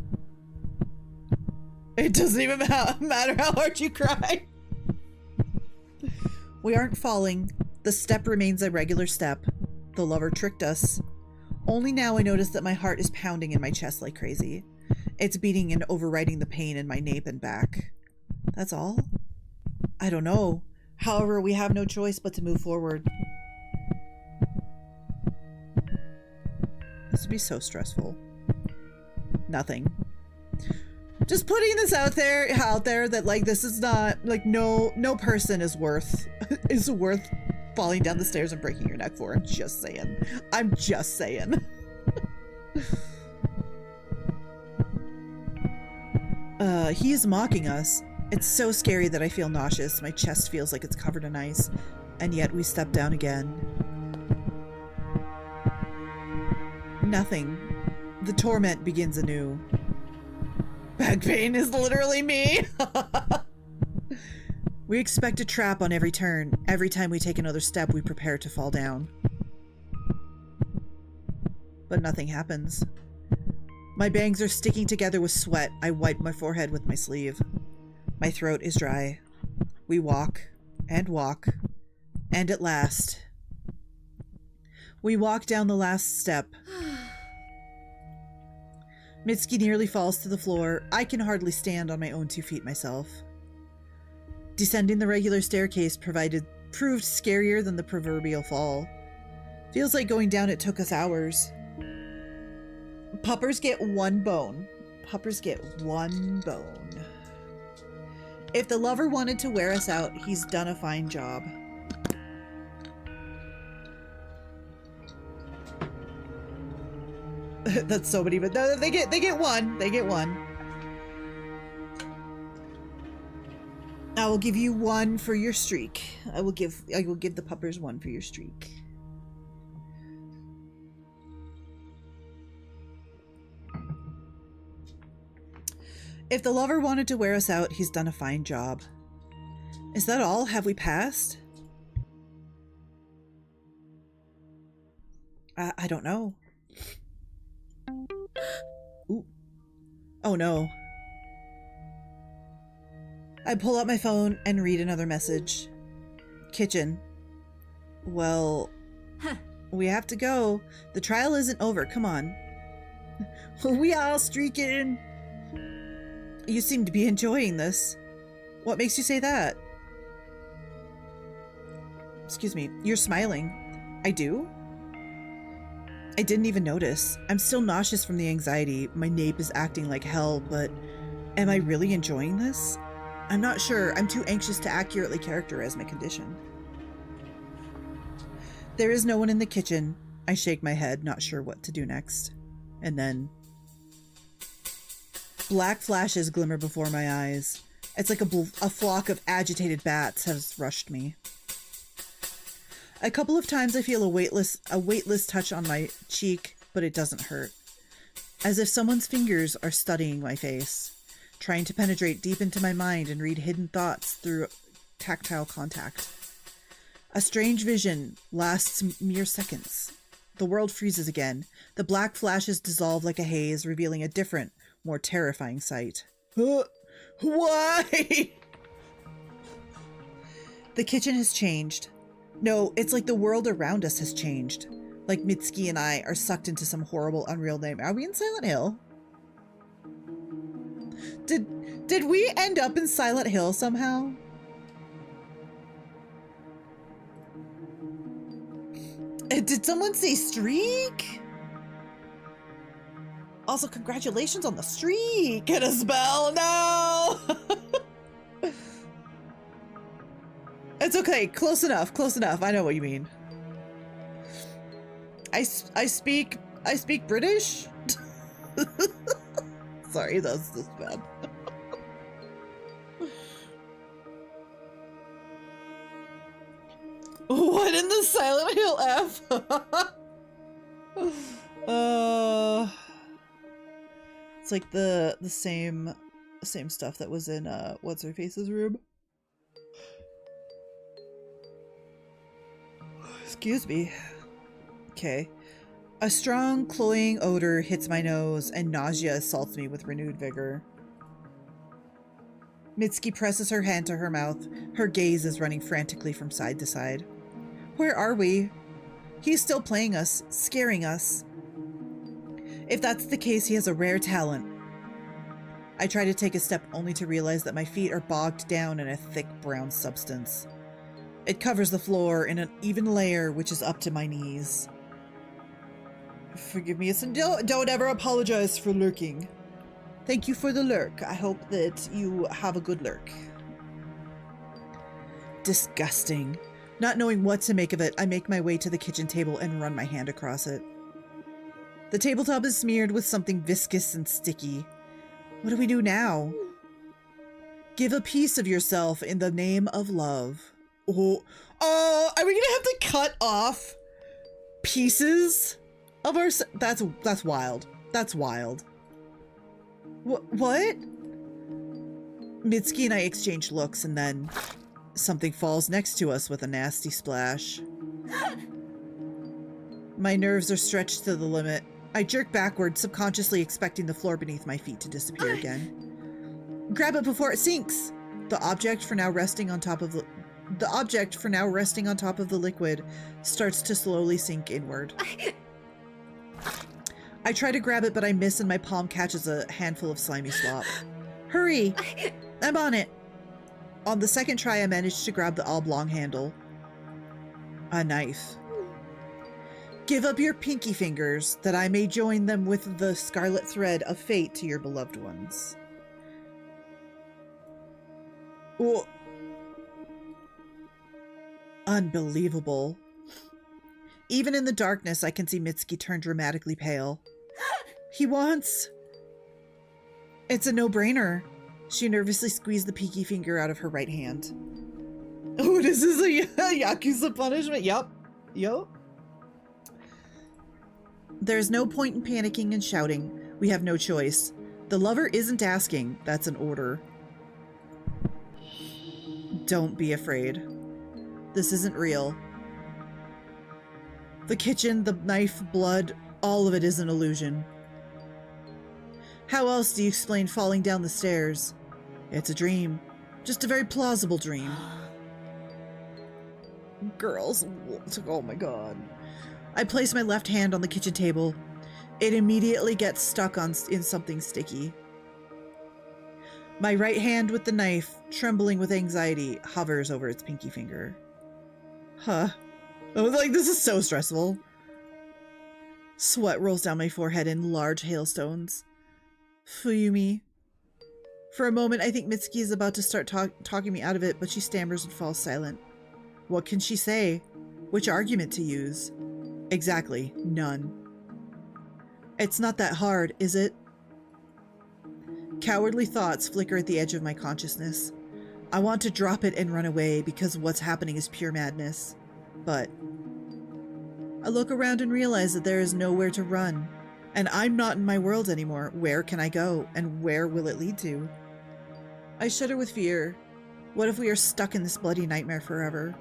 It doesn't even matter how hard you cry. We aren't falling. The step remains a regular step. The lover tricked us. Only now I notice that my heart is pounding in my chest like crazy. It's beating and overriding the pain in my nape and back. That's all? I don't know. However, we have no choice but to move forward. This would be so stressful. Nothing. Just putting this out there that like this is not like no person is worth falling down the stairs and breaking your neck for. I'm just saying. I'm just saying. He is mocking us. It's so scary that I feel nauseous. My chest feels like it's covered in ice. And yet we step down again. Nothing. The torment begins anew. Back pain is literally me. We expect a trap on every turn. Every time we take another step, we prepare to fall down. But nothing happens. My bangs are sticking together with sweat. I wipe my forehead with my sleeve. My throat is dry. We walk, and at last, we walk down the last step. Mitsuki nearly falls to the floor. I can hardly stand on my own 2 feet myself. Descending the regular staircase proved scarier than the proverbial fall. Feels like going down it took us hours. Puppers get 1 bone. Puppers get 1 bone. If the lover wanted to wear us out, he's done a fine job. That's so many, but no, they get 1. They get 1. I will give you 1 for your streak. I will give the puppers 1 for your streak. If the lover wanted to wear us out, he's done a fine job. Is that all? Have we passed? I don't know. Ooh. Oh no. I pull out my phone and read another message. Kitchen. Well, we have to go. The trial isn't over. Come on. We all streaking. You seem to be enjoying this. What makes you say that? Excuse me. You're smiling. I do? I didn't even notice. I'm still nauseous from the anxiety. My nape is acting like hell, but am I really enjoying this? I'm not sure. I'm too anxious to accurately characterize my condition. There is no one in the kitchen. I shake my head, not sure what to do next. And then black flashes glimmer before my eyes. It's like a flock of agitated bats has rushed me. A couple of times I feel a weightless touch on my cheek, but it doesn't hurt. As if someone's fingers are studying my face, trying to penetrate deep into my mind and read hidden thoughts through tactile contact. A strange vision lasts mere seconds. The world freezes again. The black flashes dissolve like a haze, revealing a different, more terrifying sight. Why? The kitchen has changed. No, it's like the world around us has changed. Like Mitsuki and I are sucked into some horrible, unreal nightmare. Are we in Silent Hill? Did we end up in Silent Hill somehow? Did someone say streak? Also, congratulations on the streak! Get a spell! No! It's okay. Close enough. Close enough. I know what you mean. I speak British? Sorry, that's just bad. What in the Silent Hill F? It's like the same stuff that was in what's her face's room. Excuse me. Okay. A strong, cloying odor hits my nose, and nausea assaults me with renewed vigor. Mitsuki presses her hand to her mouth. Her gaze is running frantically from side to side. Where are we? He's still playing us, scaring us. If that's the case, he has a rare talent. I try to take a step only to realize that my feet are bogged down in a thick brown substance. It covers the floor in an even layer which is up to my knees. Forgive me, don't ever apologize for lurking. Thank you for the lurk. I hope that you have a good lurk. Disgusting. Not knowing what to make of it, I make my way to the kitchen table and run my hand across it. The tabletop is smeared with something viscous and sticky. What do we do now? Give a piece of yourself in the name of love. Oh, are we gonna have to cut off pieces of our... That's wild. That's wild. What? Mitsuki and I exchange looks, and then something falls next to us with a nasty splash. My nerves are stretched to the limit. I jerk backward, subconsciously expecting the floor beneath my feet to disappear again. Grab it before it sinks! The object for now resting on top of the liquid starts to slowly sink inward. I try to grab it, but I miss and my palm catches a handful of slimy slop. Hurry! I'm on it! On the second try, I managed to grab the oblong handle. A knife. Give up your pinky fingers, that I may join them with the scarlet thread of fate to your beloved ones. Oh. Unbelievable. Even in the darkness, I can see Mitsuki turn dramatically pale. He wants... It's a no-brainer. She nervously squeezed the pinky finger out of her right hand. Oh, this is a Yakuza punishment? Yup. There's no point in panicking and shouting. We have no choice. The lover isn't asking. That's an order. Don't be afraid. This isn't real. The kitchen, the knife, blood, all of it is an illusion. How else do you explain falling down the stairs? It's a dream. Just a very plausible dream. Girls, oh my god. I place my left hand on the kitchen table. It immediately gets stuck in something sticky. My right hand with the knife, trembling with anxiety, hovers over its pinky finger. Huh. I was like, this is so stressful. Sweat rolls down my forehead in large hailstones. Fuyumi. For a moment, I think Mitsuki is about to start talking me out of it, but she stammers and falls silent. What can she say? Which argument to use? Exactly, none. It's not that hard, is it? Cowardly thoughts flicker at the edge of my consciousness. I want to drop it and run away because what's happening is pure madness. But I look around and realize that there is nowhere to run. And I'm not in my world anymore. Where can I go? And where will it lead to? I shudder with fear. What if we are stuck in this bloody nightmare forever?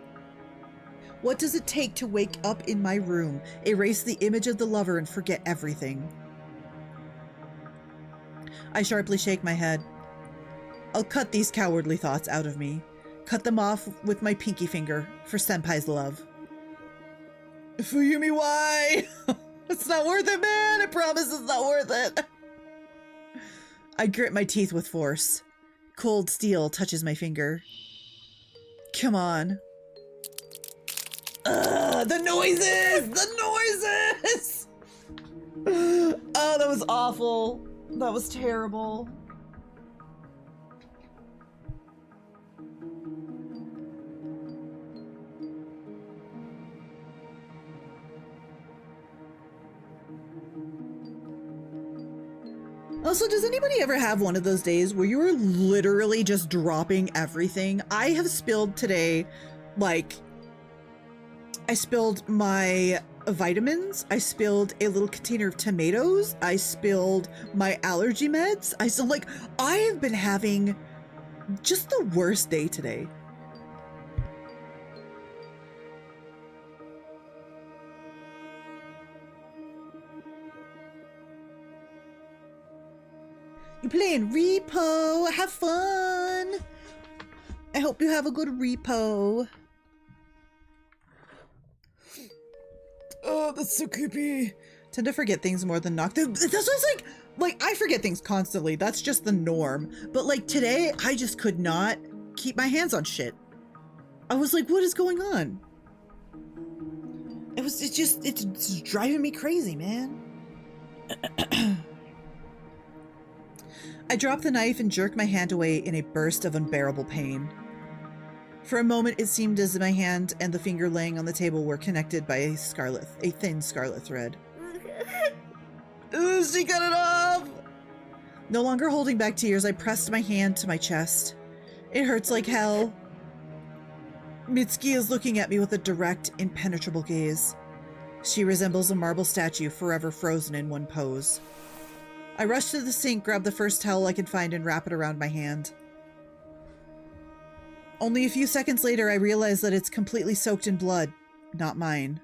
What does it take to wake up in my room, erase the image of the lover, and forget everything? I sharply shake my head. I'll cut these cowardly thoughts out of me. Cut them off with my pinky finger for Senpai's love. Fuyumi, why? It's not worth it, man! I promise it's not worth it! I grit my teeth with force. Cold steel touches my finger. Come on. The noises! The noises! Oh, that was awful. That was terrible. Also, does anybody ever have one of those days where you are literally just dropping everything? I have spilled today, like, I spilled my vitamins, I spilled a little container of tomatoes, I spilled my allergy meds. I have been having just the worst day today. You playing repo? Have fun. I hope you have a good repo. Oh, that's so creepy. Tend to forget things more than knock. That's what's like I forget things constantly. That's just the norm. But like today, I just could not keep my hands on shit. I was like, what is going on? It's driving me crazy, man. I drop the knife and jerk my hand away in a burst of unbearable pain. For a moment, it seemed as if my hand and the finger laying on the table were connected by a thin scarlet thread. Ooh, she cut it off! No longer holding back tears, I pressed my hand to my chest. It hurts like hell. Mitsuki is looking at me with a direct, impenetrable gaze. She resembles a marble statue forever frozen in one pose. I rush to the sink, grab the first towel I can find, and wrap it around my hand. Only a few seconds later, I realize that it's completely soaked in blood, not mine.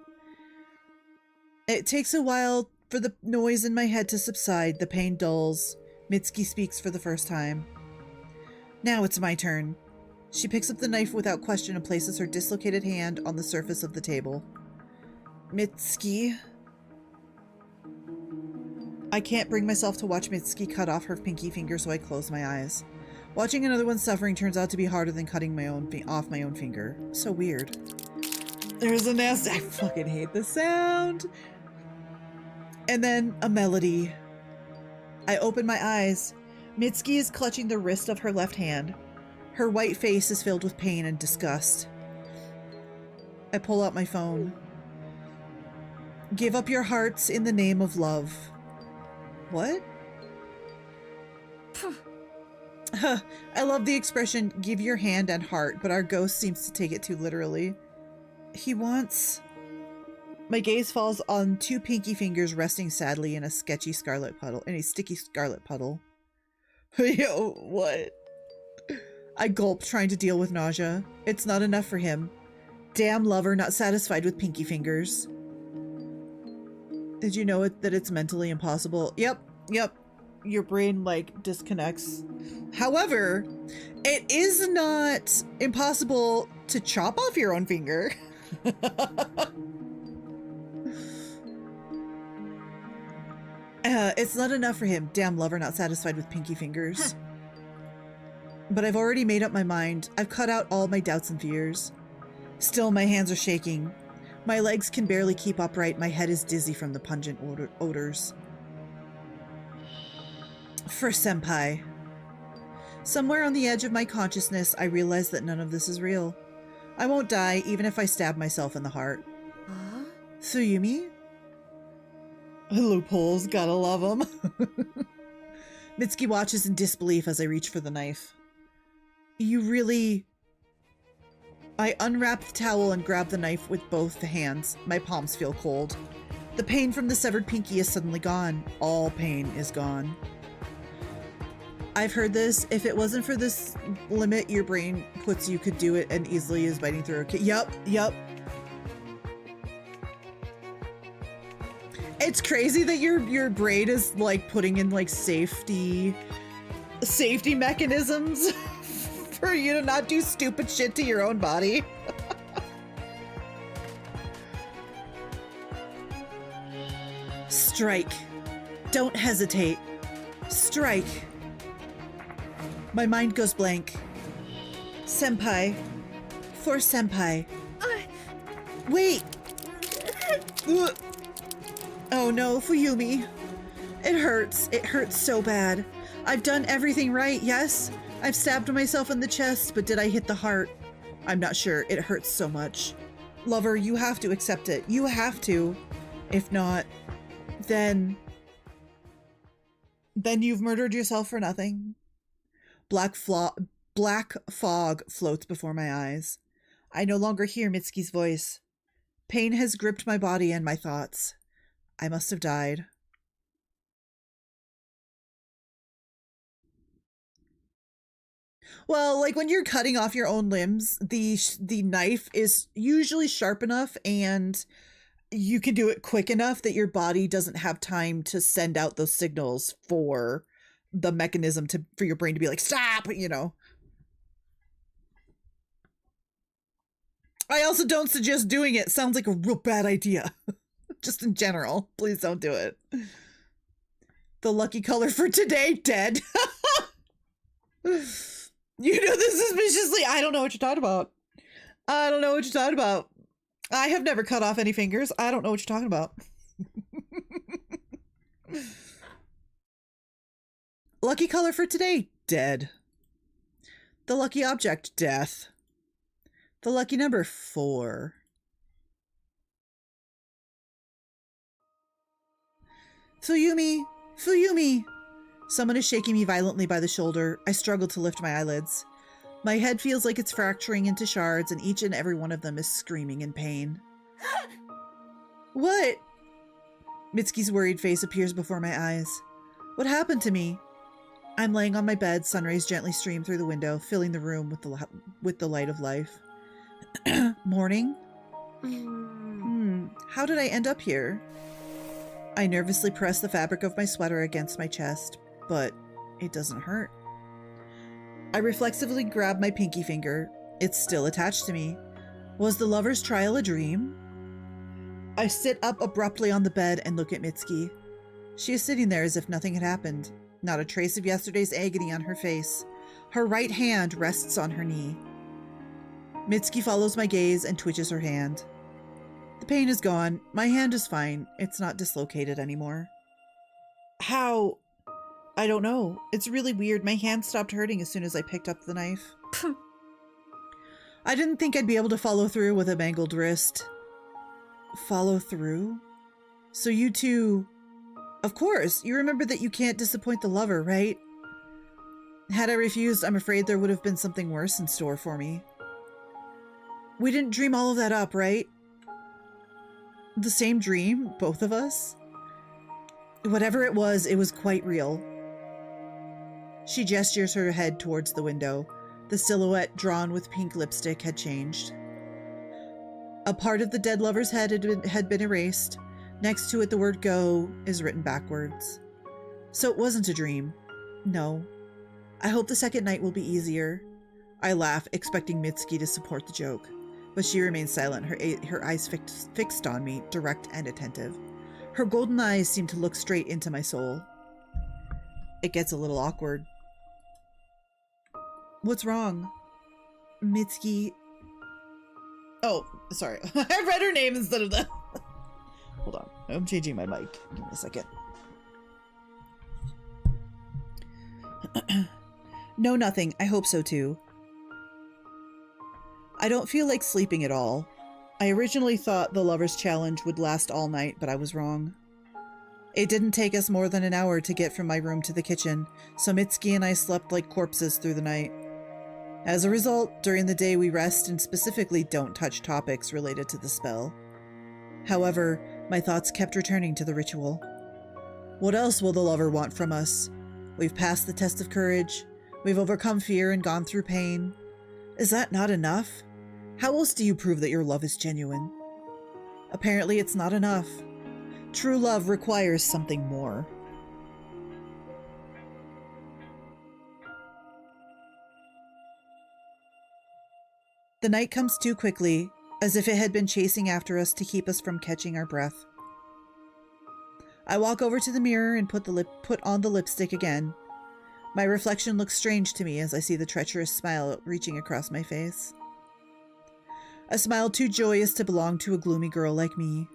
It takes a while for the noise in my head to subside, the pain dulls. Mitsuki speaks for the first time. Now it's my turn. She picks up the knife without question and places her dislocated hand on the surface of the table. Mitsuki. I can't bring myself to watch Mitsuki cut off her pinky finger, so I close my eyes. Watching another one's suffering turns out to be harder than cutting off my own finger. So weird. There's a nasty... I fucking hate the sound. And then a melody. I open my eyes. Mitsuki is clutching the wrist of her left hand. Her white face is filled with pain and disgust. I pull out my phone. Give up your hearts in the name of love. What? I love the expression, give your hand and heart, but our ghost seems to take it too literally. He wants... My gaze falls on two pinky fingers resting sadly in a sticky scarlet puddle. Yo, what? I gulped, trying to deal with nausea. It's not enough for him. Damn lover, not satisfied with pinky fingers. Did you know that it's mentally impossible? Yep. Your brain, like, disconnects. However, it is not impossible to chop off your own finger. It's not enough for him. Damn lover, not satisfied with pinky fingers. But I've already made up my mind. I've cut out all my doubts and fears. Still, my hands are shaking. My legs can barely keep upright. My head is dizzy from the pungent odors. For senpai. Somewhere on the edge of my consciousness, I realize that none of this is real. I won't die, even if I stab myself in the heart. Huh? Tsuyumi? Loopholes, gotta love them. Mitsuki watches in disbelief as I reach for the knife. You really... I unwrap the towel and grab the knife with both hands. My palms feel cold. The pain from the severed pinky is suddenly gone. All pain is gone. I've heard this. If it wasn't for this limit your brain puts, you could do it and easily as biting through a kid. Yup. It's crazy that your brain is like putting in like safety mechanisms for you to not do stupid shit to your own body. Strike. Don't hesitate. Strike. My mind goes blank. Senpai. For senpai. Wait! Oh no, Fuyumi. It hurts. It hurts so bad. I've done everything right, yes? I've stabbed myself in the chest, but did I hit the heart? I'm not sure. It hurts so much. Lover, you have to accept it. You have to. If not, then you've murdered yourself for nothing. Black fog floats before my eyes. I no longer hear Mitsuki's voice. Pain has gripped my body and my thoughts. I must have died. Well, like when you're cutting off your own limbs, the knife is usually sharp enough and you can do it quick enough that your body doesn't have time to send out those signals for the mechanism for your brain to be like, stop, you know. I also don't suggest doing it. Sounds like a real bad idea. Just in general. Please don't do it. The lucky color for today, dead. You know this suspiciously. I don't know what you're talking about. I don't know what you're talking about. I have never cut off any fingers. I don't know what you're talking about. Lucky color for today, dead. The lucky object, death. The lucky number, 4. Fuyumi! Fuyumi! Someone is shaking me violently by the shoulder. I struggle to lift my eyelids. My head feels like it's fracturing into shards, and each and every one of them is screaming in pain. What? Mitsuki's worried face appears before my eyes. What happened to me? I'm laying on my bed, sunrays gently stream through the window, filling the room with the light of life. Morning? How did I end up here? I nervously press the fabric of my sweater against my chest, but it doesn't hurt. I reflexively grab my pinky finger. It's still attached to me. Was the lover's trial a dream? I sit up abruptly on the bed and look at Mitsuki. She is sitting there as if nothing had happened. Not a trace of yesterday's agony on her face. Her right hand rests on her knee. Mitsuki follows my gaze and twitches her hand. The pain is gone. My hand is fine. It's not dislocated anymore. How? I don't know. It's really weird. My hand stopped hurting as soon as I picked up the knife. I didn't think I'd be able to follow through with a mangled wrist. Follow through? So you two... Of course, you remember that you can't disappoint the lover, right? Had I refused, I'm afraid there would have been something worse in store for me. We didn't dream all of that up, right? The same dream, both of us? Whatever it was quite real. She gestures her head towards the window. The silhouette drawn with pink lipstick had changed. A part of the dead lover's head had been erased. Next to it, the word go is written backwards. So it wasn't a dream. No. I hope the second night will be easier. I laugh, expecting Mitsuki to support the joke. But she remains silent, her eyes fixed on me, direct and attentive. Her golden eyes seem to look straight into my soul. It gets a little awkward. What's wrong? Mitsuki... Oh, sorry. I read her name instead of that. Hold on. I'm changing my mic. Give me a second. No, nothing. I hope so too. I don't feel like sleeping at all. I originally thought the lover's challenge would last all night, but I was wrong. It didn't take us more than an hour to get from my room to the kitchen, so Mitsuki and I slept like corpses through the night. As a result, during the day we rest and specifically don't touch topics related to the spell. However, my thoughts kept returning to the ritual. What else will the lover want from us? We've passed the test of courage. We've overcome fear and gone through pain. Is that not enough? How else do you prove that your love is genuine? Apparently it's not enough. True love requires something more. The night comes too quickly, as if it had been chasing after us to keep us from catching our breath. I walk over to the mirror and put on the lipstick again. My reflection looks strange to me as I see the treacherous smile reaching across my face. A smile too joyous to belong to a gloomy girl like me.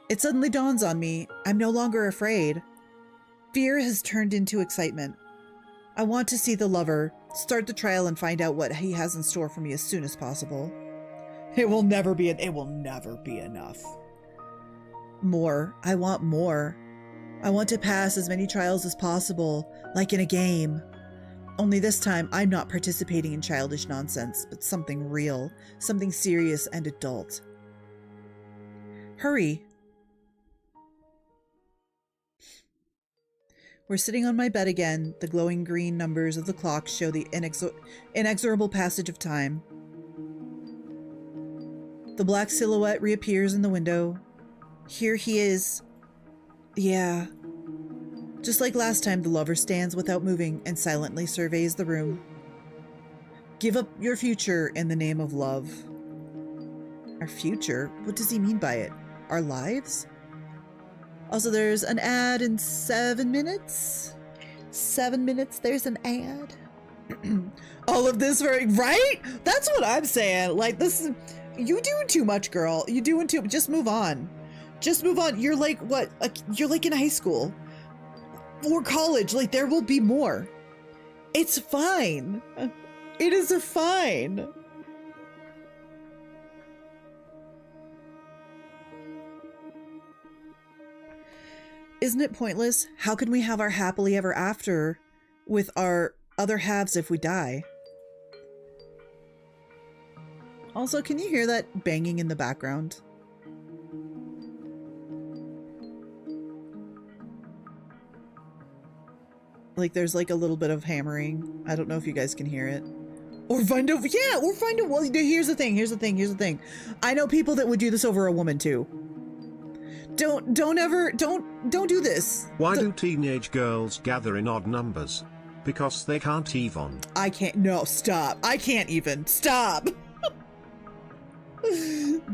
It suddenly dawns on me, I'm no longer afraid. Fear has turned into excitement. I want to see the lover, start the trial, and find out what he has in store for me as soon as possible. It will never be enough. More. I want more. I want to pass as many trials as possible, like in a game. Only this time, I'm not participating in childish nonsense, but something real, something serious and adult. Hurry. We're sitting on my bed again. The glowing green numbers of the clock show the inexorable passage of time. The black silhouette reappears in the window. Here he is. Yeah. Just like last time, the lover stands without moving and silently surveys the room. Give up your future in the name of love. Our future? What does he mean by it? Our lives? Also, there's an ad in 7 minutes. 7 minutes, there's an ad. All of this right? That's what I'm saying. Like, this is... You doing too much, girl. You doing too... Just move on. Just move on. You're like, what? You're like in high school. Or college. Like, there will be more. It's fine. It is fine. Isn't it pointless? How can we have our happily ever after with our other halves if we die? Also, can you hear that banging in the background? Like, there's like a little bit of hammering. I don't know if you guys can hear it. Or find a, well, here's the thing. I know people that would do this over a woman too. Don't do this. Why do teenage girls gather in odd numbers? Because they can't even. I can't, no, stop. I can't even, stop.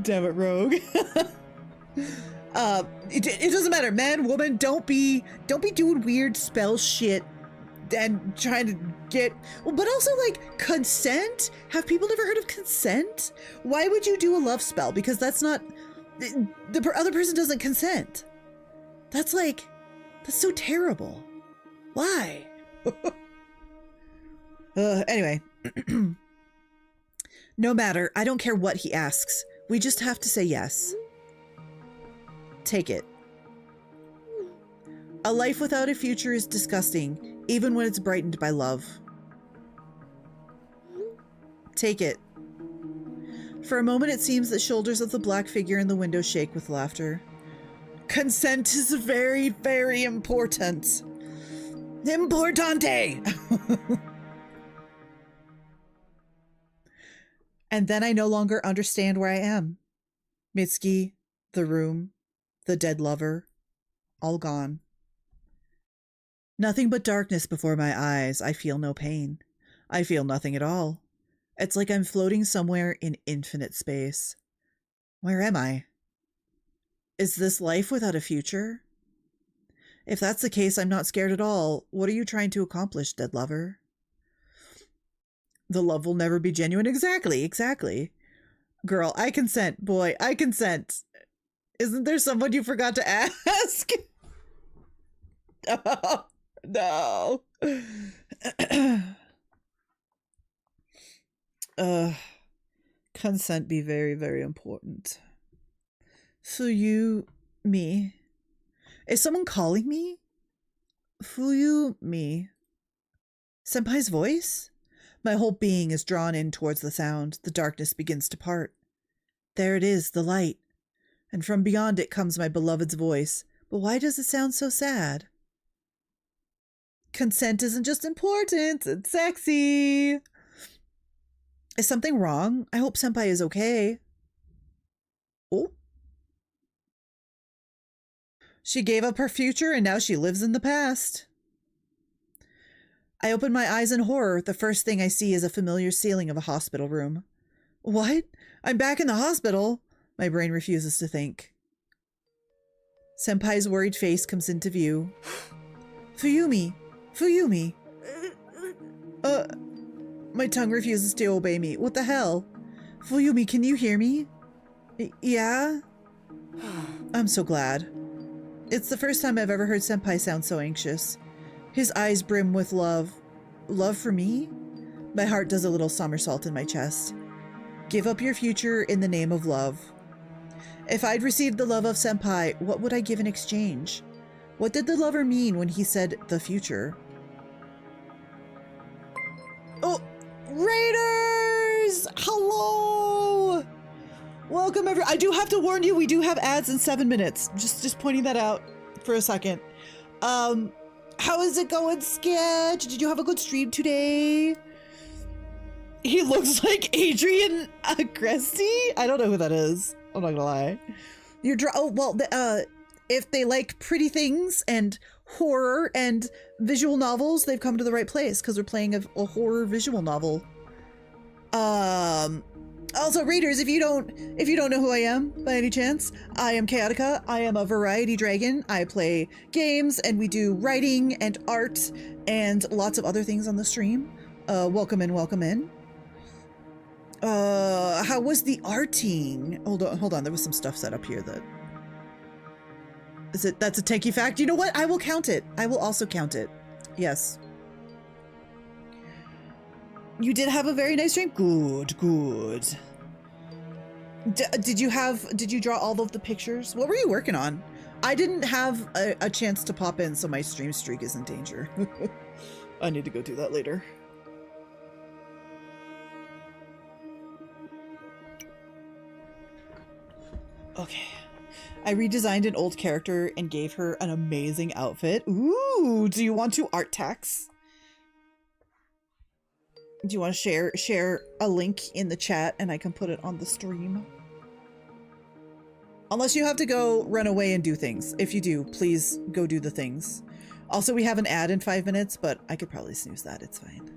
Damn it, Rogue. It doesn't matter, man, woman, don't be doing weird spell shit and trying to get, but also like consent. Have people never heard of consent? Why would you do a love spell? Because that's not, the other person doesn't consent. That's so terrible. Why? Anyway. No matter, I don't care what he asks. We just have to say yes. Take it. A life without a future is disgusting, even when it's brightened by love. Take it. For a moment, it seems the shoulders of the black figure in the window shake with laughter. Consent is very, very important. Importante! And then I no longer understand where I am. Mitsuki, the room, the dead lover, all gone. Nothing but darkness before my eyes. I feel no pain. I feel nothing at all. It's like I'm floating somewhere in infinite space. Where am I? Is this life without a future? If that's the case, I'm not scared at all. What are you trying to accomplish, dead lover? The love will never be genuine. Exactly. Girl, I consent. Boy, I consent. Isn't there someone you forgot to ask? Oh, no. Consent be very, very important. So you, me. Is someone calling me? Fuyu me. Senpai's voice? My whole being is drawn in towards the sound. The darkness begins to part. There it is, the light. And from beyond it comes my beloved's voice. But why does it sound so sad? Consent isn't just important, it's sexy. Is something wrong? I hope Senpai is okay. Oh. She gave up her future and now she lives in the past. I open my eyes in horror. The first thing I see is a familiar ceiling of a hospital room. What? I'm back in the hospital? My brain refuses to think. Senpai's worried face comes into view. Fuyumi! My tongue refuses to obey me. What the hell? Fuyumi, can you hear me? Yeah? I'm so glad. It's the first time I've ever heard Senpai sound so anxious. His eyes brim with love. Love for me? My heart does a little somersault in my chest. Give up your future in the name of love. If I'd received the love of Senpai, what would I give in exchange? What did the lover mean when he said the future? Oh, Raiders! Hello! Welcome I do have to warn you, we do have ads in 7 minutes. Just pointing that out for a second. How is it going, Sketch? Did you have a good stream today? He looks like Adrian Agresti? I don't know who that is. I'm not gonna lie. If they like pretty things and horror and visual novels, they've come to the right place because we're playing a horror visual novel. Also, Raiders, if you don't know who I am by any chance, I am Cayotica. I am a variety dragon. I play games and we do writing and art and lots of other things on the stream. Welcome in. How was the arting? Hold on. There was some stuff set up here that... That's a tanky fact? You know what? I will count it. I will also count it. Yes. You did have a very nice stream? Good. Did you draw all of the pictures? What were you working on? I didn't have a chance to pop in, so my stream streak is in danger. I need to go do that later. Okay. I redesigned an old character and gave her an amazing outfit. Ooh, do you want to art tax? Do you want to share a link in the chat and I can put it on the stream? Unless you have to go run away and do things. If you do, please go do the things. Also, we have an ad in 5 minutes, but I could probably snooze that. It's fine.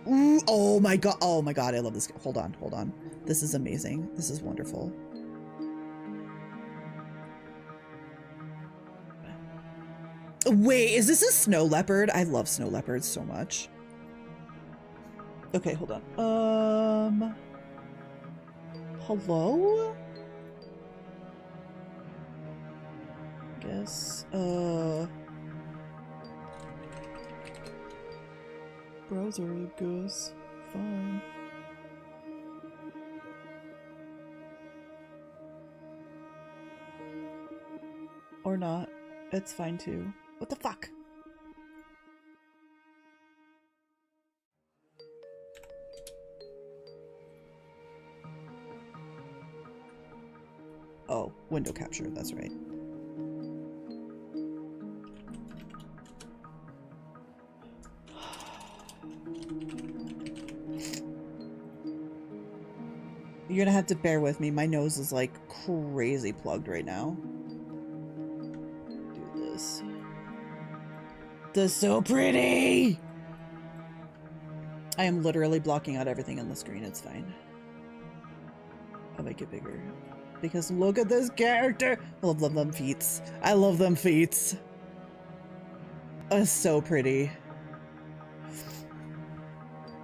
Ooh, oh my god, I love this. Hold on. This is amazing. This is wonderful. Wait, is this a snow leopard? I love snow leopards so much. Okay, hold on. Hello? I guess, browser goes fine. Or not. It's fine too. What the fuck? Oh, window capture, that's right. You're gonna have to bear with me. My nose is like crazy plugged right now. Do this. This is so pretty! I am literally blocking out everything on the screen. It's fine. I'll make it bigger. Because look at this character! I love them feets. I love them feets. It's so pretty.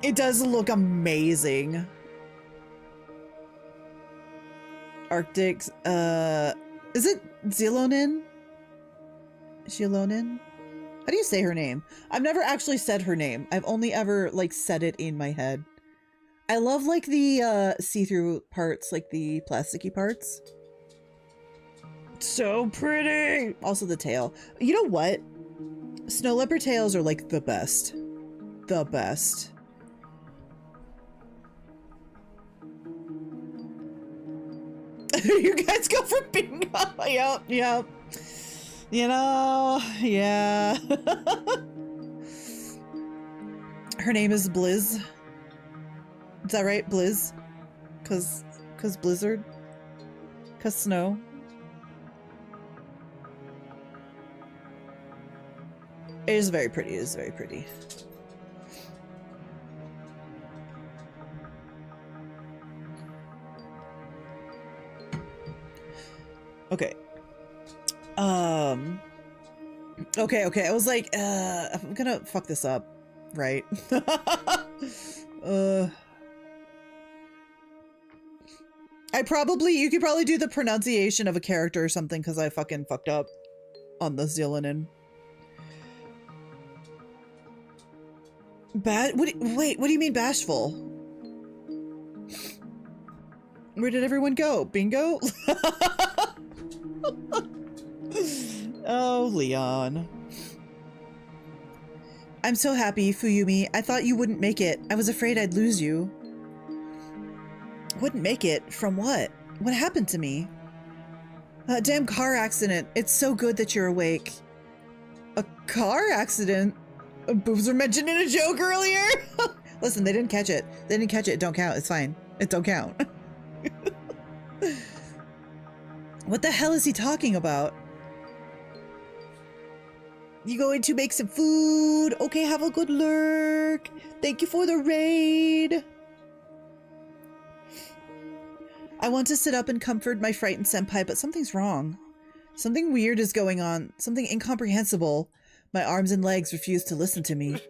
It does look amazing. Arctic, is it Zilonin? Zilonin? How do you say her name? I've never actually said her name. I've only ever, like, said it in my head. I love, like, the, see-through parts, like the plasticky parts. So pretty! Also the tail. You know what? Snow leopard tails are, like, the best. The best. You guys go for bingo. Yep, yep. You know, yeah. Her name is Blizz. Is that right? Blizz? Cause blizzard? Cause snow? It is very pretty. It is very pretty. Okay. Okay. I was like, I'm gonna fuck this up, right? You could probably do the pronunciation of a character or something because I fucking fucked up on the Zilonin. Wait, what do you mean bashful? Where did everyone go? Bingo? Oh, Leon. I'm so happy, Fuyumi. I thought you wouldn't make it. I was afraid I'd lose you. Wouldn't make it? From what? What happened to me? A damn car accident. It's so good that you're awake. A car accident? Boobs were mentioned in a joke earlier? Listen, they didn't catch it. They didn't catch it. It don't count. It's fine. It don't count. What the hell is he talking about? You going to make some food? Okay, have a good lurk. Thank you for the raid. I want to sit up and comfort my frightened senpai, but something's wrong. Something weird is going on. Something incomprehensible. My arms and legs refuse to listen to me.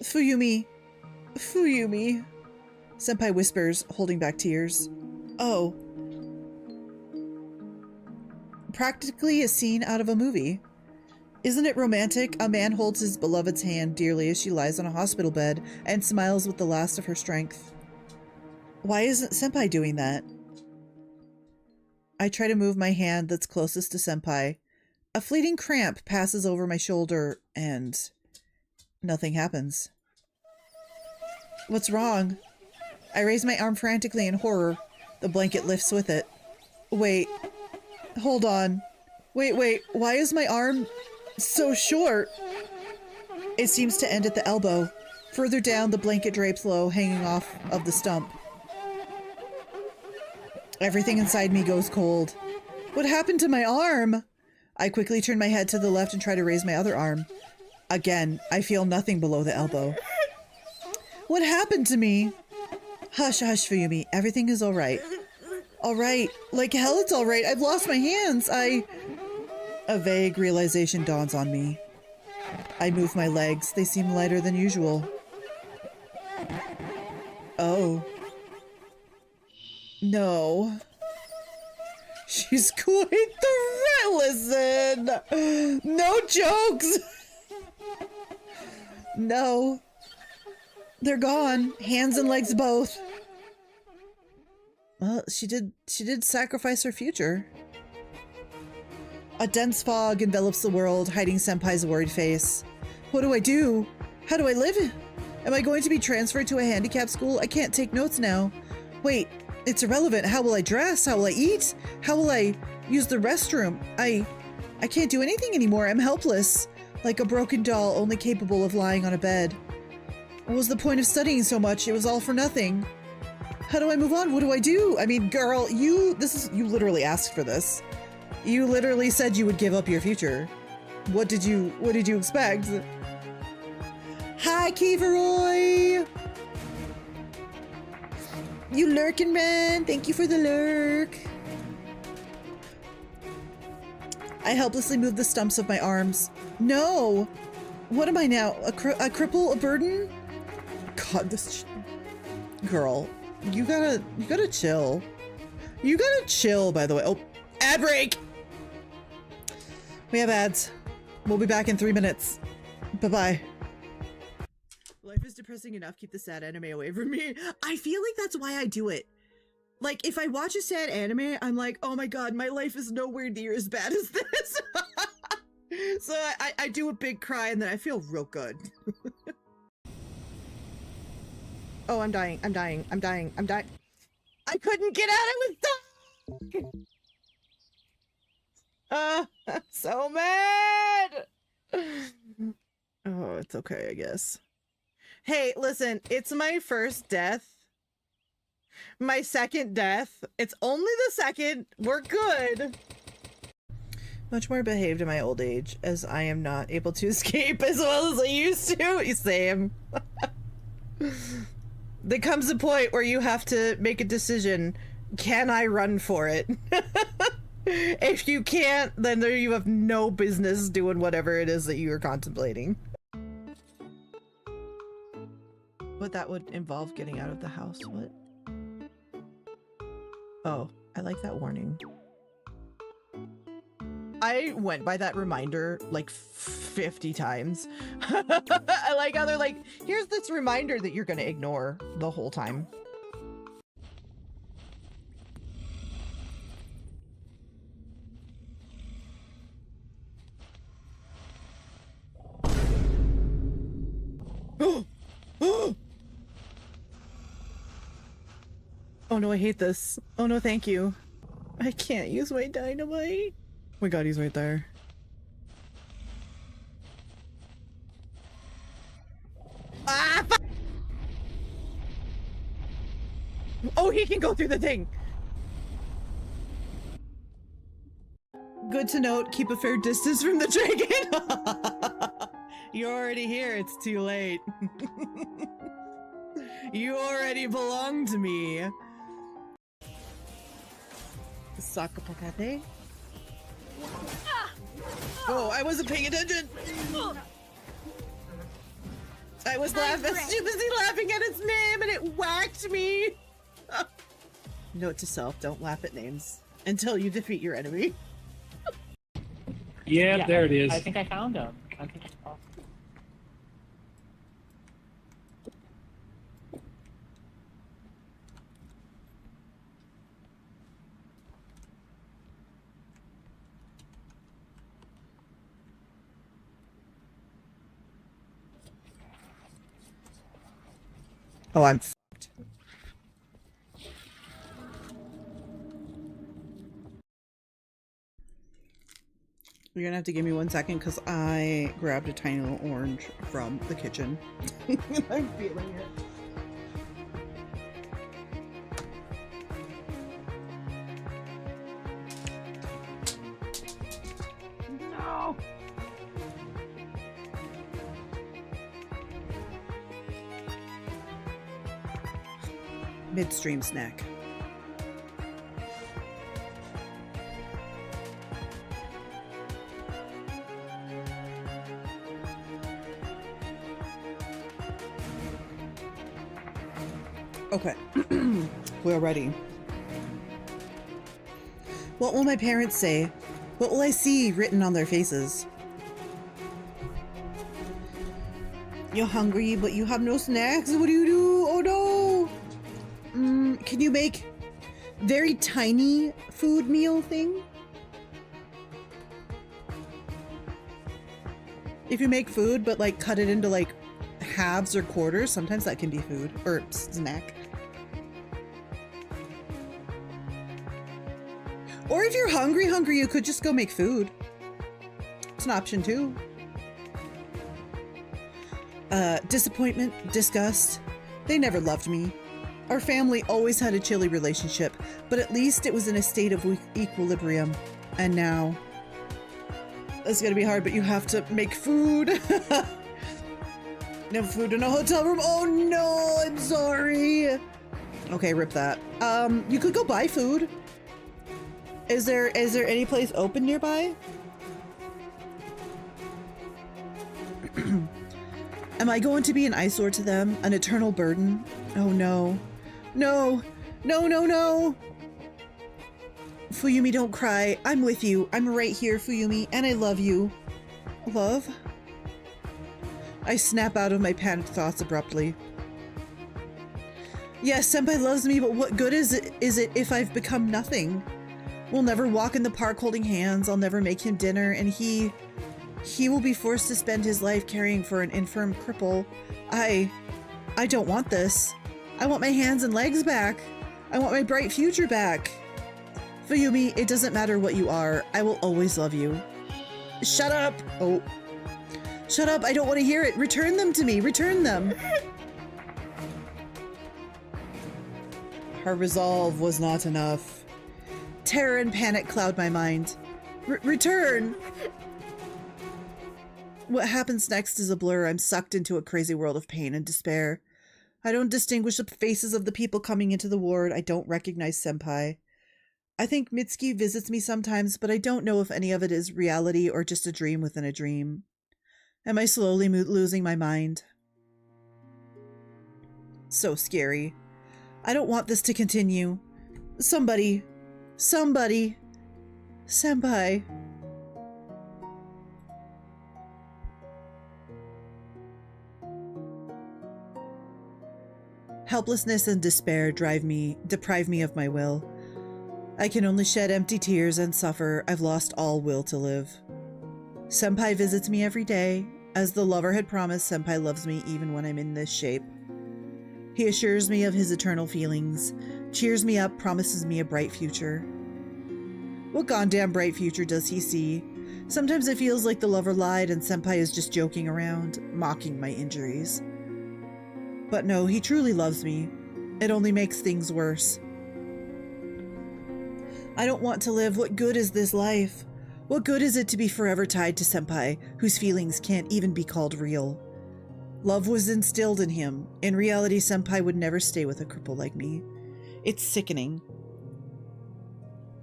Fuyumi. Fuyumi. Senpai whispers, holding back tears. Oh. Practically a scene out of a movie. Isn't it romantic? A man holds his beloved's hand dearly as she lies on a hospital bed and smiles with the last of her strength. Why isn't Senpai doing that? I try to move my hand that's closest to Senpai. A fleeting cramp passes over my shoulder and nothing happens. What's wrong? I raise my arm frantically in horror. The blanket lifts with it. Wait. Hold on. Wait. Why is my arm so short? It seems to end at the elbow. Further down, the blanket drapes low, hanging off of the stump. Everything inside me goes cold. What happened to my arm? I quickly turn my head to the left and try to raise my other arm. Again, I feel nothing below the elbow. What happened to me? Hush, Fuyumi. Everything is all right. All right. Like hell it's all right. I've lost my hands. A vague realization dawns on me. I move my legs. They seem lighter than usual. Oh. No. She's quite the listen. No jokes. No. They're gone. Hands and legs both. Well, she did sacrifice her future. A dense fog envelops the world, hiding Senpai's worried face. What do I do? How do I live? Am I going to be transferred to a handicap school? I can't take notes now. Wait, it's irrelevant. How will I dress? How will I eat? How will I use the restroom? I can't do anything anymore. I'm helpless. Like a broken doll, only capable of lying on a bed. What was the point of studying so much? It was all for nothing. How do I move on? What do I do? I mean, girl, you literally asked for this. You literally said you would give up your future. What did you expect? Hi, Keveroy! You lurking, man. Thank you for the lurk. I helplessly move the stumps of my arms. No! What am I now? A cripple? A burden? God, this girl. You gotta chill. You gotta chill, by the way. Oh, ad break! We have ads. We'll be back in 3 minutes. Bye-bye. Life is depressing enough. Keep the sad anime away from me. I feel like that's why I do it. Like, if I watch a sad anime, I'm like, oh my god, my life is nowhere near as bad as this. So I do a big cry and then I feel real good. Oh, I'm dying. I'm dying. I'm dying. I'm dying. I couldn't get out. I was stuck. I'm so mad. Oh, it's okay, I guess. Hey, listen, it's my first death. My second death. It's only the second. We're good. Much more behaved in my old age, as I am not able to escape as well as I used to. Same. There comes a point where you have to make a decision. Can I run for it? If you can't, then there you have no business doing whatever it is that you are contemplating. But that would involve getting out of the house. What? Oh, I like that warning. I went by that reminder like 50 times. I like how they're like, here's this reminder that you're gonna ignore the whole time. Oh no, I hate this. Oh no, thank you. I can't use my dynamite. Oh my god, he's right there. Ah! Oh, he can go through the thing! Good to note, keep a fair distance from the dragon. You're already here, it's too late. You already belong to me. Sakapakate? Oh, I wasn't paying attention! I was laughing, too busy laughing at its name and it whacked me! Note to self, don't laugh at names until you defeat your enemy. Yeah, there it is. I think I found him. I think it's possible. Oh, I'm f***ed. You're gonna have to give me 1 second because I grabbed a tiny little orange from the kitchen. I'm feeling it. No! Midstream snack. Okay, we're ready. What will my parents say? What will I see written on their faces? You're hungry, but you have no snacks? What do you do? Oh no! Can you make very tiny food meal thing? If you make food, but like cut it into like halves or quarters, sometimes that can be food or snack. Or if you're hungry, you could just go make food. It's an option too. Disappointment, disgust. They never loved me. Our family always had a chilly relationship, but at least it was in a state of equilibrium. And now... It's gonna be hard, but you have to make food. No food in a hotel room. Oh no, I'm sorry. Okay, rip that. You could go buy food. Is there any place open nearby? Am I going to be an eyesore to them? An eternal burden? Oh no. No! No, no, no! Fuyumi, don't cry. I'm with you. I'm right here, Fuyumi, and I love you. Love? I snap out of my panicked thoughts abruptly. Yes, Senpai loves me, but what good is it if I've become nothing? We'll never walk in the park holding hands, I'll never make him dinner, and he will be forced to spend his life caring for an infirm cripple. I don't want this. I want my hands and legs back. I want my bright future back. Fuyumi, it doesn't matter what you are. I will always love you. Shut up! Oh. Shut up, I don't want to hear it. Return them to me. Return them. Her resolve was not enough. Terror and panic cloud my mind. Return! What happens next is a blur. I'm sucked into a crazy world of pain and despair. I don't distinguish the faces of the people coming into the ward. I don't recognize Senpai. I think Mitsuki visits me sometimes, but I don't know if any of it is reality or just a dream within a dream. Am I slowly losing my mind? So scary. I don't want this to continue. Somebody. Senpai. Helplessness and despair deprive me of my will. I can only shed empty tears and suffer. I've lost all will to live. Senpai visits me every day. As the lover had promised, Senpai loves me even when I'm in this shape. He assures me of his eternal feelings, cheers me up, promises me a bright future. What goddamn bright future does he see? Sometimes it feels like the lover lied and Senpai is just joking around, mocking my injuries. But no, he truly loves me. It only makes things worse. I don't want to live. What good is this life? What good is it to be forever tied to Senpai, whose feelings can't even be called real? Love was instilled in him. In reality, Senpai would never stay with a cripple like me. It's sickening.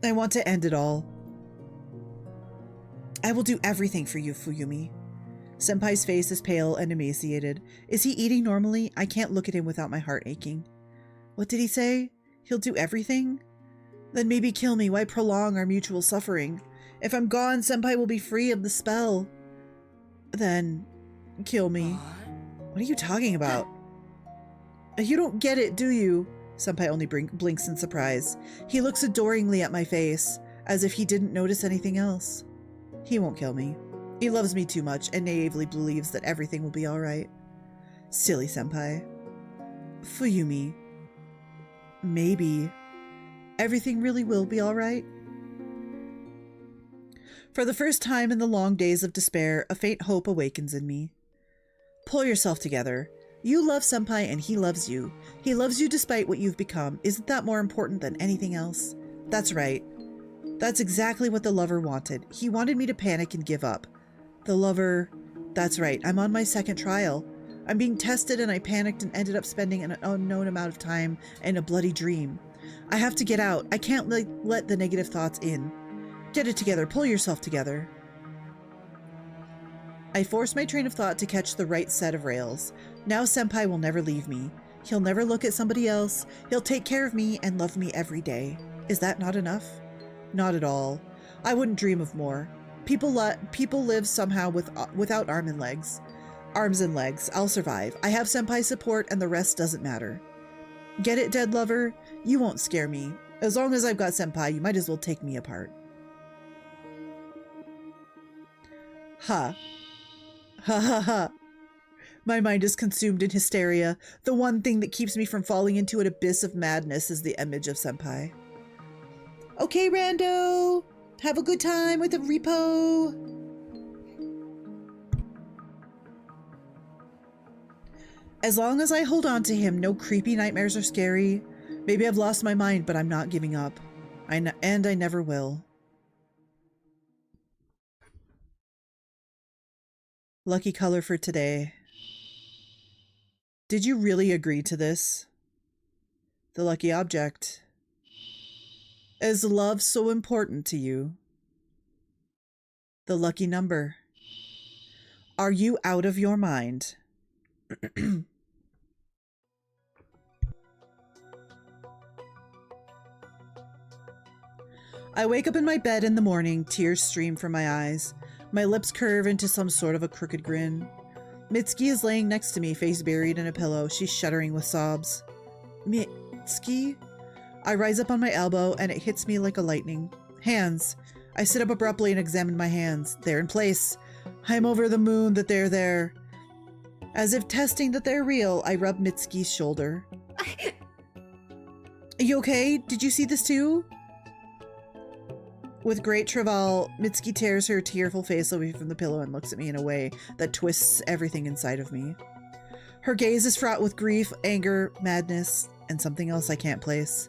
I want to end it all. I will do everything for you, Fuyumi. Senpai's face is pale and emaciated. Is he eating normally? I can't look at him without my heart aching. What did he say? He'll do everything? Then maybe kill me. Why prolong our mutual suffering? If I'm gone, Senpai will be free of the spell. Then, kill me. What are you talking about? You don't get it, do you? Senpai only blinks in surprise. He looks adoringly at my face, as if he didn't notice anything else. He won't kill me. He loves me too much and naively believes that everything will be alright. Silly Senpai. Fuyumi. Maybe. Everything really will be alright? For the first time in the long days of despair, a faint hope awakens in me. Pull yourself together. You love Senpai and he loves you. He loves you despite what you've become. Isn't that more important than anything else? That's right. That's exactly what the lover wanted. He wanted me to panic and give up. The lover... That's right. I'm on my second trial. I'm being tested and I panicked and ended up spending an unknown amount of time in a bloody dream. I have to get out. I can't let the negative thoughts in. Get it together. Pull yourself together. I force my train of thought to catch the right set of rails. Now Senpai will never leave me. He'll never look at somebody else. He'll take care of me and love me every day. Is that not enough? Not at all. I wouldn't dream of more. People live somehow without arms and legs. I'll survive. I have Senpai's support and the rest doesn't matter. Get it, dead lover? You won't scare me. As long as I've got Senpai, you might as well take me apart. Ha. Ha ha ha. My mind is consumed in hysteria. The one thing that keeps me from falling into an abyss of madness is the image of Senpai. Okay, Rando. Have a good time with the repo. As long as I hold on to him, no creepy nightmares are scary. Maybe I've lost my mind, but I'm not giving up. And I never will. Lucky color for today. Did you really agree to this? The lucky object. Is love so important to you? The lucky number. Are you out of your mind? I wake up in my bed in the morning, tears stream from my eyes. My lips curve into some sort of a crooked grin. Mitsuki is laying next to me, face buried in a pillow. She's shuddering with sobs. Mitsuki? I rise up on my elbow and it hits me like a lightning. Hands. I sit up abruptly and examine my hands. They're in place. I'm over the moon that they're there. As if testing that they're real, I rub Mitsuki's shoulder. Are you okay? Did you see this too? With great travail, Mitsuki tears her tearful face away from the pillow and looks at me in a way that twists everything inside of me. Her gaze is fraught with grief, anger, madness, and something else I can't place.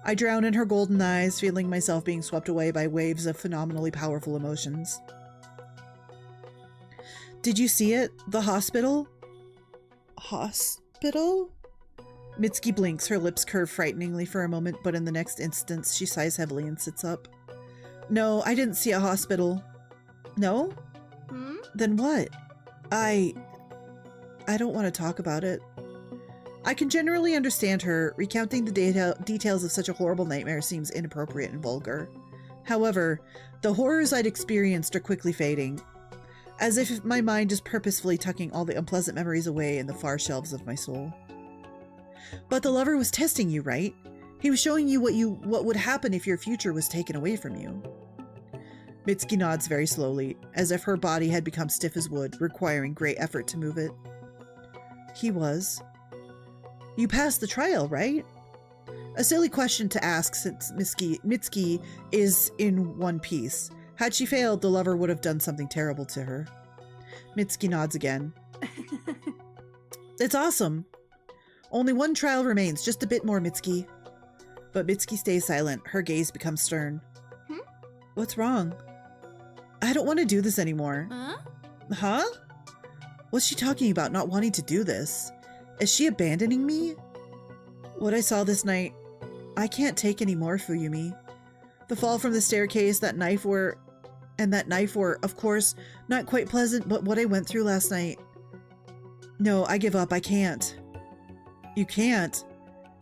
I drown in her golden eyes, feeling myself being swept away by waves of phenomenally powerful emotions. Did you see it? The hospital? Hospital? Mitsuki blinks, her lips curve frighteningly for a moment, but in the next instant, she sighs heavily and sits up. No, I didn't see a hospital. No? Then what? I don't want to talk about it. I can generally understand her. Recounting the details of such a horrible nightmare seems inappropriate and vulgar. However, the horrors I'd experienced are quickly fading, as if my mind is purposefully tucking all the unpleasant memories away in the far shelves of my soul. But the lover was testing you, right? He was showing you what would happen if your future was taken away from you. Mitsuki nods very slowly, as if her body had become stiff as wood, requiring great effort to move it. He was. You passed the trial, right? A silly question to ask since Mitsuki is in one piece. Had she failed, the lover would have done something terrible to her. Mitsuki nods again. It's awesome. Only one trial remains, just a bit more, Mitsuki. But Mitsuki stays silent. Her gaze becomes stern. What's wrong? I don't want to do this anymore. Huh? What's she talking about, not wanting to do this? Is she abandoning me? What I saw this night, I can't take any more, Fuyumi. The fall from the staircase, that knife were, of course, not quite pleasant, but what I went through last night. No, I give up. I can't. You can't?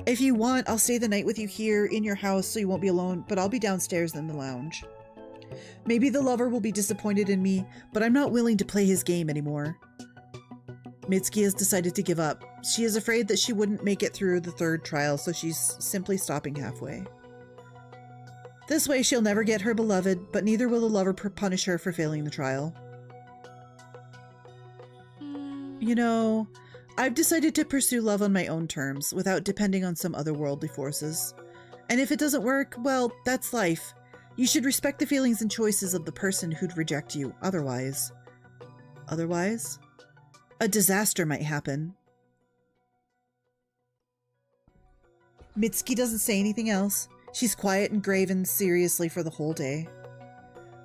If you want, I'll stay the night with you here in your house so you won't be alone, but I'll be downstairs in the lounge. Maybe the lover will be disappointed in me, but I'm not willing to play his game anymore. Mitsuki has decided to give up. She is afraid that she wouldn't make it through the third trial, so she's simply stopping halfway. This way she'll never get her beloved, but neither will the lover punish her for failing the trial. You know, I've decided to pursue love on my own terms, without depending on some otherworldly forces. And if it doesn't work, well, that's life. You should respect the feelings and choices of the person who'd reject you otherwise. Otherwise? A disaster might happen. Mitsuki doesn't say anything else. She's quiet and graven seriously for the whole day.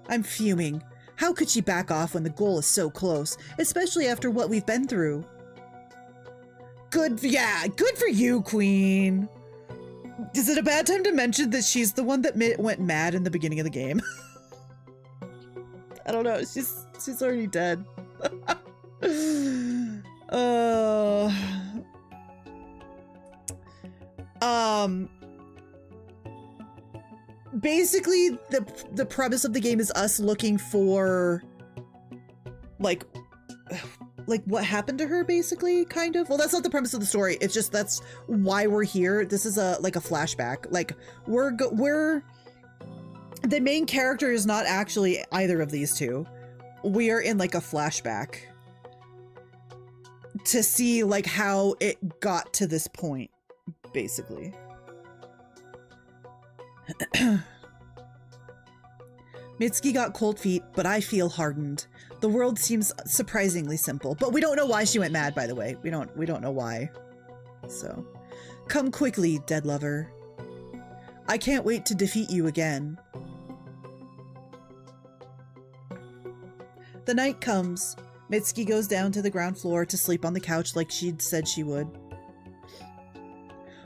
I'm fuming. How could she back off when the goal is so close, especially after what we've been through? Good for you, Queen. Is it a bad time to mention that she's the one that went mad in the beginning of the game? I don't know. She's already dead. Basically, the premise of the game is us looking for, like what happened to her, basically, kind of. Well, that's not the premise of the story. It's just that's why we're here. This is a flashback. Like we're the main character is not actually either of these two. We are in like a flashback to see like how it got to this point, basically. Mitsuki got cold feet, but I feel hardened. The world seems surprisingly simple, but we don't know why she went mad, by the way. We don't know why. So, come quickly, dead lover. I can't wait to defeat you again. The night comes. Mitsuki goes down to the ground floor to sleep on the couch like she'd said she would.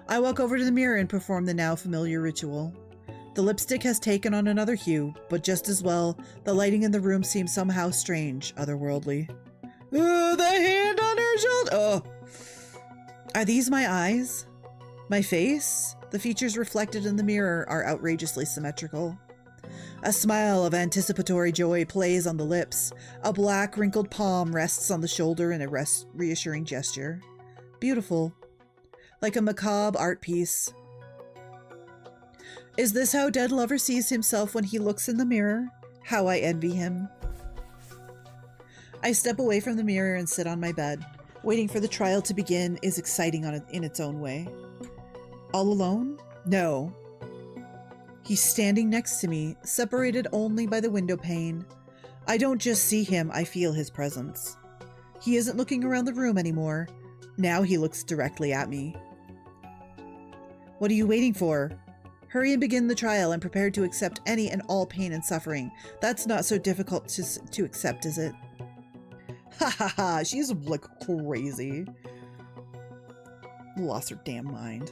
I walk over to the mirror and perform the now familiar ritual. The lipstick has taken on another hue, but just as well, the lighting in the room seems somehow strange, otherworldly. The hand on her shoulder! Oh. Are these my eyes? My face? The features reflected in the mirror are outrageously symmetrical. A smile of anticipatory joy plays on the lips. A black, wrinkled palm rests on the shoulder in a reassuring gesture. Beautiful. Like a macabre art piece. Is this how dead lover sees himself when he looks in the mirror? How I envy him. I step away from the mirror and sit on my bed. Waiting for the trial to begin is exciting in its own way. All alone? No. He's standing next to me, separated only by the window pane. I don't just see him, I feel his presence. He isn't looking around the room anymore. Now he looks directly at me. What are you waiting for? Hurry and begin the trial. I'm prepared to accept any and all pain and suffering. That's not so difficult to accept, is it? Ha ha ha, she's like crazy. Lost her damn mind.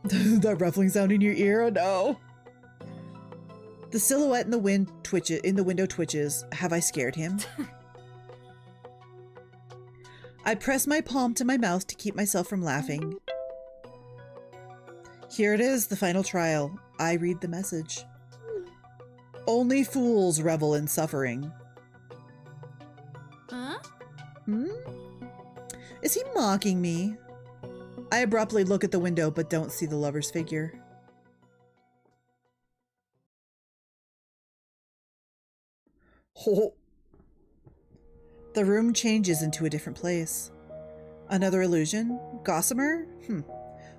That ruffling sound in your ear? Oh no. The silhouette in the window twitches. Have I scared him? I press my palm to my mouth to keep myself from laughing. Here it is, the final trial. I read the message. Only fools revel in suffering. Huh? Is he mocking me? I abruptly look at the window but don't see the lover's figure. Oh. The room changes into a different place. Another illusion? Gossamer?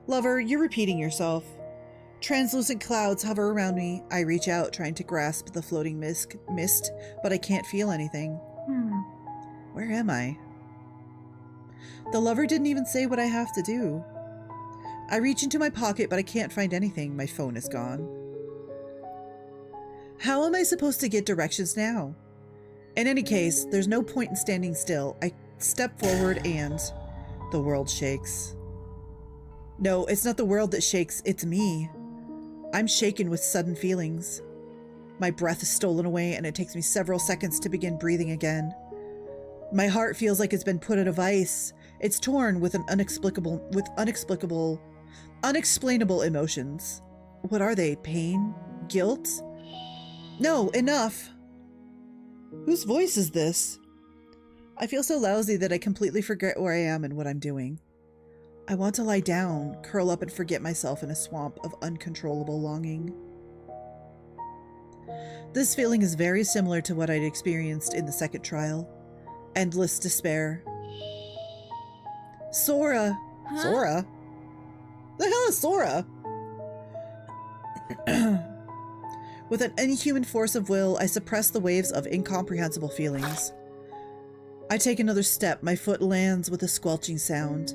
Lover, you're repeating yourself. Translucent clouds hover around me. I reach out, trying to grasp the floating mist, but I can't feel anything. Where am I? The lover didn't even say what I have to do. I reach into my pocket, but I can't find anything. My phone is gone. How am I supposed to get directions now? In any case, there's no point in standing still. I step forward and the world shakes. No, it's not the world that shakes, it's me. I'm shaken with sudden feelings. My breath is stolen away and it takes me several seconds to begin breathing again. My heart feels like it's been put in a vice. It's torn with unexplainable emotions. What are they? Pain? Guilt? No, enough. Whose voice is this? I feel so lousy that I completely forget where I am and what I'm doing. I want to lie down, curl up and forget myself in a swamp of uncontrollable longing. This feeling is very similar to what I'd experienced in the second trial. Endless despair. Sora! Huh? Sora? The hell is Sora? With an inhuman force of will, I suppress the waves of incomprehensible feelings. I take another step, my foot lands with a squelching sound.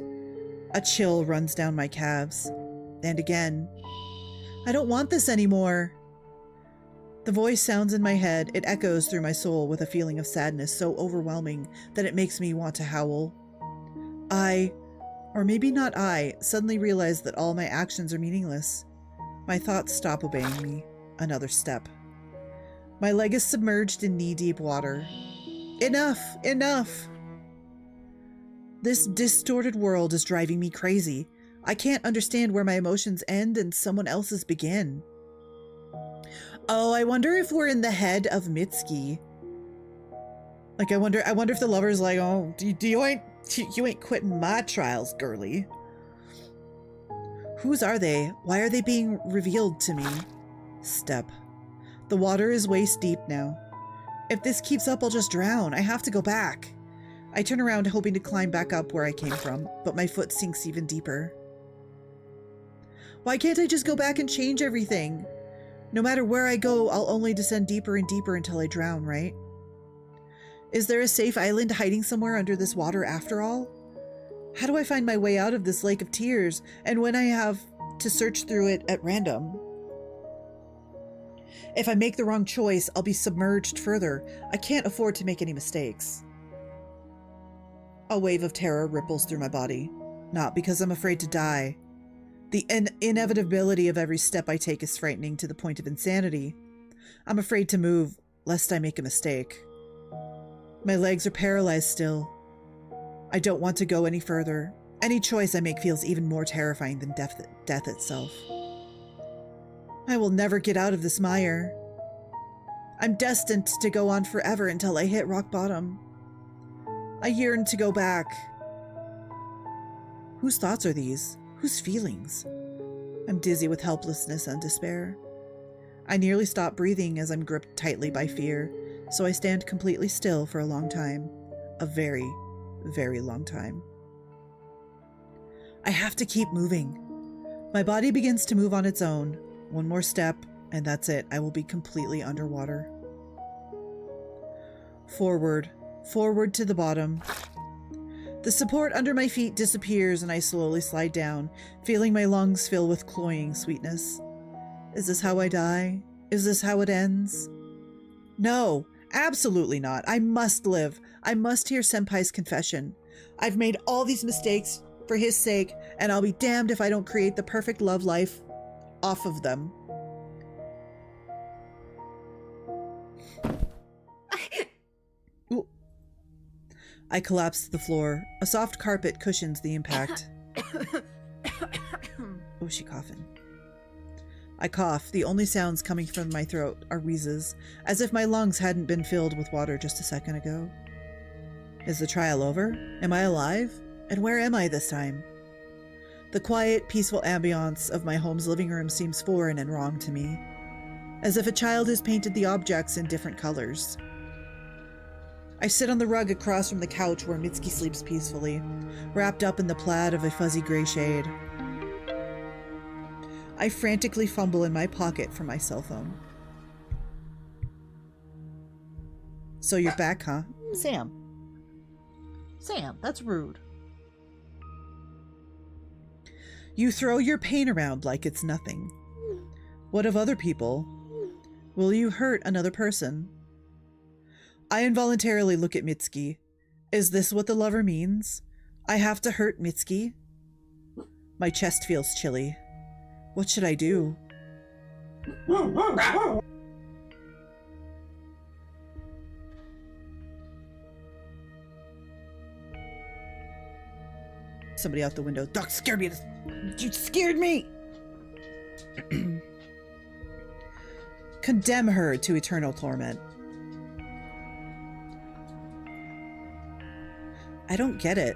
A chill runs down my calves. And again. I don't want this anymore. The voice sounds in my head. It echoes through my soul with a feeling of sadness so overwhelming that it makes me want to howl. Or maybe not I, suddenly realize that all my actions are meaningless. My thoughts stop obeying me. Another step. My leg is submerged in knee-deep water. Enough! Enough! This distorted world is driving me crazy. I can't understand where my emotions end and someone else's begin. Oh, I wonder if we're in the head of Mitsuki. Like, I wonder if the lover's like, oh, you ain't quitting my trials, girly. Whose are they? Why are they being revealed to me? Step. The water is waist deep now. If this keeps up, I'll just drown. I have to go back. I turn around hoping to climb back up where I came from, but my foot sinks even deeper. Why can't I just go back and change everything? No matter where I go, I'll only descend deeper and deeper until I drown, right? Is there a safe island hiding somewhere under this water after all? How do I find my way out of this lake of tears, and when I have to search through it at random? If I make the wrong choice, I'll be submerged further. I can't afford to make any mistakes. A wave of terror ripples through my body. Not because I'm afraid to die. The inevitability of every step I take is frightening to the point of insanity. I'm afraid to move, lest I make a mistake. My legs are paralyzed still. I don't want to go any further. Any choice I make feels even more terrifying than death itself. I will never get out of this mire. I'm destined to go on forever until I hit rock bottom. I yearn to go back. Whose thoughts are these? Whose feelings? I'm dizzy with helplessness and despair. I nearly stop breathing as I'm gripped tightly by fear, so I stand completely still for a long time. A very, very long time. I have to keep moving. My body begins to move on its own. One more step, and that's it. I will be completely underwater. Forward, forward to the bottom. The support under my feet disappears and I slowly slide down, feeling my lungs fill with cloying sweetness. Is this how I die? Is this how it ends? No, absolutely not. I must live. I must hear Senpai's confession. I've made all these mistakes for his sake, and I'll be damned if I don't create the perfect love life off of them. Ooh. I collapse to the floor. A soft carpet cushions the impact. Oh, she coughing. I cough. The only sounds coming from my throat are wheezes, as if my lungs hadn't been filled with water just a second ago. Is the trial over? Am I alive? And where am I this time? The quiet, peaceful ambiance of my home's living room seems foreign and wrong to me, as if a child has painted the objects in different colors. I sit on the rug across from the couch where Mitsuki sleeps peacefully, wrapped up in the plaid of a fuzzy gray shade. I frantically fumble in my pocket for my cell phone. So you're back, huh? Sam, that's rude. You throw your pain around like it's nothing. What of other people? Will you hurt another person? I involuntarily look at Mitsuki. Is this what the lover means? I have to hurt Mitsuki? My chest feels chilly. What should I do? Somebody out the window. Doc scared me. You scared me! Condemn her to eternal torment. I don't get it.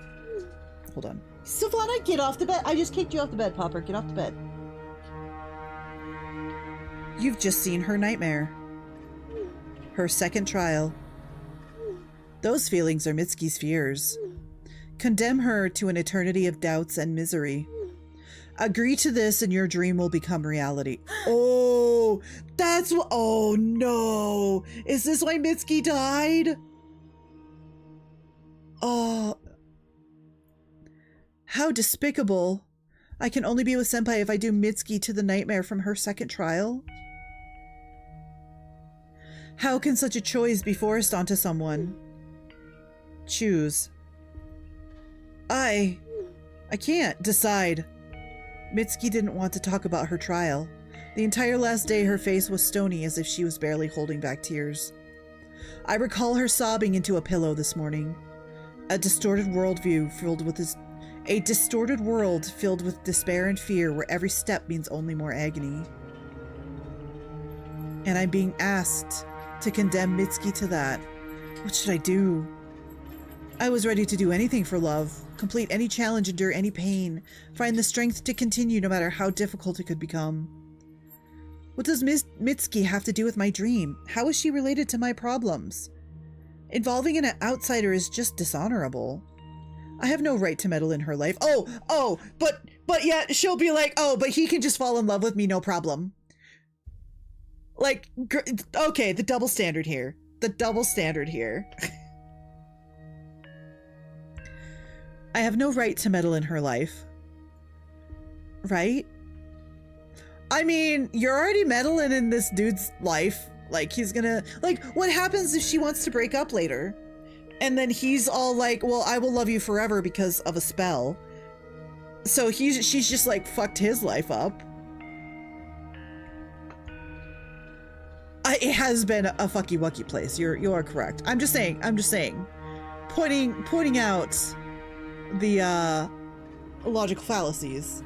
Hold on. Savannah, get off the bed. I just kicked you off the bed, Popper. Get off the bed. You've just seen her nightmare. Her second trial. Those feelings are Mitsuki's fears. Condemn her to an eternity of doubts and misery. Agree to this and your dream will become reality. Oh, that's what. Oh no. Is this why Mitsuki died? Oh. How despicable. I can only be with Senpai if I do Mitsuki to the nightmare from her second trial. How can such a choice be forced onto someone? Choose. I can't decide. Mitsuki didn't want to talk about her trial. The entire last day her face was stony as if she was barely holding back tears. I recall her sobbing into a pillow this morning. A distorted world filled with despair and fear where every step means only more agony. And I'm being asked to condemn Mitsuki to that. What should I do? I was ready to do anything for love, complete any challenge, endure any pain, find the strength to continue no matter how difficult it could become. What does Mitsuki have to do with my dream? How is she related to my problems? Involving an outsider is just dishonorable. I have no right to meddle in her life. But yet she'll be like, oh, but he can just fall in love with me, no problem. Like, okay, the double standard here. The double standard here. I have no right to meddle in her life. Right? I mean, you're already meddling in this dude's life. Like, he's gonna... Like, what happens if she wants to break up later? And then he's all like, well, I will love you forever because of a spell. So she's just like fucked his life up. It has been a fucky wucky place. You are correct. I'm just saying. Pointing out the logical fallacies.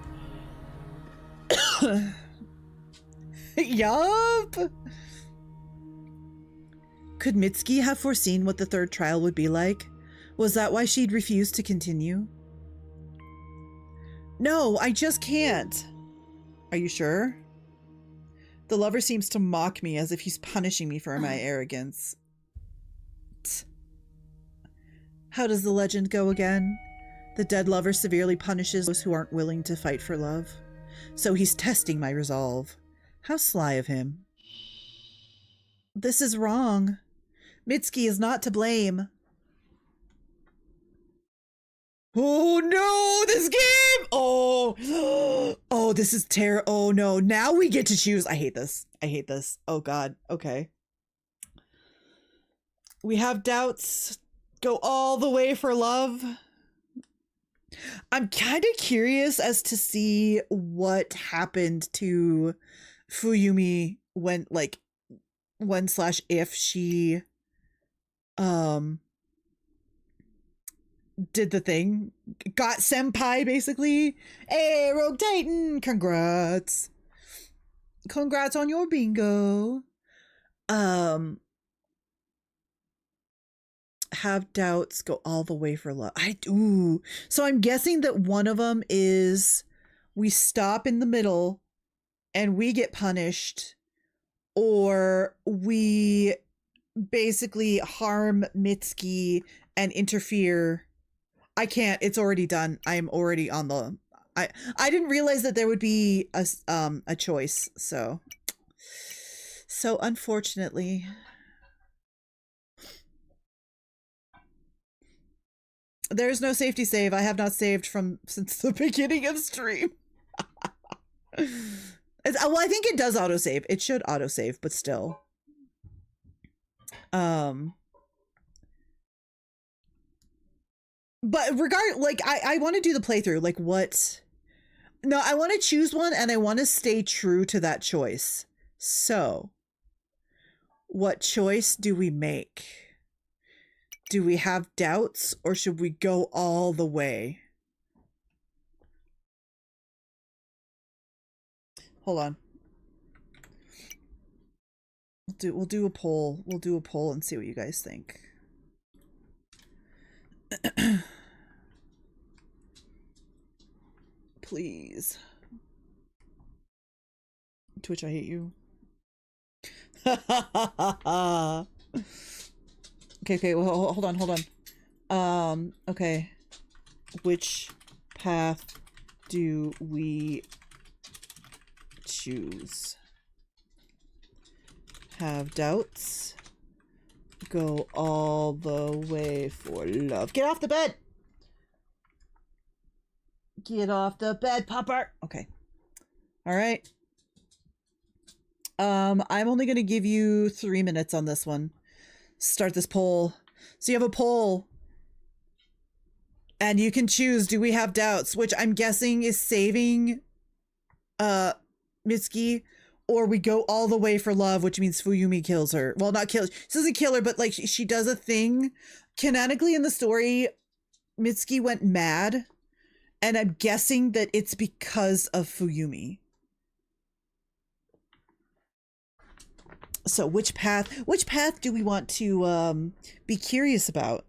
Yup. Could Mitsuki have foreseen what the third trial would be like? Was that why she'd refused to continue? No, I just can't. Are you sure? The lover seems to mock me as if he's punishing me for my arrogance. How does the legend go again? The dead lover severely punishes those who aren't willing to fight for love. So he's testing my resolve. How sly of him. This is wrong. Mitsuki is not to blame. Oh no, this game! Oh, oh, this is terrible. Oh no, now we get to choose. I hate this. I hate this. Oh god. Okay. We have doubts. Go all the way for love. I'm kind of curious as to see what happened to Fuyumi when / if she did the thing, got senpai basically. Hey, Rogue Titan, congrats on your bingo. Have doubts, go all the way for love. So I'm guessing that one of them is we stop in the middle and we get punished, or we basically harm Mitsuki and interfere. I can't. It's already done. I am already on the... I didn't realize that there would be a choice, so unfortunately. There's no safety save. I have not saved since the beginning of stream. Well, I think it does autosave. It should autosave, but still. But I want to do the playthrough. Like, what? No, I want to choose one, and I want to stay true to that choice. So, what choice do we make? Do we have doubts, or should we go all the way? Hold on. We'll do a poll. We'll do a poll and see what you guys think. Please. Twitch, I hate you. Okay, well, hold on. Okay. Which path do we choose? Have doubts? Go all the way for love. Get off the bed! Get off the bed, Popper! Okay. Alright. I'm only gonna give you 3 minutes on this one. Start this poll. So you have a poll. And you can choose, do we have doubts? Which I'm guessing is saving Mitsuki, or we go all the way for love, which means Fuyumi kills her. Well, not kill. She doesn't kill her, but like she does a thing. Canonically in the story, Mitsuki went mad, and I'm guessing that it's because of Fuyumi. So which path do we want to be curious about?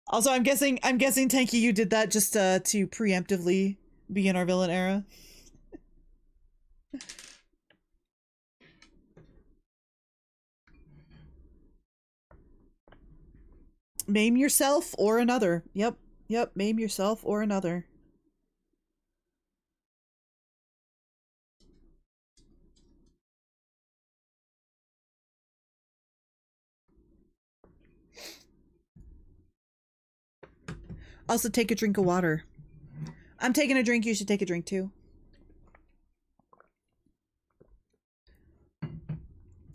Also, I'm guessing Tanky, you did that just to preemptively begin our villain era. Maim yourself or another. Yep, maim yourself or another. Also, take a drink of water. I'm taking a drink. You should take a drink too.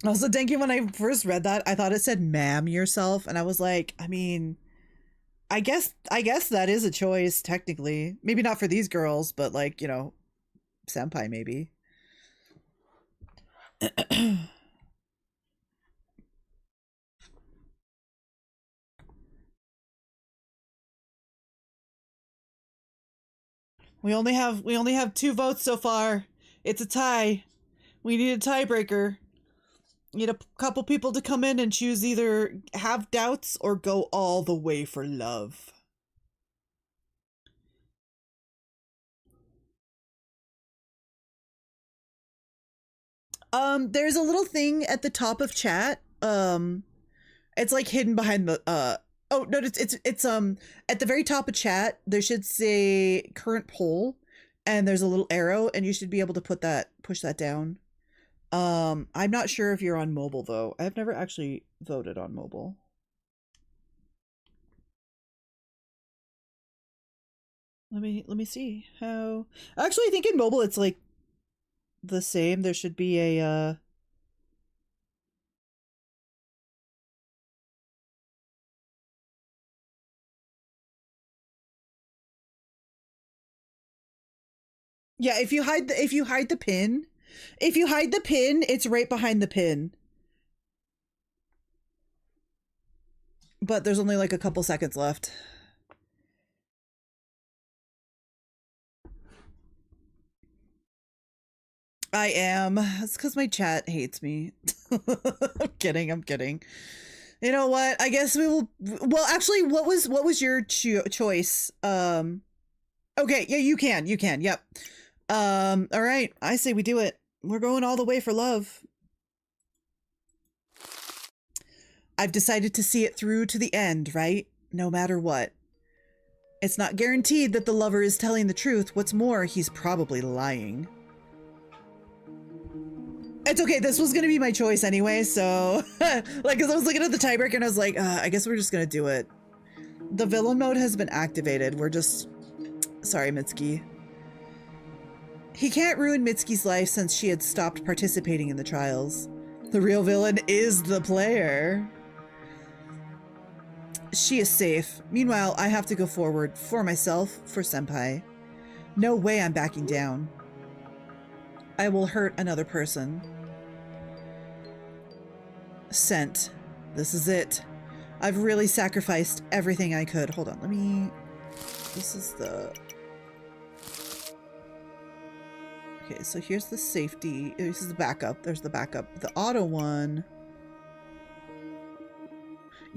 Also, thank you. When I first read that, I thought it said "ma'am yourself," and I was like, I mean, I guess that is a choice technically. Maybe not for these girls, but like, you know, senpai maybe. We only have 2 votes so far. It's a tie. We need a tiebreaker. Need a couple people to come in and choose either have doubts or go all the way for love. There's a little thing at the top of chat. It's like hidden behind the oh no, it's at the very top of chat there should say current poll, and there's a little arrow, and you should be able to push that down. I'm not sure if you're on mobile though. I've never actually voted on mobile. Let me see how. Actually, I think in mobile it's like the same. There should be a yeah, if you hide the pin, it's right behind the pin. But there's only like a couple seconds left. I am. It's because my chat hates me. I'm kidding. You know what? I guess we will. Well, actually, what was your choice? Okay, yeah, you can. Yep. All right. I say we do it. We're going all the way for love. I've decided to see it through to the end, right? No matter what. It's not guaranteed that the lover is telling the truth. What's more, he's probably lying. It's okay. This was going to be my choice anyway, so... like, because I was looking at the tiebreaker and I was like, I guess we're just going to do it. The villain mode has been activated. We're just... Sorry, Mitsuki. He can't ruin Mitsuki's life since she had stopped participating in the trials. The real villain is the player. She is safe. Meanwhile, I have to go forward for myself, for Senpai. No way I'm backing down. I will hurt another person. Sent. This is it. I've really sacrificed everything I could. Hold on, let me... This is the... Okay, so here's the safety. This is the backup. There's the backup. The auto one...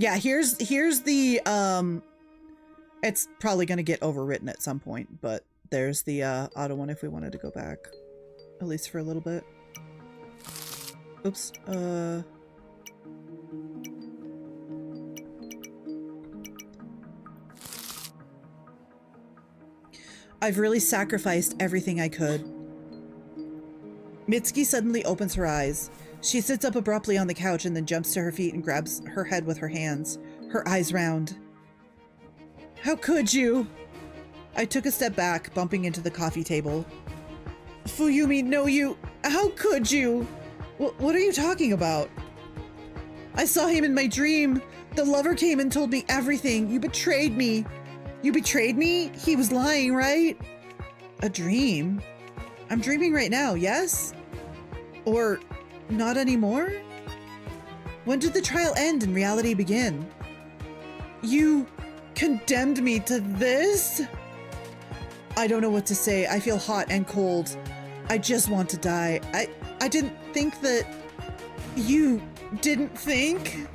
Yeah, here's the, it's probably gonna get overwritten at some point, but there's the, auto one if we wanted to go back. At least for a little bit. Oops, I've really sacrificed everything I could. Mitsuki suddenly opens her eyes. She sits up abruptly on the couch and then jumps to her feet and grabs her head with her hands, her eyes round. How could you? I took a step back, bumping into the coffee table. Fuyumi, no, you... How could you? What are you talking about? I saw him in my dream. The lover came and told me everything. You betrayed me. You betrayed me? He was lying, right? A dream? I'm dreaming right now, yes? Or... not anymore? When did the trial end and reality begin? You condemned me to this? I don't know what to say. I feel hot and cold. I just want to die. I didn't think that... You didn't think?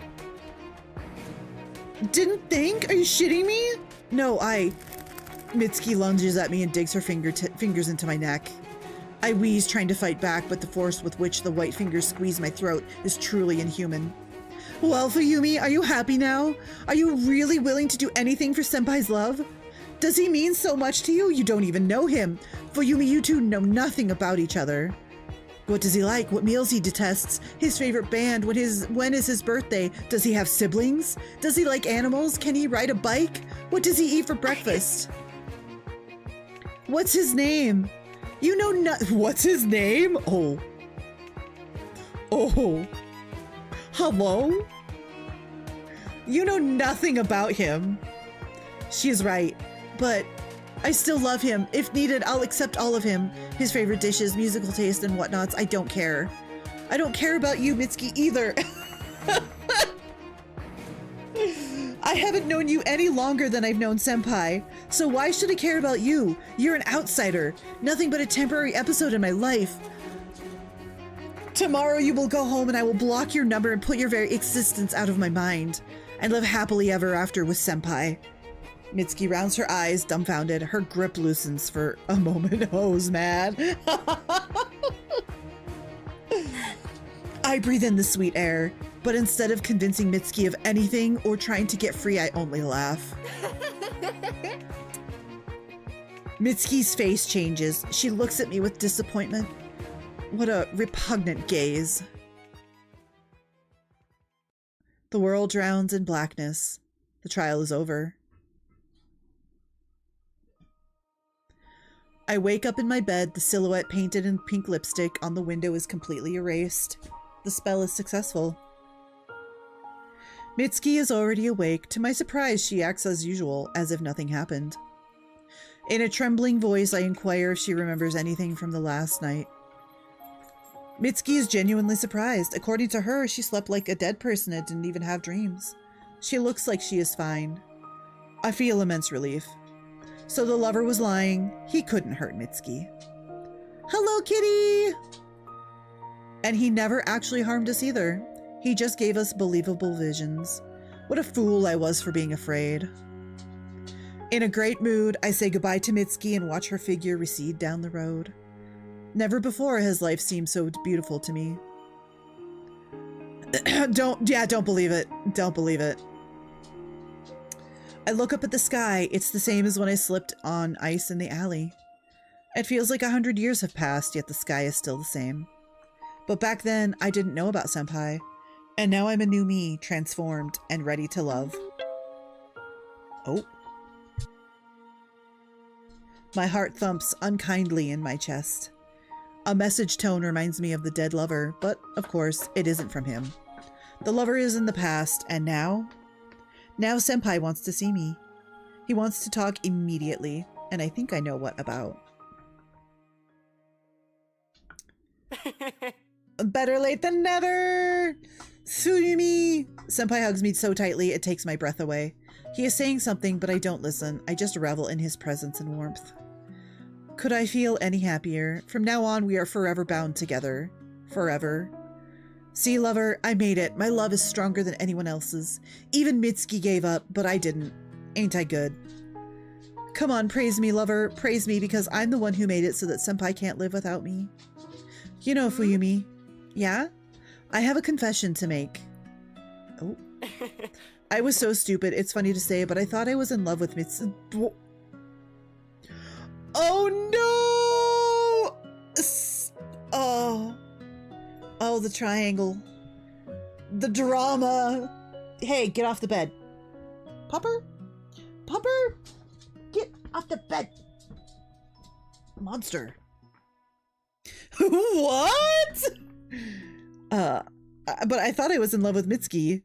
Didn't think? Are you shitting me? No, Mitsuki lunges at me and digs her fingers into my neck. I wheeze, trying to fight back, but the force with which the white fingers squeeze my throat is truly inhuman. Well, Fuyumi, are you happy now? Are you really willing to do anything for Senpai's love? Does he mean so much to you? You don't even know him. Fuyumi, you two know nothing about each other. What does he like? What meals he detests? His favorite band? When is his birthday? Does he have siblings? Does he like animals? Can he ride a bike? What does he eat for breakfast? What's his name? You know what's his name? Oh. Oh. Hello? You know nothing about him. She's right, but I still love him. If needed, I'll accept all of him. His favorite dishes, musical taste, and whatnots. I don't care. I don't care about you, Mitsuki, either. I haven't known you any longer than I've known Senpai, so why should I care about you? You're an outsider. Nothing but a temporary episode in my life. Tomorrow you will go home and I will block your number and put your very existence out of my mind and live happily ever after with Senpai. Mitsuki rounds her eyes, dumbfounded. Her grip loosens for a moment. Oh's mad. I breathe in the sweet air, but instead of convincing Mitsuki of anything or trying to get free, I only laugh. Mitsuki's face changes. She looks at me with disappointment. What a repugnant gaze. The world drowns in blackness. The trial is over. I wake up in my bed. The silhouette painted in pink lipstick on the window is completely erased. The spell is successful. Mitsuki is already awake. To my surprise, she acts as usual, as if nothing happened. In a trembling voice, I inquire if she remembers anything from the last night. Mitsuki is genuinely surprised. According to her, she slept like a dead person and didn't even have dreams. She looks like she is fine. I feel immense relief. So the lover was lying. He couldn't hurt Mitsuki. Hello, kitty! And he never actually harmed us either. He just gave us believable visions. What a fool I was for being afraid. In a great mood, I say goodbye to Mitsuki and watch her figure recede down the road. Never before has life seemed so beautiful to me. Don't believe it. Don't believe it. I look up at the sky. It's the same as when I slipped on ice in the alley. It feels like 100 years have passed, yet the sky is still the same. But back then, I didn't know about Senpai. And now I'm a new me, transformed and ready to love. Oh. My heart thumps unkindly in my chest. A message tone reminds me of the dead lover, but of course, it isn't from him. The lover is in the past, and now? Now Senpai wants to see me. He wants to talk immediately, and I think I know what about. Better late than never! Tsuyumi! Senpai hugs me so tightly, it takes my breath away. He is saying something, but I don't listen. I just revel in his presence and warmth. Could I feel any happier? From now on, we are forever bound together. Forever. See, lover, I made it. My love is stronger than anyone else's. Even Mitsuki gave up, but I didn't. Ain't I good? Come on, praise me, lover. Praise me, because I'm the one who made it so that Senpai can't live without me. You know, Fuyumi. Yeah? I have a confession to make. Oh. I was so stupid. It's funny to say, but I thought I was in love with Mitsuki. Oh, no! Oh. Oh, the triangle. The drama. Hey, get off the bed. Pupper? Pupper? Get off the bed. Monster. What? But I thought I was in love with Mitsuki.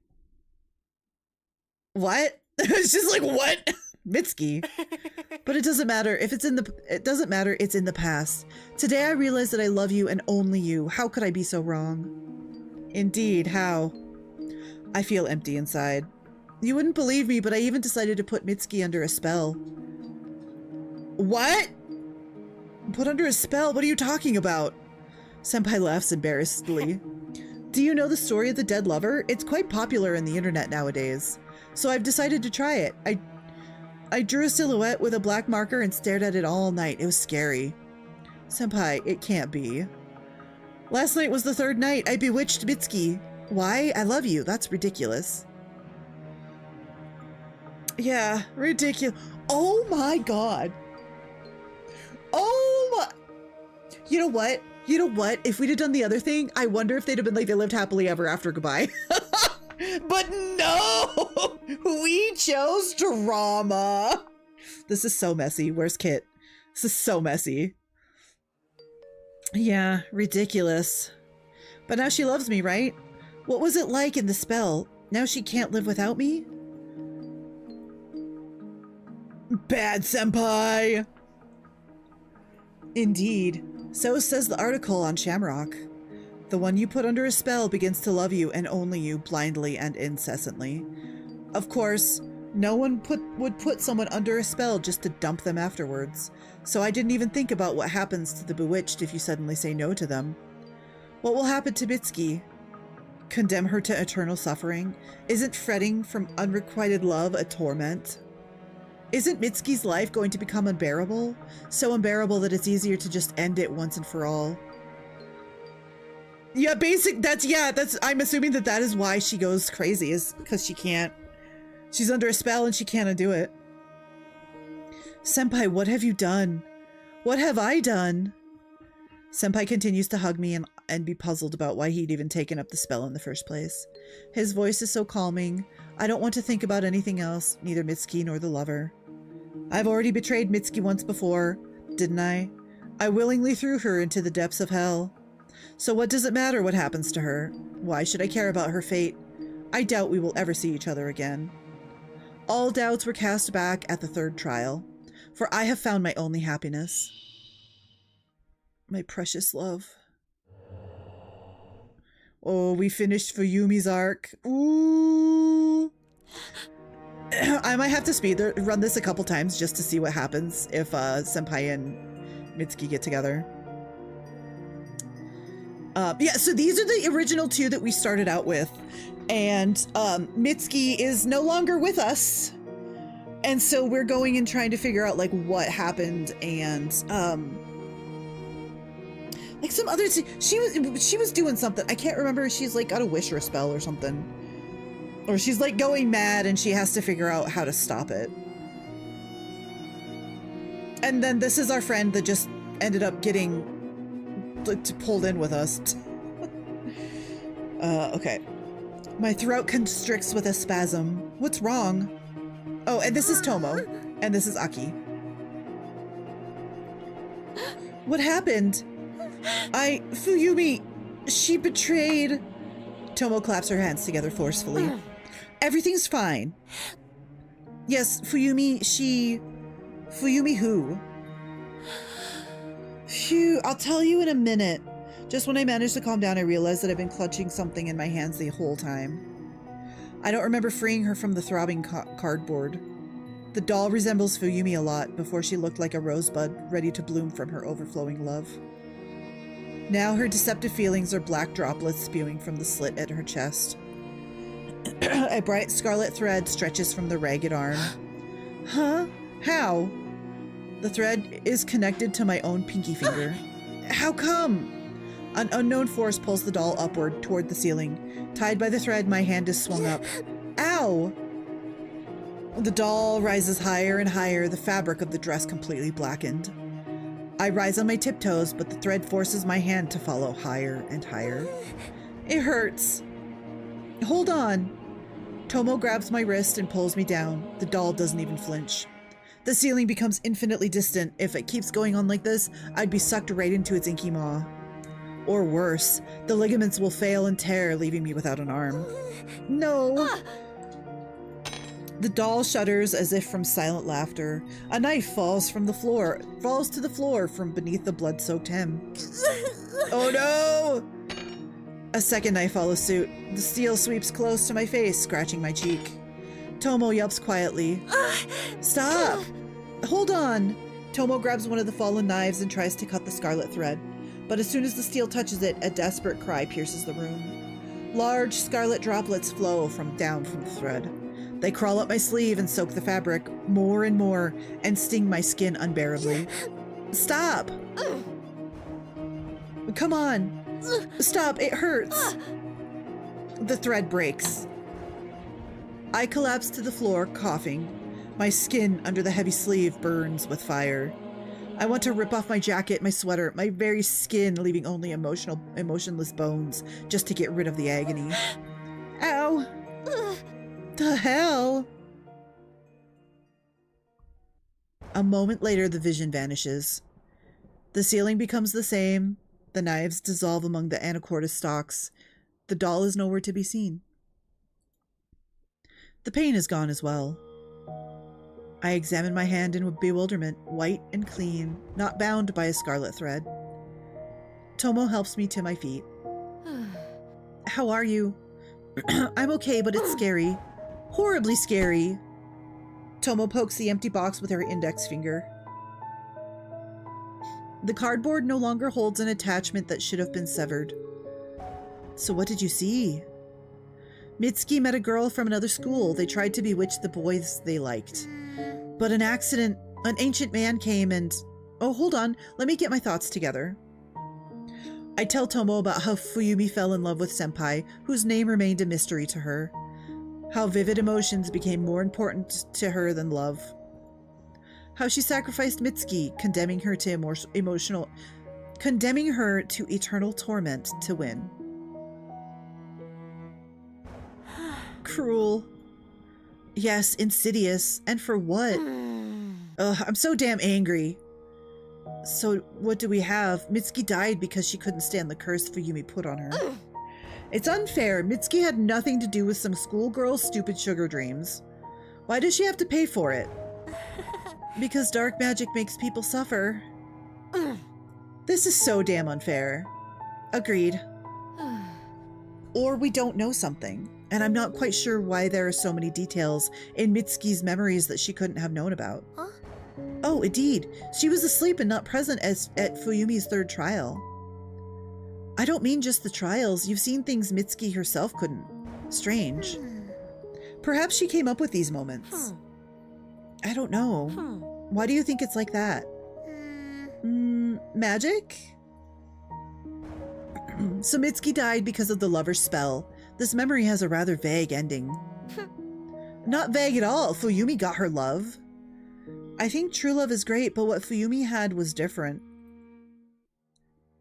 What? It's just like, what? Mitsuki. But it doesn't matter. If it's it doesn't matter. It's in the past. Today I realize that I love you and only you. How could I be so wrong? Indeed, how? I feel empty inside. You wouldn't believe me, but I even decided to put Mitsuki under a spell. What? Put under a spell? What are you talking about? Senpai laughs embarrassedly. Do you know the story of the dead lover? It's quite popular in the internet nowadays. So I've decided to try it. I drew a silhouette with a black marker and stared at it all night. It was scary. Senpai, it can't be. Last night was the third night. I bewitched Mitsuki. Why? I love you. That's ridiculous. Yeah, ridiculous. Oh my god. Oh my... You know what? You know what? If we'd have done the other thing, I wonder if they'd have been like, they lived happily ever after, goodbye. But no! We chose drama! This is so messy. Where's Kit? This is so messy. Yeah, ridiculous. But now she loves me, right? What was it like in the spell? Now she can't live without me? Bad senpai! Indeed. So says the article on Shamrock. The one you put under a spell begins to love you and only you blindly and incessantly. Of course, no one would put someone under a spell just to dump them afterwards. So I didn't even think about what happens to the bewitched if you suddenly say no to them. What will happen to Mitsuki? Condemn her to eternal suffering? Isn't fretting from unrequited love a torment? Isn't Mitsuki's life going to become unbearable? So unbearable that it's easier to just end it once and for all. Yeah, I'm assuming that is why she goes crazy, is because she's under a spell and she can't undo it. Senpai, what have you done? What have I done? Senpai continues to hug me and be puzzled about why he'd even taken up the spell in the first place. His voice is so calming. I don't want to think about anything else, neither Mitsuki nor the lover. I've already betrayed Mitsuki once before, didn't I? I willingly threw her into the depths of hell. So what does it matter what happens to her? Why should I care about her fate? I doubt we will ever see each other again. All doubts were cast back at the third trial, for I have found my only happiness. My precious love. Oh, we finished Fuyumi's arc. Ooh. I might have to speed run this a couple times just to see what happens if Senpai and Mitsuki get together. Yeah, so these are the original two that we started out with. And Mitsuki is no longer with us. And so we're going and trying to figure out like what happened and like some other she was doing something. I can't remember. She's like got a wish or a spell or something. Or she's like going mad and she has to figure out how to stop it. And then this is our friend that just ended up getting pulled in with us. Okay. My throat constricts with a spasm. What's wrong? Oh, and this is Tomo. And this is Aki. What happened? Fuyumi, she betrayed... Tomo claps her hands together forcefully. Everything's fine. Yes, Fuyumi, Fuyumi who? Phew, I'll tell you in a minute. Just when I managed to calm down, I realized that I've been clutching something in my hands the whole time. I don't remember freeing her from the throbbing cardboard. The doll resembles Fuyumi a lot, before she looked like a rosebud ready to bloom from her overflowing love. Now her deceptive feelings are black droplets spewing from the slit at her chest. A bright scarlet thread stretches from the ragged arm. Huh? How? The thread is connected to my own pinky finger. How come? An unknown force pulls the doll upward toward the ceiling. Tied by the thread, my hand is swung up. Ow! The doll rises higher and higher, the fabric of the dress completely blackened. I rise on my tiptoes, but the thread forces my hand to follow higher and higher. It hurts. Hold on. Tomo grabs my wrist and pulls me down. The doll doesn't even flinch. The ceiling becomes infinitely distant. If it keeps going on like this, I'd be sucked right into its inky maw. Or worse, the ligaments will fail and tear, leaving me without an arm. No! The doll shudders as if from silent laughter. A knife falls to the floor from beneath the blood-soaked hem. Oh no! A second knife follows suit. The steel sweeps close to my face, scratching my cheek. Tomo yelps quietly. Stop! Hold on! Tomo grabs one of the fallen knives and tries to cut the scarlet thread. But as soon as the steel touches it, a desperate cry pierces the room. Large scarlet droplets flow down from the thread. They crawl up my sleeve and soak the fabric more and more and sting my skin unbearably. Stop! Come on! Stop, it hurts! The thread breaks. I collapse to the floor, coughing. My skin under the heavy sleeve burns with fire. I want to rip off my jacket, my sweater, my very skin, leaving only emotionless bones, just to get rid of the agony. Ow! The hell? A moment later, the vision vanishes. The ceiling becomes the same. The knives dissolve among the anacortes stalks. The doll is nowhere to be seen. The pain is gone as well. I examine my hand in bewilderment, white and clean, not bound by a scarlet thread. Tomo helps me to my feet. How are you? I'm okay, but it's scary. Horribly scary. Tomo pokes the empty box with her index finger. The cardboard no longer holds an attachment that should have been severed. So what did you see? Mitsuki met a girl from another school. They tried to bewitch the boys they liked. But an ancient man came and... Oh, hold on. Let me get my thoughts together. I tell Tomo about how Fuyumi fell in love with Senpai, whose name remained a mystery to her. How vivid emotions became more important to her than love. How she sacrificed Mitsuki, condemning her to eternal torment to win. Cruel. Yes, insidious. And for what? Ugh, I'm so damn angry. So what do we have? Mitsuki died because she couldn't stand the curse Fuyumi put on her. It's unfair. Mitsuki had nothing to do with some schoolgirl's stupid sugar dreams. Why does she have to pay for it? Because dark magic makes people suffer. This is so damn unfair. Agreed. Or we don't know something, and I'm not quite sure why there are so many details in Mitsuki's memories that she couldn't have known about. Huh? Oh, indeed. She was asleep and not present at Fuyumi's third trial. I don't mean just the trials. You've seen things Mitsuki herself couldn't. Strange. Perhaps she came up with these moments. I don't know. Why do you think it's like that? Magic? So Mitsuki died because of the lover's spell. This memory has a rather vague ending. Not vague at all. Fuyumi got her love. I think true love is great, but what Fuyumi had was different.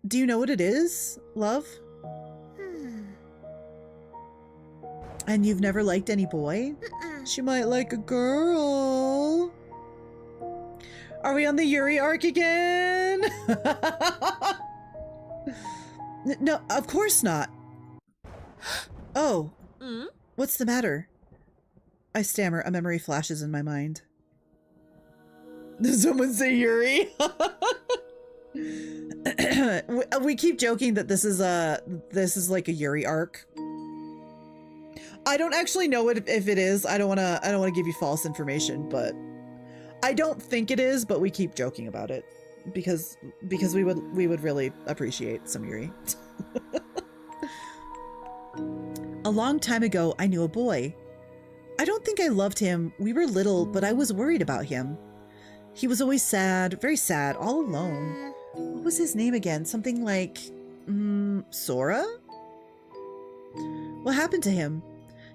Do you know what it is, love? And you've never liked any boy? She might like a girl. Are we on the Yuri arc again? No, of course not. Oh, what's the matter? I stammer. A memory flashes in my mind. Did someone say Yuri? We keep joking that this is like a Yuri arc. I don't actually know if it is. I don't want to give you false information, but I don't think it is, but we keep joking about it because we would really appreciate some Yuri. A long time ago, I knew a boy. I don't think I loved him. We were little, but I was worried about him. He was always sad, very sad, all alone. What was his name again? Something like, Sora? What happened to him?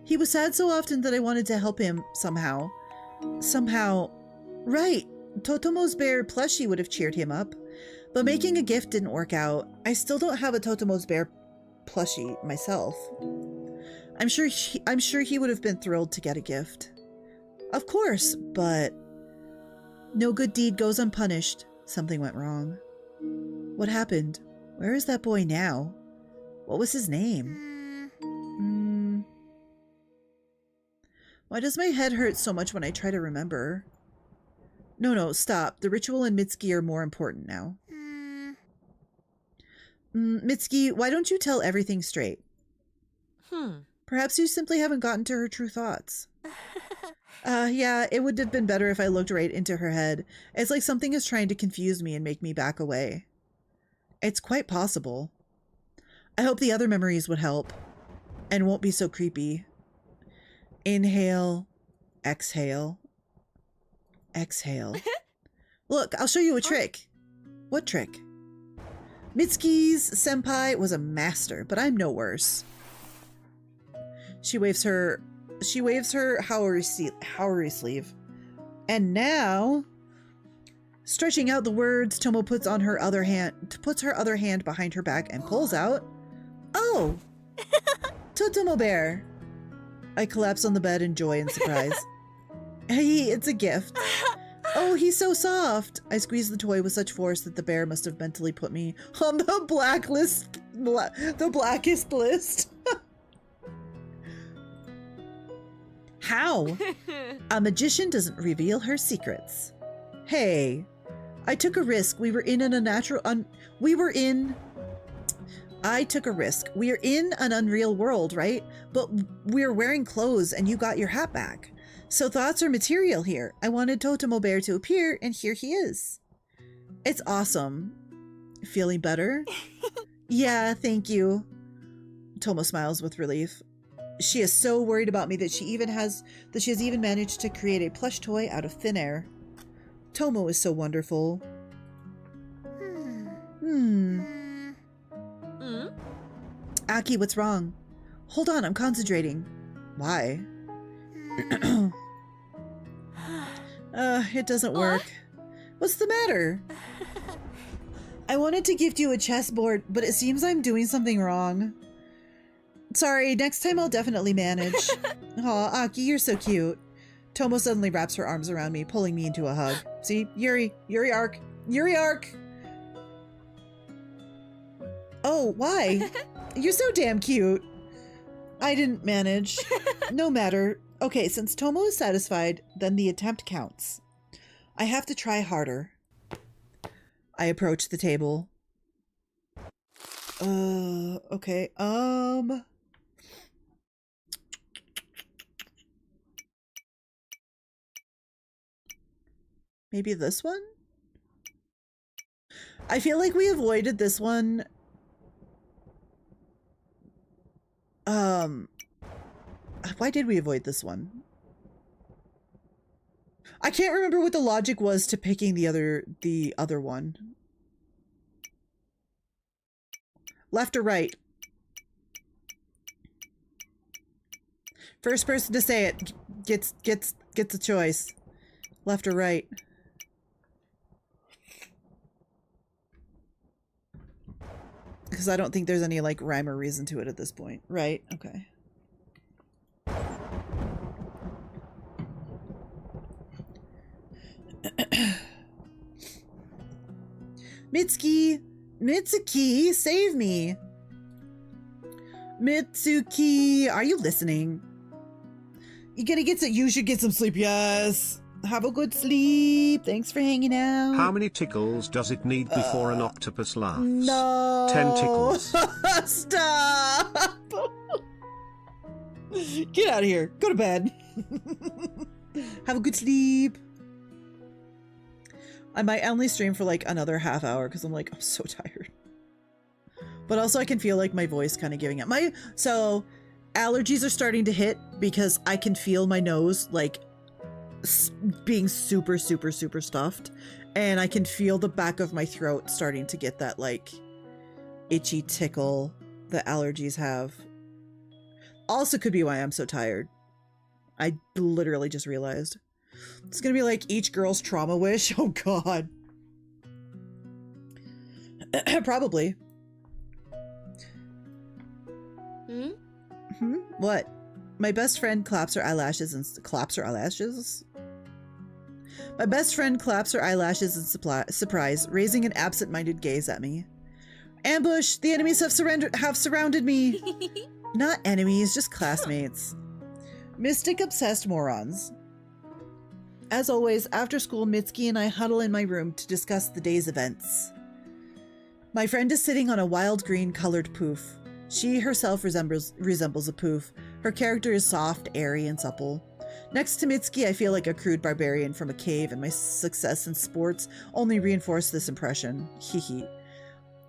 He was sad so often that I wanted to help him somehow. Right. Totomo's bear plushie would have cheered him up. But making a gift didn't work out. I still don't have a Totomo's bear plushie myself. I'm sure he would have been thrilled to get a gift. Of course, but no good deed goes unpunished. Something went wrong. What happened? Where is that boy now? What was his name? Why does my head hurt so much when I try to remember? No, stop. The ritual and Mitsuki are more important now. Mitsuki, why don't you tell everything straight? Perhaps you simply haven't gotten to her true thoughts. Yeah, it would have been better if I looked right into her head. It's like something is trying to confuse me and make me back away. It's quite possible. I hope the other memories would help and won't be so creepy. Inhale, exhale, exhale. Look, I'll show you a trick. What trick? Mitsuki's senpai was a master, but I'm no worse. She waves her Haori sleeve. And now, Stretching out the words, Tomo puts her other hand behind her back and pulls out. Oh! Totomo bear. I collapse on the bed in joy and surprise. Hey, it's a gift. Oh, he's so soft. I squeeze the toy with such force that the bear must have mentally put me on the blacklist, the blackest list. How? A magician doesn't reveal her secrets. Hey, I took a risk. I took a risk. We're in an unreal world, right? But we're wearing clothes and you got your hat back. So thoughts are material here. I wanted Totomo Bear to appear and here he is. It's awesome. Feeling better? Yeah, thank you. Tomo smiles with relief. She is so worried about me that she has even managed to create a plush toy out of thin air. Tomo is so wonderful. Aki, what's wrong? Hold on, I'm concentrating. Why? It doesn't work. What's the matter? I wanted to gift you a chessboard, but it seems I'm doing something wrong. Sorry, next time I'll definitely manage. Aw, Aki, you're so cute. Tomo suddenly wraps her arms around me, pulling me into a hug. See? Yuri arc. Oh, why? You're so damn cute. I didn't manage. No matter. Okay, since Tomo is satisfied, then the attempt counts. I have to try harder. I approach the table. Okay, maybe this one? I feel like we avoided this one. Why did we avoid this one? I can't remember what the logic was to picking the other one. Left or right? First person to say it gets a choice. Left or right? Because I don't think there's any like rhyme or reason to it at this point. Right? Okay. Mitsuki, save me. Mitsuki, are you listening? You should get some sleep, yes. Have a good sleep. Thanks for hanging out. How many tickles does it need before an octopus laughs? No. 10 tickles. Stop. Get out of here. Go to bed. Have a good sleep. I might only stream for like another half hour because I'm so tired. But also I can feel like my voice kind of giving up. So allergies are starting to hit because I can feel my nose like being super stuffed, and I can feel the back of my throat starting to get that like itchy tickle that allergies have. Also could be why I'm so tired. I literally just realized. It's gonna be like each girl's trauma wish. Oh god. Probably. What? My best friend claps her eyelashes and My best friend claps her eyelashes in surprise, raising an absent-minded gaze at me. Ambush! The enemies have surrounded me! Not enemies, just classmates. Mystic obsessed morons. As always, after school, Mitsuki and I huddle in my room to discuss the day's events. My friend is sitting on a wild green colored poof. She herself resembles a poof. Her character is soft, airy, and supple. Next to Mitsuki, I feel like a crude barbarian from a cave, and my success in sports only reinforced this impression. Hehe.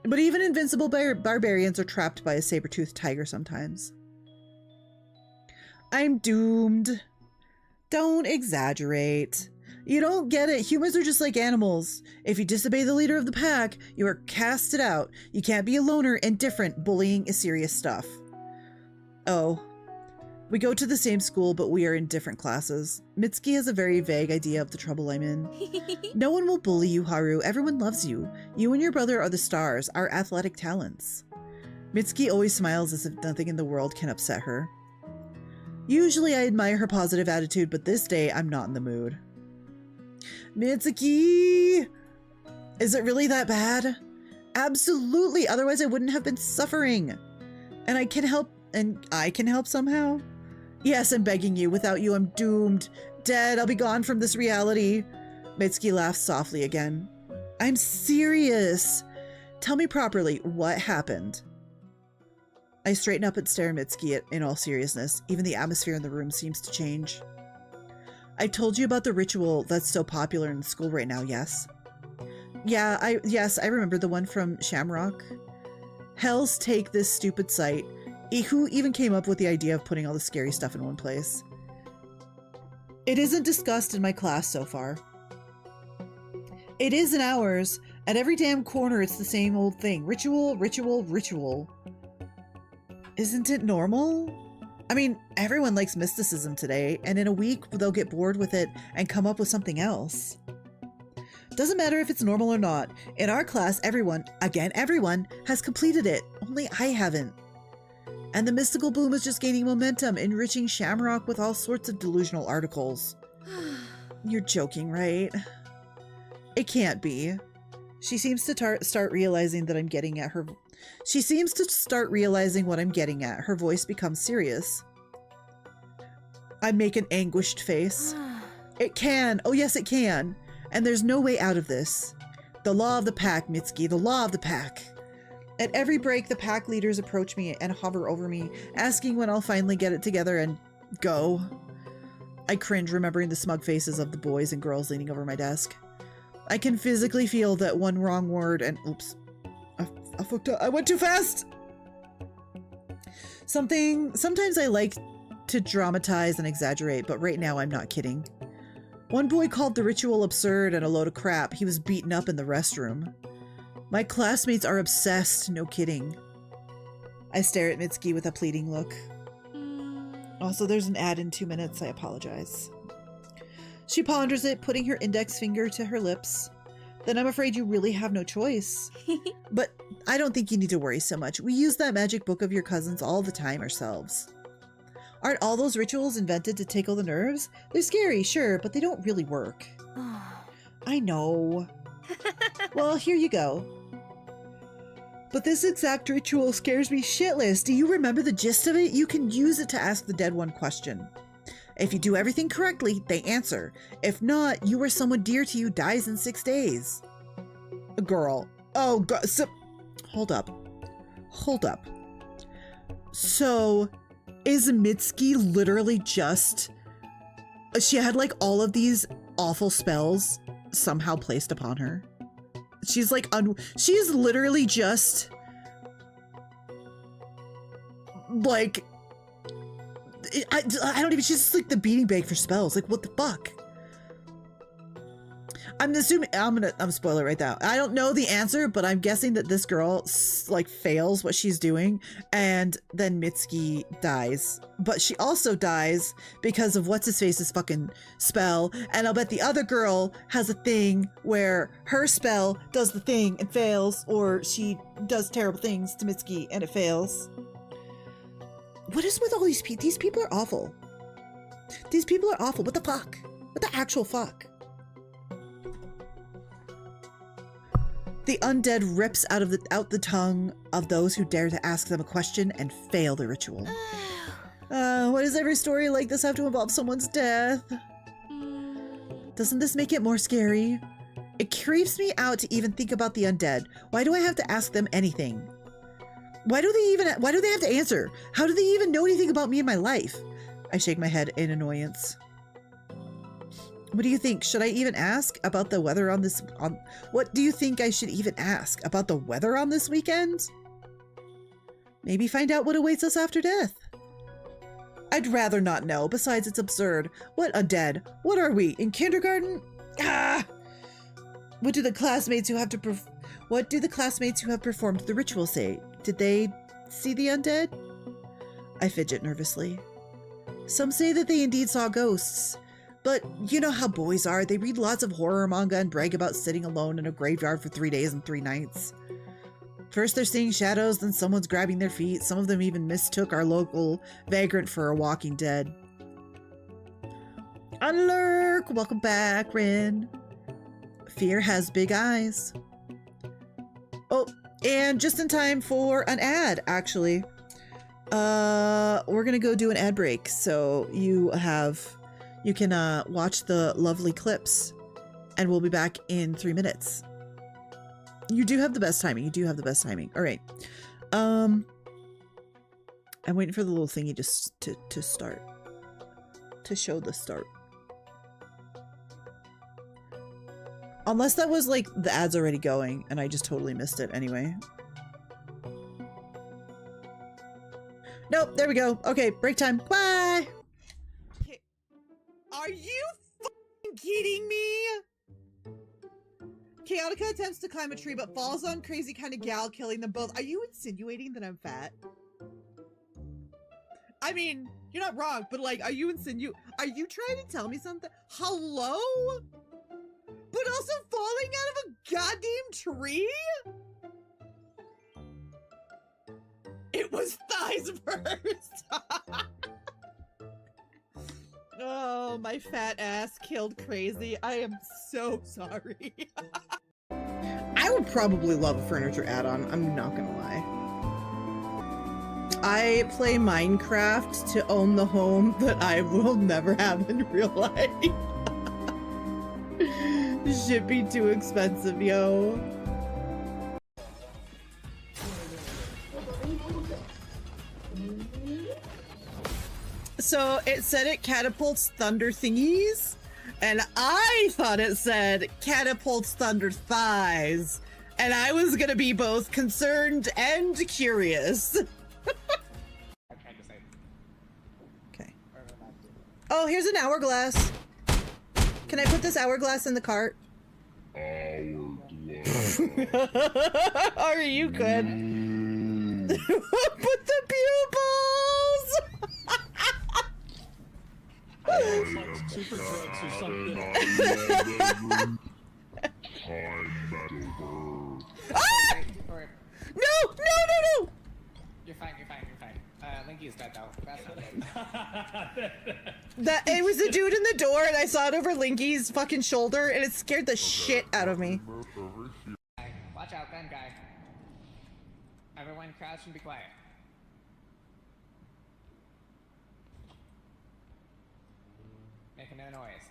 But even invincible barbarians are trapped by a saber-toothed tiger sometimes. I'm doomed. Don't exaggerate. You don't get it. Humans are just like animals. If you disobey the leader of the pack, you are casted out. You can't be a loner and different. Bullying is serious stuff. Oh. We go to the same school, but we are in different classes. Mitsuki has a very vague idea of the trouble I'm in. No one will bully you, Haru. Everyone loves you. You and your brother are the stars, our athletic talents. Mitsuki always smiles as if nothing in the world can upset her. Usually I admire her positive attitude, but this day I'm not in the mood. Mitsuki! Is it really that bad? Absolutely, otherwise I wouldn't have been suffering. And I can help somehow? Yes, I'm begging you. Without you, I'm doomed. Dead, I'll be gone from this reality. Mitsuki laughs softly again. I'm serious. Tell me properly, what happened? I straighten up and stare at Mitsuki in all seriousness. Even the atmosphere in the room seems to change. I told you about the ritual that's so popular in school right now, yes? Yes, I remember the one from Shamrock. Hells take this stupid site. Who even came up with the idea of putting all the scary stuff in one place? It isn't discussed in my class so far. It is in ours. At every damn corner, it's the same old thing. Ritual, ritual, ritual. Isn't it normal? I mean, everyone likes mysticism today, and in a week, they'll get bored with it and come up with something else. Doesn't matter if it's normal or not. In our class, everyone, again, everyone, has completed it. Only I haven't. And the mystical boom is just gaining momentum, enriching Shamrock with all sorts of delusional articles. You're joking, right? It can't be. She seems to start realizing that I'm getting at her. She seems to start realizing what I'm getting at. Her voice becomes serious. I make an anguished face. It can. Oh, yes, it can. And there's no way out of this. The law of the pack, Mitsuki. The law of the pack. At every break, the pack leaders approach me and hover over me, asking when I'll finally get it together and go. I cringe, remembering the smug faces of the boys and girls leaning over my desk. I can physically feel that one wrong word and oops. I fucked up. I went too fast. Sometimes I like to dramatize and exaggerate, but right now I'm not kidding. One boy called the ritual absurd and a load of crap. He was beaten up in the restroom. My classmates are obsessed, no kidding. I stare at Mitsuki with a pleading look. Also, there's an ad in 2 minutes. I apologize. She ponders it, putting her index finger to her lips. Then I'm afraid you really have no choice. But I don't think you need to worry so much. We use that magic book of your cousin's all the time ourselves. Aren't all those rituals invented to tickle the nerves? They're scary, sure, but they don't really work. I know. Well, here you go. But this exact ritual scares me shitless. Do you remember the gist of it? You can use it to ask the dead one question. If you do everything correctly, they answer. If not, you or someone dear to you dies in 6 days. A girl. Oh, God. So, hold up. So, is Mitsuki literally just... She had like all of these awful spells somehow placed upon her. She's like, she's literally just... like... I don't even, she's just like the beating bag for spells. Like, what the fuck? I'm assuming, I'm spoil it right now. I don't know the answer, but I'm guessing that this girl like fails what she's doing and then Mitsuki dies. But she also dies because of what's-his-face's fucking spell. And I'll bet the other girl has a thing where her spell does the thing and fails, or she does terrible things to Mitsuki and it fails. What is with all these people? These people are awful. These people are awful. What the fuck? What the actual fuck? The undead rips out the tongue of those who dare to ask them a question and fail the ritual. Why does every story like this have to involve someone's death? Doesn't this make it more scary? It creeps me out to even think about the undead. Why do I have to ask them anything? Why do they have to answer? How do they even know anything about me and my life? I shake my head in annoyance. What do you think? Should I even ask about the weather what do you think I should even ask about the weather on this weekend? Maybe find out what awaits us after death. I'd rather not know. Besides, it's absurd. What undead? What are we, in kindergarten? Ah! What do the classmates who have performed the ritual say? Did they see the undead? I fidget nervously. Some say that they indeed saw ghosts. But you know how boys are. They read lots of horror manga and brag about sitting alone in a graveyard for 3 days and 3 nights. First they're seeing shadows, then someone's grabbing their feet. Some of them even mistook our local vagrant for a walking dead. Unlurk! Welcome back, Rin. Fear has big eyes. Oh, and just in time for an ad, actually. We're gonna go do an ad break, so you can watch the lovely clips, and we'll be back in 3 minutes. You do have the best timing. You do have the best timing. All right. I'm waiting for the little thingy just to start, to show the start. Unless that was like the ad's already going and I just totally missed it anyway. Nope, there we go. Okay, break time. Bye. Okay. Are you fucking kidding me? Cayotica attempts to climb a tree but falls on crazy kind of gal, killing them both. Are you insinuating that I'm fat? I mean, you're not wrong, but like, are you trying to tell me something? Hello? But also falling out of a goddamn tree? It was thighs first. Oh, my fat ass killed crazy. I am so sorry. I would probably love a furniture add-on. I'm not gonna lie. I play Minecraft to own the home that I will never have in real life. Should be too expensive, yo. So it said it catapults thunder thingies, and I thought it said catapults thunder thighs, and I was gonna be both concerned and curious. Okay. Oh, here's an hourglass. Can I put this hourglass in the cart? Or you could. Put the pupils! Super drugs or something. Ah! No! No, no, no! You're fine, you're fine, you're fine. Linky is dead though. That's not good. It was the dude in the door, and I saw it over Linky's fucking shoulder, and it scared the shit out of me. Watch out, Ben guy. Everyone crouch and be quiet. Making no noise.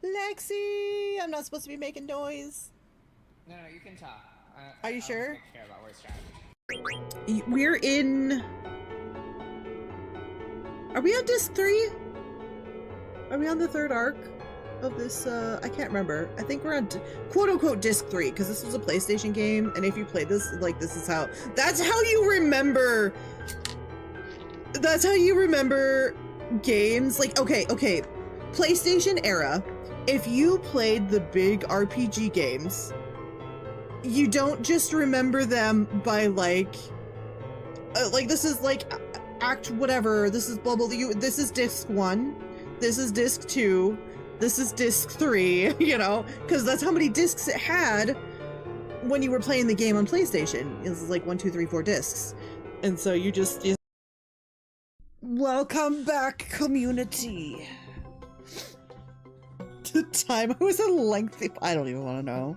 Lexi! I'm not supposed to be making noise. No, you can talk. Are you sure? Take care about where's strategy. We're in... Are we on disc 3? Are we on the 3rd arc of this? I can't remember. I think we're on quote-unquote disc 3, because this was a PlayStation game, and if you played this, like, this is how... That's how you remember... That's how you remember games. Like, okay. PlayStation era, if you played the big RPG games, you don't just remember them by like this is like act whatever, this is blah blah, this is disc 1, this is disc 2, this is disc 3, you know, because that's how many discs it had when you were playing the game on PlayStation. It was like 1, 2, 3, 4 discs. And so you welcome back, community. The time I was a lengthy, I don't even want to know.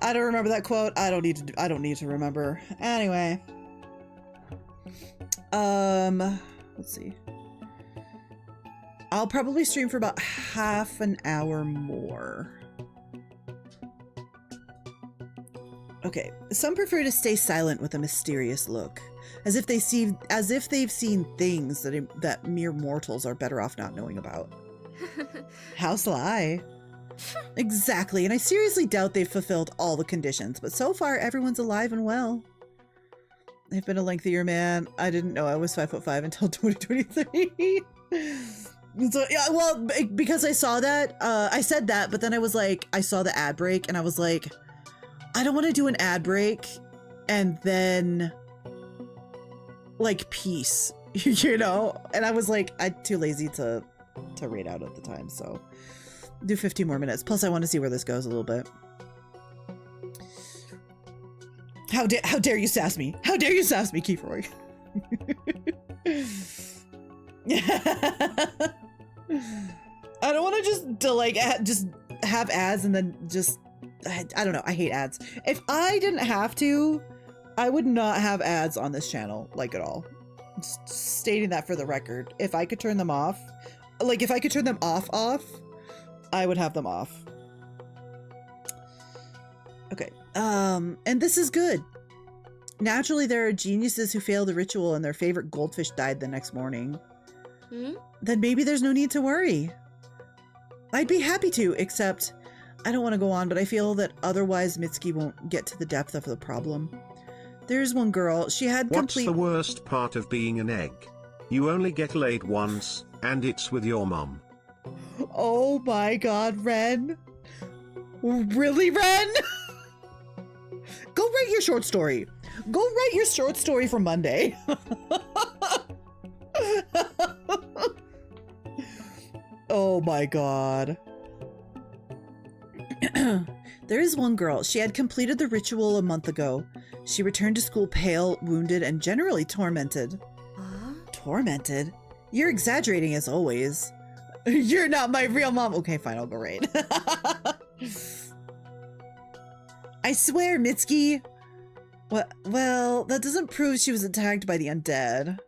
I don't remember that quote. I don't need to remember. Anyway. Let's see. I'll probably stream for about half an hour more. Okay. Some prefer to stay silent with a mysterious look, as if they've seen things that mere mortals are better off not knowing about. How sly. Exactly, and I seriously doubt they've fulfilled all the conditions, but so far everyone's alive and well. I've been a lengthier man. I didn't know I was 5'5" until 2023. So yeah, well, because I saw that, I said that, but then I was like, I saw the ad break and I was like, I don't want to do an ad break and then like peace, you know? And I was like, I'm too lazy to raid out at the time, so do 15 more minutes. Plus I want to see where this goes a little bit. How dare you sass me? How dare you sass me, Kieferoy? I don't want to just have ads and then just I don't know. I hate ads. If I didn't have to, I would not have ads on this channel, like, at all. Just stating that for the record. If I could turn them off, like, if I could turn them off, I would have them off. Okay. And this is good. Naturally, there are geniuses who fail the ritual and their favorite goldfish died the next morning. Then maybe there's no need to worry. I'd be happy to, except I don't want to go on, but I feel that otherwise Mitsuki won't get to the depth of the problem. There's one girl, she had What's the worst part of being an egg? You only get laid once, and it's with your mom. Oh my god, Ren. Really, Ren? Go write your short story. Go write your short story for Monday. Oh my god. There is one girl. She had completed the ritual a month ago. She returned to school pale, wounded, and generally tormented. Tormented? You're exaggerating as always. You're not my real mom. Okay, fine, I'll go right. I swear, Mitsuki. Well, that doesn't prove she was attacked by the undead.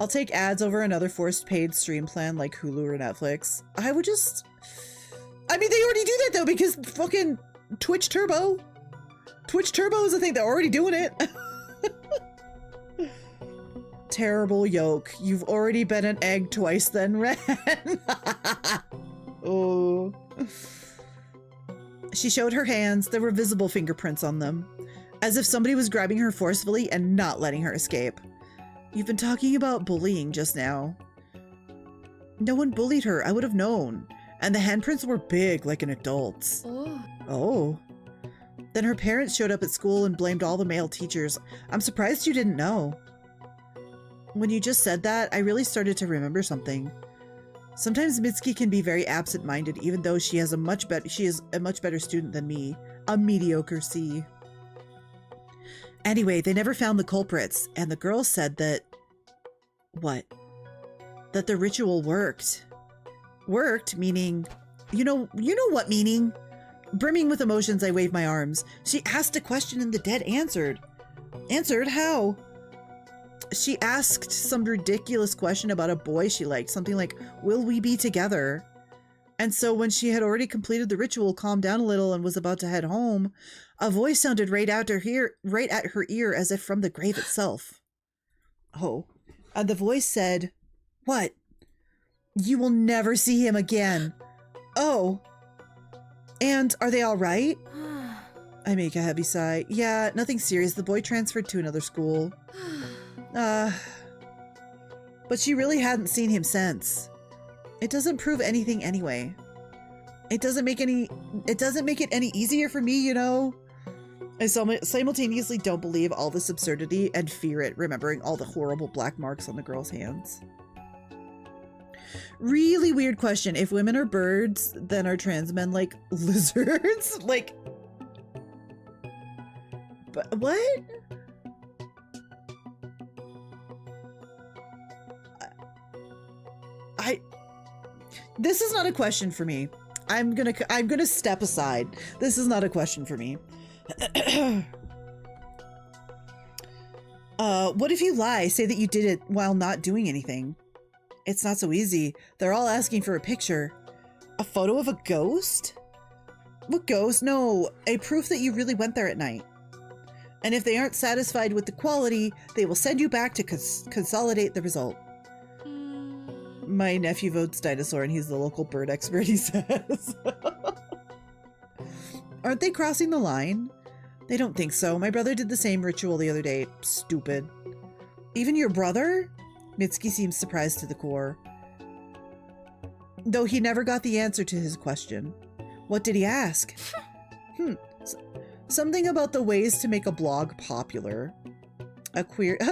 I'll take ads over another forced paid stream plan like Hulu or Netflix. I would just... I mean, they already do that though, because fucking Twitch Turbo. Twitch Turbo is a thing. They're already doing it. Terrible yoke. You've already been an egg twice then, Ren. Oh. She showed her hands. There were visible fingerprints on them, as if somebody was grabbing her forcefully and not letting her escape. You've been talking about bullying just now. No one bullied her. I would have known. And the handprints were big, like an adult's. Oh. Then her parents showed up at school and blamed all the male teachers. I'm surprised you didn't know. When you just said that, I really started to remember something. Sometimes Mitsuki can be very absent-minded, even though she is a much better student than me. A mediocre C. Anyway, they never found the culprits, and the girl said that... What? That the ritual worked. Worked, meaning... You know what meaning? Brimming with emotions, I waved my arms. She asked a question and the dead answered. Answered? How? She asked some ridiculous question about a boy she liked, something like, will we be together? And so when she had already completed the ritual, calmed down a little, and was about to head home, a voice sounded right at her ear as if from the grave itself. Oh. And the voice said, what? You will never see him again. Oh. And are they all right? I make a heavy sigh. Yeah, nothing serious. The boy transferred to another school. But she really hadn't seen him since. It doesn't prove anything anyway. It doesn't make it any easier for me, you know? I simultaneously don't believe all this absurdity and fear it, remembering all the horrible black marks on the girl's hands. Really weird question. If women are birds, then are trans men like lizards? Like... But what? This is not a question for me. I'm gonna step aside. This is not a question for me. What if you lie? Say that you did it while not doing anything. It's not so easy. They're all asking for a picture. A photo of a ghost? What ghost? No, a proof that you really went there at night. And if they aren't satisfied with the quality, they will send you back to consolidate the result. My nephew votes dinosaur and he's the local bird expert, he says. Aren't they crossing the line? They don't think so. My brother did the same ritual the other day. Stupid. Even your brother? Mitsuki seems surprised to the core. Though he never got the answer to his question. What did he ask? Something about the ways to make a blog popular. A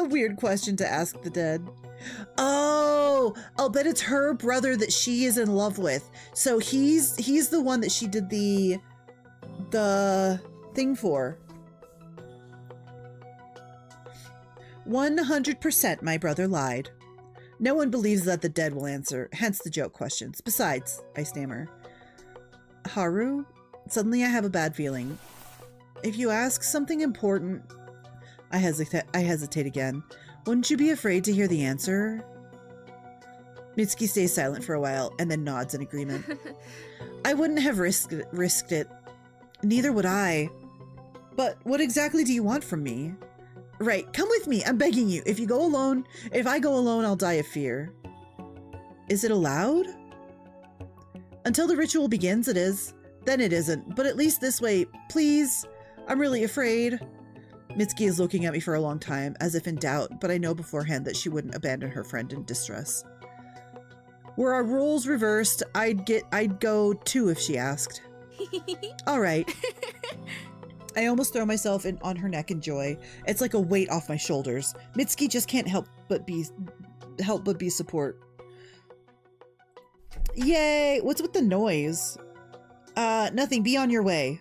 weird question to ask the dead. Oh, I'll bet it's her brother that she is in love with. So he's the one that she did the thing for. 100% my brother lied. No one believes that the dead will answer, hence the joke questions. Besides, I stammer. Haru? Suddenly I have a bad feeling. If you ask something important... I hesitate again. Wouldn't you be afraid to hear the answer? Mitsuki stays silent for a while and then nods in agreement. I wouldn't have risked it. Neither would I. But what exactly do you want from me? Right, come with me, I'm begging you. If I go alone, I'll die of fear. Is it allowed? Until the ritual begins, it is. Then it isn't, but at least this way, please. I'm really afraid. Mitsuki is looking at me for a long time, as if in doubt, but I know beforehand that she wouldn't abandon her friend in distress. Were our roles reversed, I'd go too if she asked. All right. I almost throw myself on her neck in joy. It's like a weight off my shoulders. Mitsuki just can't help but be support. Yay! What's with the noise? Nothing. Be on your way.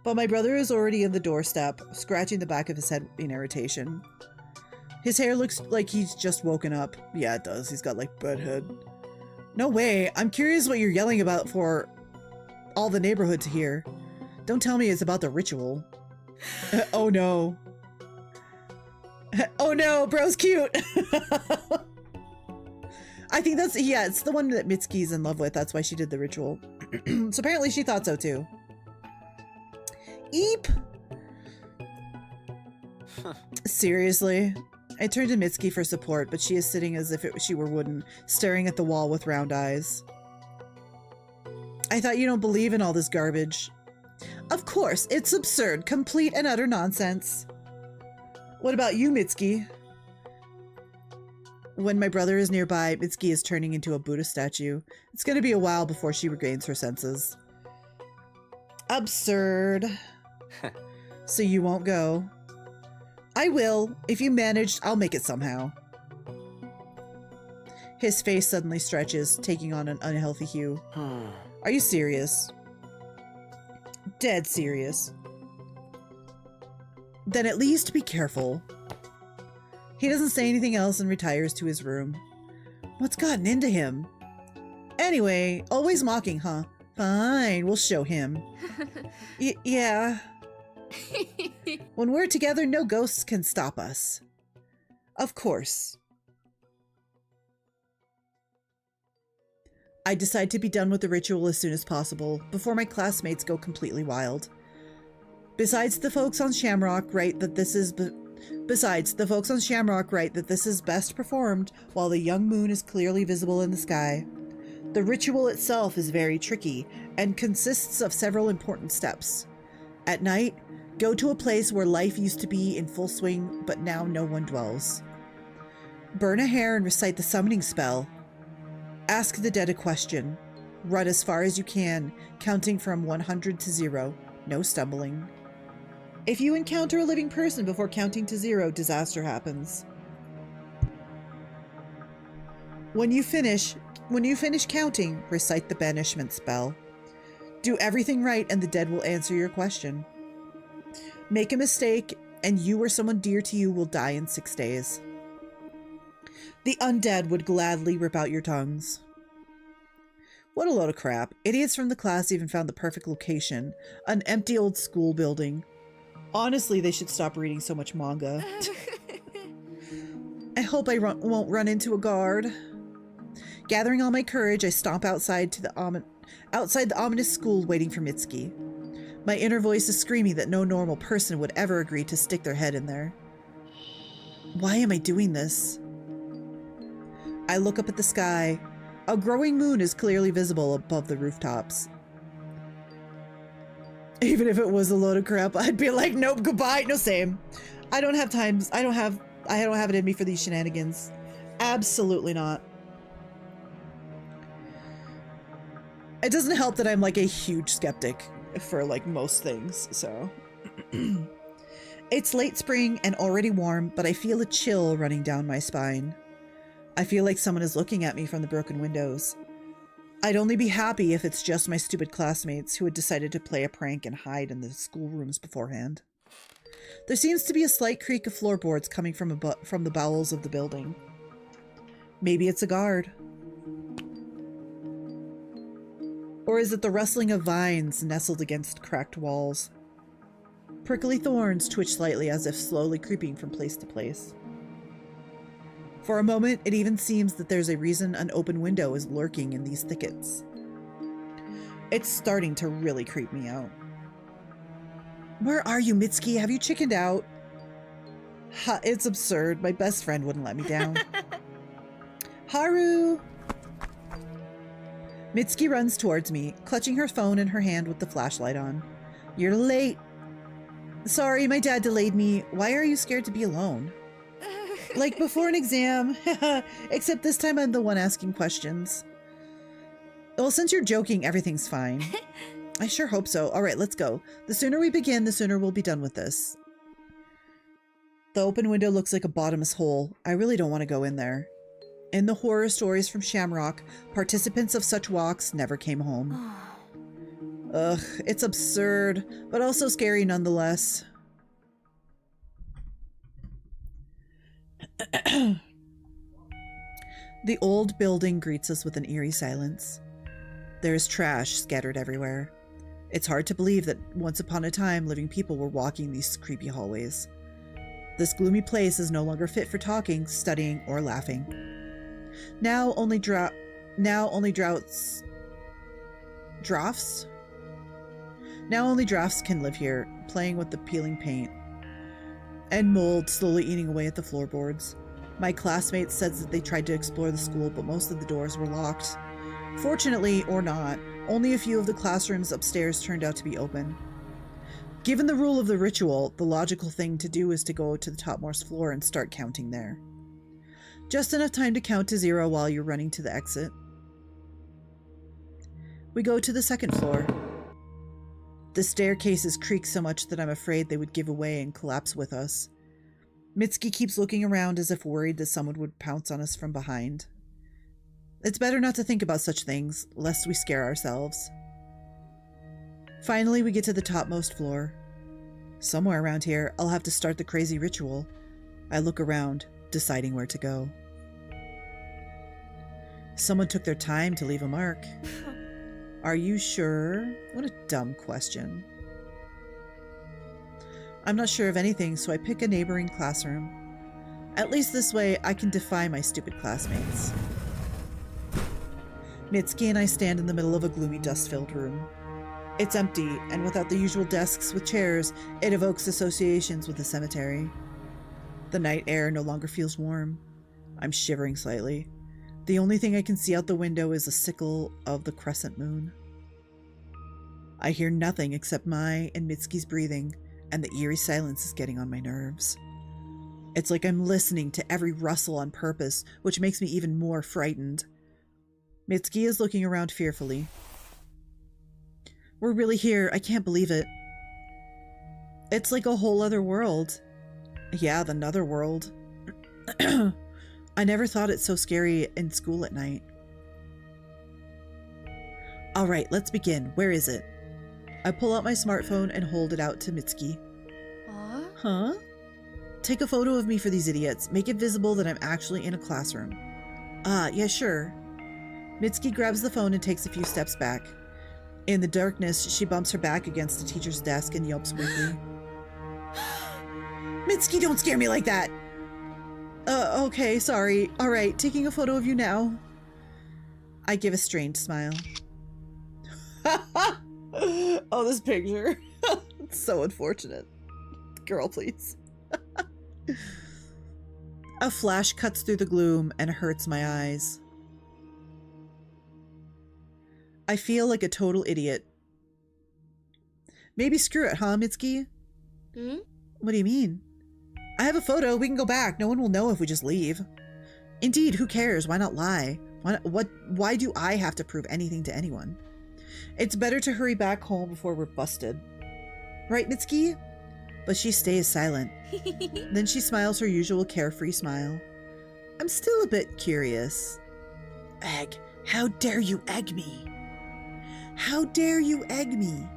But my brother is already in the doorstep, scratching the back of his head in irritation. His hair looks like he's just woken up. Yeah, it does. He's got like bedhead. No way. I'm curious what you're yelling about for all the neighborhood to hear. Don't tell me it's about the ritual. Oh no. Oh no, bro's cute. I think that's, yeah, it's the one that Mitsuki's in love with. That's why she did the ritual. So apparently she thought so too. Eep. Seriously. I turned to Mitsuki for support, but she is sitting as if she were wooden, staring at the wall with round eyes. I thought you don't believe in all this garbage. Of course, it's absurd, complete and utter nonsense. What about you, Mitsuki? When my brother is nearby, Mitsuki is turning into a Buddha statue. It's going to be a while before she regains her senses. Absurd. So you won't go? I will. If you managed, I'll make it somehow. His face suddenly stretches, taking on an unhealthy hue. Are you serious? Dead serious. Then at least be careful. He doesn't say anything else and retires to his room. What's gotten into him? Anyway, always mocking, huh? Fine, we'll show him. Yeah. When we're together, no ghosts can stop us. Of course. I decide to be done with the ritual as soon as possible, before my classmates go completely wild. Besides, the folks on Shamrock write that this is best performed while the young moon is clearly visible in the sky. The ritual itself is very tricky and consists of several important steps. At night, go to a place where life used to be in full swing, but now no one dwells. Burn a hair and recite the summoning spell. Ask the dead a question. Run as far as you can, counting from 100 to 0. No stumbling. If you encounter a living person before counting to 0, disaster happens. When you finish counting, recite the banishment spell. Do everything right and the dead will answer your question. Make a mistake and you or someone dear to you will die in 6 days. The undead would gladly rip out your tongues. What a load of crap. Idiots from the class even found the perfect location. An empty old school building. Honestly, they should stop reading so much manga. I hope I won't run into a guard. Gathering all my courage, I stomp outside the ominous school waiting for Mitsuki. My inner voice is screaming that no normal person would ever agree to stick their head in there. Why am I doing this? I look up at the sky. A growing moon is clearly visible above the rooftops. Even if it was a load of crap, I'd be like, nope, goodbye. No, same. I don't have it in me for these shenanigans. Absolutely not. It doesn't help that I'm like a huge skeptic. for like most things, so. It's late spring and already warm, but I feel a chill running down my spine. I feel like someone is looking at me from the broken windows. I'd only be happy if it's just my stupid classmates who had decided to play a prank and hide in the schoolrooms beforehand. There seems to be a slight creak of floorboards coming from the bowels of the building. Maybe it's a guard. Or is it the rustling of vines nestled against cracked walls? Prickly thorns twitch slightly as if slowly creeping from place to place. For a moment, it even seems that there's a reason an open window is lurking in these thickets. It's starting to really creep me out. Where are you, Mitsuki? Have you chickened out? Ha, it's absurd. My best friend wouldn't let me down. Haru! Mitsuki runs towards me, clutching her phone in her hand with the flashlight on. You're late. Sorry, my dad delayed me. Why are you scared to be alone? Like before an exam. Except this time I'm the one asking questions. Well, since you're joking, everything's fine. I sure hope so. All right, let's go. The sooner we begin, the sooner we'll be done with this. The open window looks like a bottomless hole. I really don't want to go in there. In the horror stories from Shamrock, participants of such walks never came home. Ugh, it's absurd, but also scary nonetheless. The old building greets us with an eerie silence. There is trash scattered everywhere. It's hard to believe that once upon a time living people were walking these creepy hallways. This gloomy place is no longer fit for talking, studying, or laughing. Now only drafts can live here, playing with the peeling paint and mold slowly eating away at the floorboards. My classmates said that they tried to explore the school, but most of the doors were locked. Fortunately, or not, only a few of the classrooms upstairs turned out to be open. Given the rule of the ritual, the logical thing to do is to go to the topmost floor and start counting there. Just enough time to count to 0 while you're running to the exit. We go to the second floor. The staircases creak so much that I'm afraid they would give away and collapse with us. Mitsuki keeps looking around as if worried that someone would pounce on us from behind. It's better not to think about such things, lest we scare ourselves. Finally, we get to the topmost floor. Somewhere around here, I'll have to start the crazy ritual. I look around, deciding where to go. Someone took their time to leave a mark. Are you sure? What a dumb question. I'm not sure of anything, so I pick a neighboring classroom. At least this way, I can defy my stupid classmates. Mitsuki and I stand in the middle of a gloomy, dust-filled room. It's empty, and without the usual desks with chairs, it evokes associations with a cemetery. The night air no longer feels warm. I'm shivering slightly. The only thing I can see out the window is a sickle of the crescent moon. I hear nothing except my and Mitsuki's breathing, and the eerie silence is getting on my nerves. It's like I'm listening to every rustle on purpose, which makes me even more frightened. Mitsuki is looking around fearfully. We're really here. I can't believe it. It's like a whole other world. Yeah, the netherworld. I never thought it so scary in school at night. All right, let's begin. Where is it? I pull out my smartphone and hold it out to Mitsuki. Huh? Take a photo of me for these idiots. Make it visible that I'm actually in a classroom. Yeah, sure. Mitsuki grabs the phone and takes a few steps back. In the darkness, she bumps her back against the teacher's desk and yelps weakly. Mitsuki, don't scare me like that! Okay, sorry. All right, taking a photo of you now. I give a strained smile. Oh, this picture. It's so unfortunate. Girl, please. A flash cuts through the gloom and hurts my eyes. I feel like a total idiot. Maybe screw it, huh, Mitsuki? What do you mean? I have a photo. We can go back. No one will know if we just leave. Indeed, who cares? Why not lie? Why do I have to prove anything to anyone? It's better to hurry back home before we're busted. Right, Mitsuki? But she stays silent. Then she smiles her usual carefree smile. I'm still a bit curious. Egg, how dare you egg me? How dare you egg me?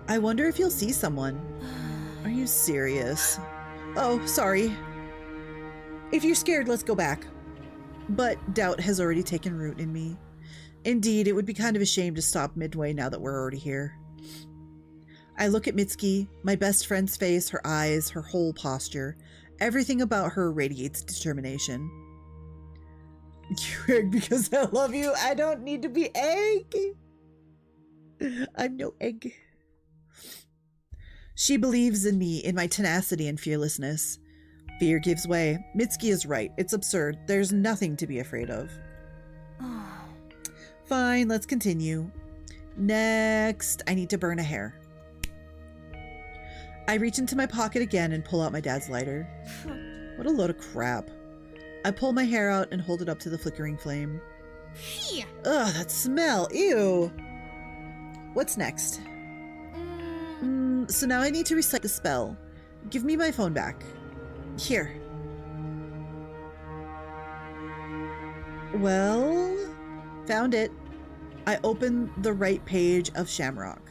I wonder if you'll see someone. Are you serious? Oh, sorry. If you're scared, let's go back. But doubt has already taken root in me. Indeed, it would be kind of a shame to stop midway now that we're already here. I look at Mitsuki, my best friend's face, her eyes, her whole posture. Everything about her radiates determination. You egg because I love you. I don't need to be egg. I'm no egg. She believes in me, in my tenacity and fearlessness. Fear gives way. Mitsuki is right. It's absurd. There's nothing to be afraid of. Fine, let's continue. Next, I need to burn a hair. I reach into my pocket again and pull out my dad's lighter. What a load of crap. I pull my hair out and hold it up to the flickering flame. Ugh, that smell. Ew. What's next? So now I need to recite the spell. Give me my phone back. Here. Well, found it. I open the right page of Shamrock.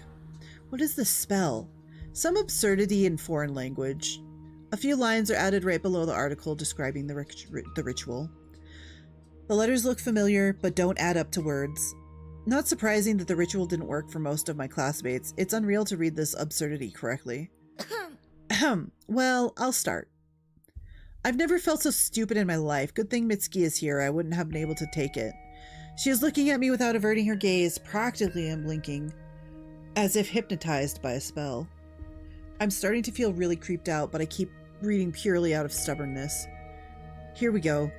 What is the spell? Some absurdity in foreign language. A few lines are added right below the article describing the ritual. The letters look familiar, but don't add up to words. Not surprising that the ritual didn't work for most of my classmates. It's unreal to read this absurdity correctly. Well, I'll start. I've never felt so stupid in my life. Good thing Mitsuki is here. I wouldn't have been able to take it. She is looking at me without averting her gaze, practically unblinking, as if hypnotized by a spell. I'm starting to feel really creeped out, but I keep reading purely out of stubbornness. Here we go.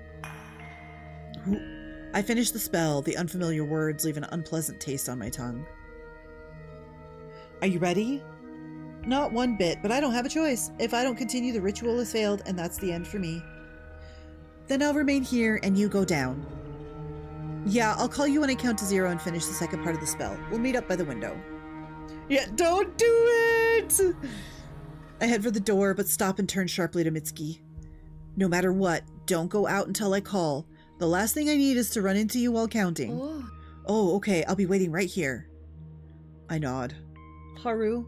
I finish the spell. The unfamiliar words leave an unpleasant taste on my tongue. Are you ready? Not one bit, but I don't have a choice. If I don't continue, the ritual has failed, and that's the end for me. Then I'll remain here, and you go down. Yeah, I'll call you when I count to 0 and finish the second part of the spell. We'll meet up by the window. Yeah, don't do it! I head for the door, but stop and turn sharply to Mitsuki. No matter what, don't go out until I call. The last thing I need is to run into you while counting. Oh, okay, I'll be waiting right here. I nod. Haru?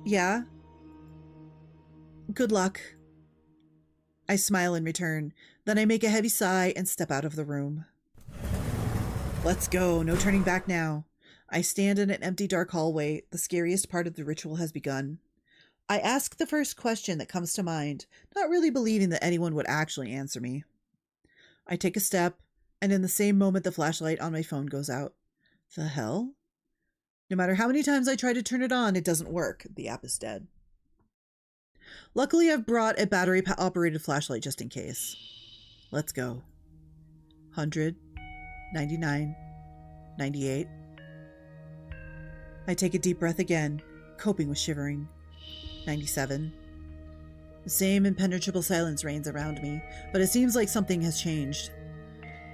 Yeah? Good luck. I smile in return. Then I make a heavy sigh and step out of the room. Let's go. No turning back now. I stand in an empty dark hallway. The scariest part of the ritual has begun. I ask the first question that comes to mind, not really believing that anyone would actually answer me. I take a step, and in the same moment the flashlight on my phone goes out. The hell? No matter how many times I try to turn it on, it doesn't work. The app is dead. Luckily, I've brought a battery-operated flashlight just in case. Let's go. 100, 99, 98. I take a deep breath again, coping with shivering. 97. The same impenetrable silence reigns around me, but it seems like something has changed.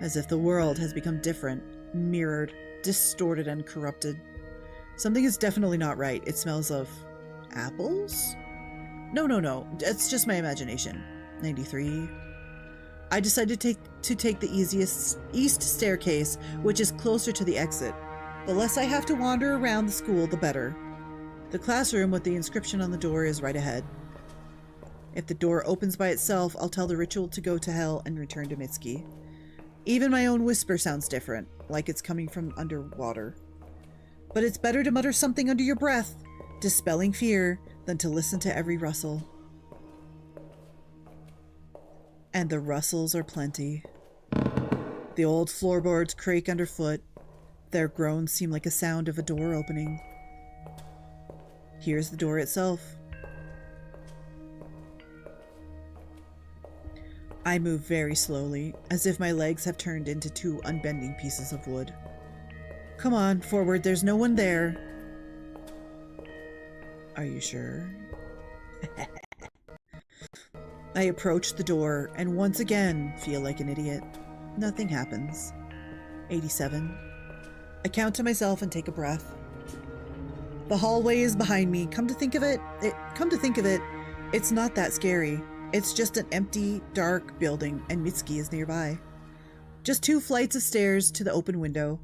As if the world has become different, mirrored, distorted, and corrupted. Something is definitely not right. It smells of apples? No. It's just my imagination. 93. I decide to take the easiest east staircase, which is closer to the exit. The less I have to wander around the school, the better. The classroom with the inscription on the door is right ahead. If the door opens by itself, I'll tell the ritual to go to hell and return to Mitsuki. Even my own whisper sounds different, like it's coming from underwater. But it's better to mutter something under your breath, dispelling fear, than to listen to every rustle. And the rustles are plenty. The old floorboards creak underfoot. Their groans seem like a sound of a door opening. Here's the door itself. I move very slowly, as if my legs have turned into two unbending pieces of wood. Come on, forward, there's no one there. Are you sure? I approach the door and once again feel like an idiot. Nothing happens. 87. I count to myself and take a breath. The hallway is behind me. Come to think of it, it's not that scary. It's just an empty, dark building, and Mitsuki is nearby. Just 2 flights of stairs to the open window.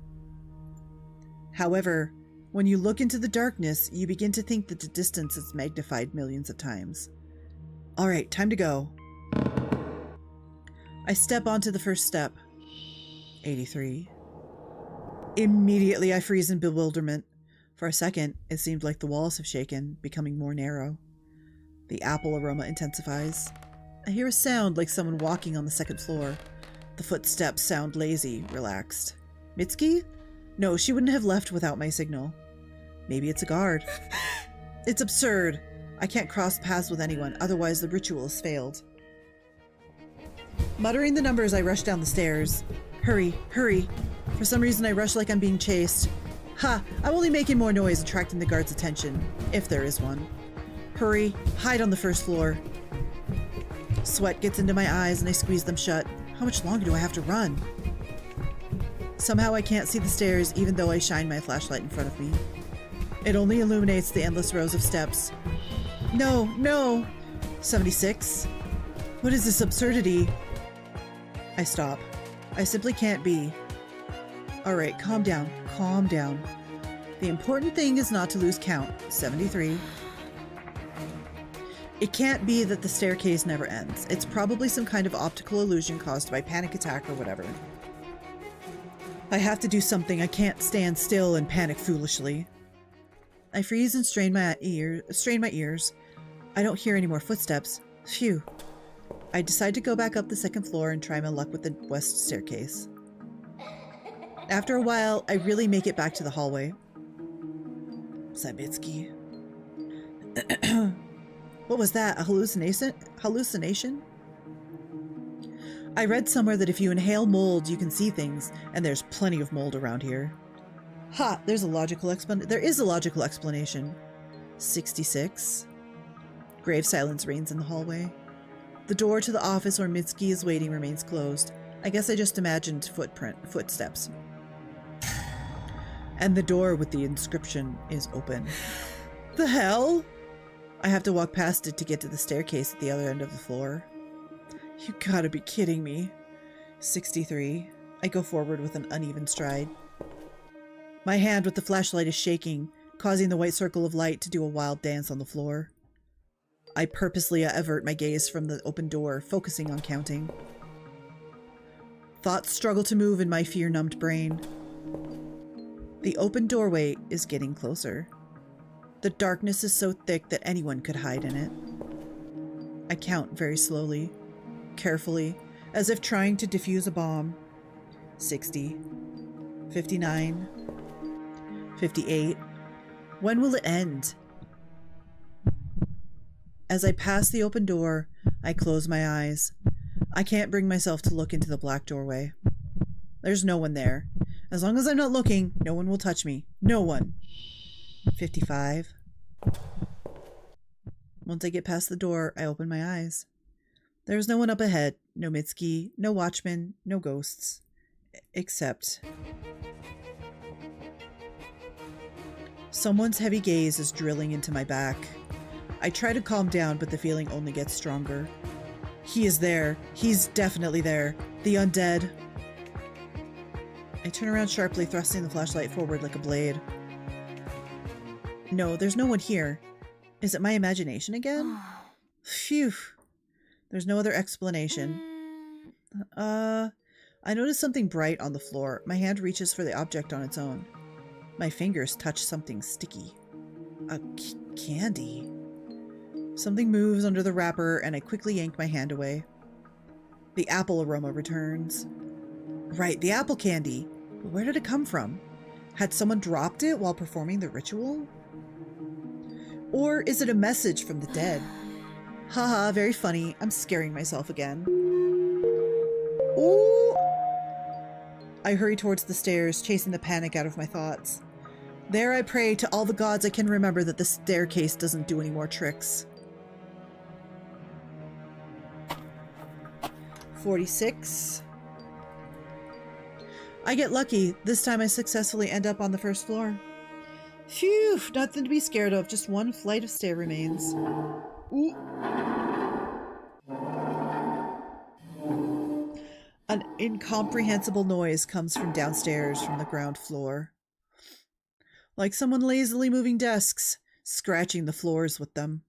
However, when you look into the darkness, you begin to think that the distance is magnified millions of times. All right, time to go. I step onto the first step. 83. Immediately, I freeze in bewilderment. For a second, it seemed like the walls have shaken, becoming more narrow. The apple aroma intensifies. I hear a sound like someone walking on the second floor. The footsteps sound lazy, relaxed. Mitsuki? No, she wouldn't have left without my signal. Maybe it's a guard. It's absurd. I can't cross paths with anyone, otherwise the ritual has failed. Muttering the numbers, I rush down the stairs. Hurry, hurry. For some reason, I rush like I'm being chased. Ha! I'm only making more noise, attracting the guard's attention, if there is one. Hurry, hide on the first floor. Sweat gets into my eyes and I squeeze them shut. How much longer do I have to run? Somehow I can't see the stairs even though I shine my flashlight in front of me. It only illuminates the endless rows of steps. No, no! 76? What is this absurdity? I stop. I simply can't be. Alright, calm down, calm down. The important thing is not to lose count. 73. It can't be that the staircase never ends. It's probably some kind of optical illusion caused by panic attack or whatever. I have to do something. I can't stand still and panic foolishly. I freeze and strain my ears. I don't hear any more footsteps. Phew. I decide to go back up the second floor and try my luck with the west staircase. After a while, I really make it back to the hallway. Zabitsky. What was that? A hallucination? I read somewhere that if you inhale mold, you can see things, and there's plenty of mold around here. Ha! There is a logical explanation. 66. Grave silence reigns in the hallway. The door to the office where Mitsuki is waiting remains closed. I guess I just imagined footsteps. And the door with the inscription is open. The hell? I have to walk past it to get to the staircase at the other end of the floor. You gotta be kidding me. 63. I go forward with an uneven stride. My hand with the flashlight is shaking, causing the white circle of light to do a wild dance on the floor. I purposely avert my gaze from the open door, focusing on counting. Thoughts struggle to move in my fear-numbed brain. The open doorway is getting closer. The darkness is so thick that anyone could hide in it. I count very slowly, carefully, as if trying to defuse a bomb. 60. 59. 58. When will it end? As I pass the open door, I close my eyes. I can't bring myself to look into the black doorway. There's no one there. As long as I'm not looking, no one will touch me. No one. 55. Once I get past the door, I open my eyes. There is no one up ahead. No Mitsuki, no watchman, no ghosts. Except... someone's heavy gaze is drilling into my back. I try to calm down, but the feeling only gets stronger. He is there. He's definitely there. The undead. I turn around sharply, thrusting the flashlight forward like a blade. No, there's no one here. Is it my imagination again? Phew. There's no other explanation. I notice something bright on the floor. My hand reaches for the object on its own. My fingers touch something sticky. A candy. Something moves under the wrapper, and I quickly yank my hand away. The apple aroma returns. Right, the apple candy. But where did it come from? Had someone dropped it while performing the ritual? Or is it a message from the dead? Haha, very funny. I'm scaring myself again. Ooh! I hurry towards the stairs, chasing the panic out of my thoughts. There I pray to all the gods I can remember that the staircase doesn't do any more tricks. 46. I get lucky. This time I successfully end up on the first floor. Phew, nothing to be scared of. Just one flight of stair remains. Ooh. An incomprehensible noise comes from downstairs from the ground floor. Like someone lazily moving desks, scratching the floors with them.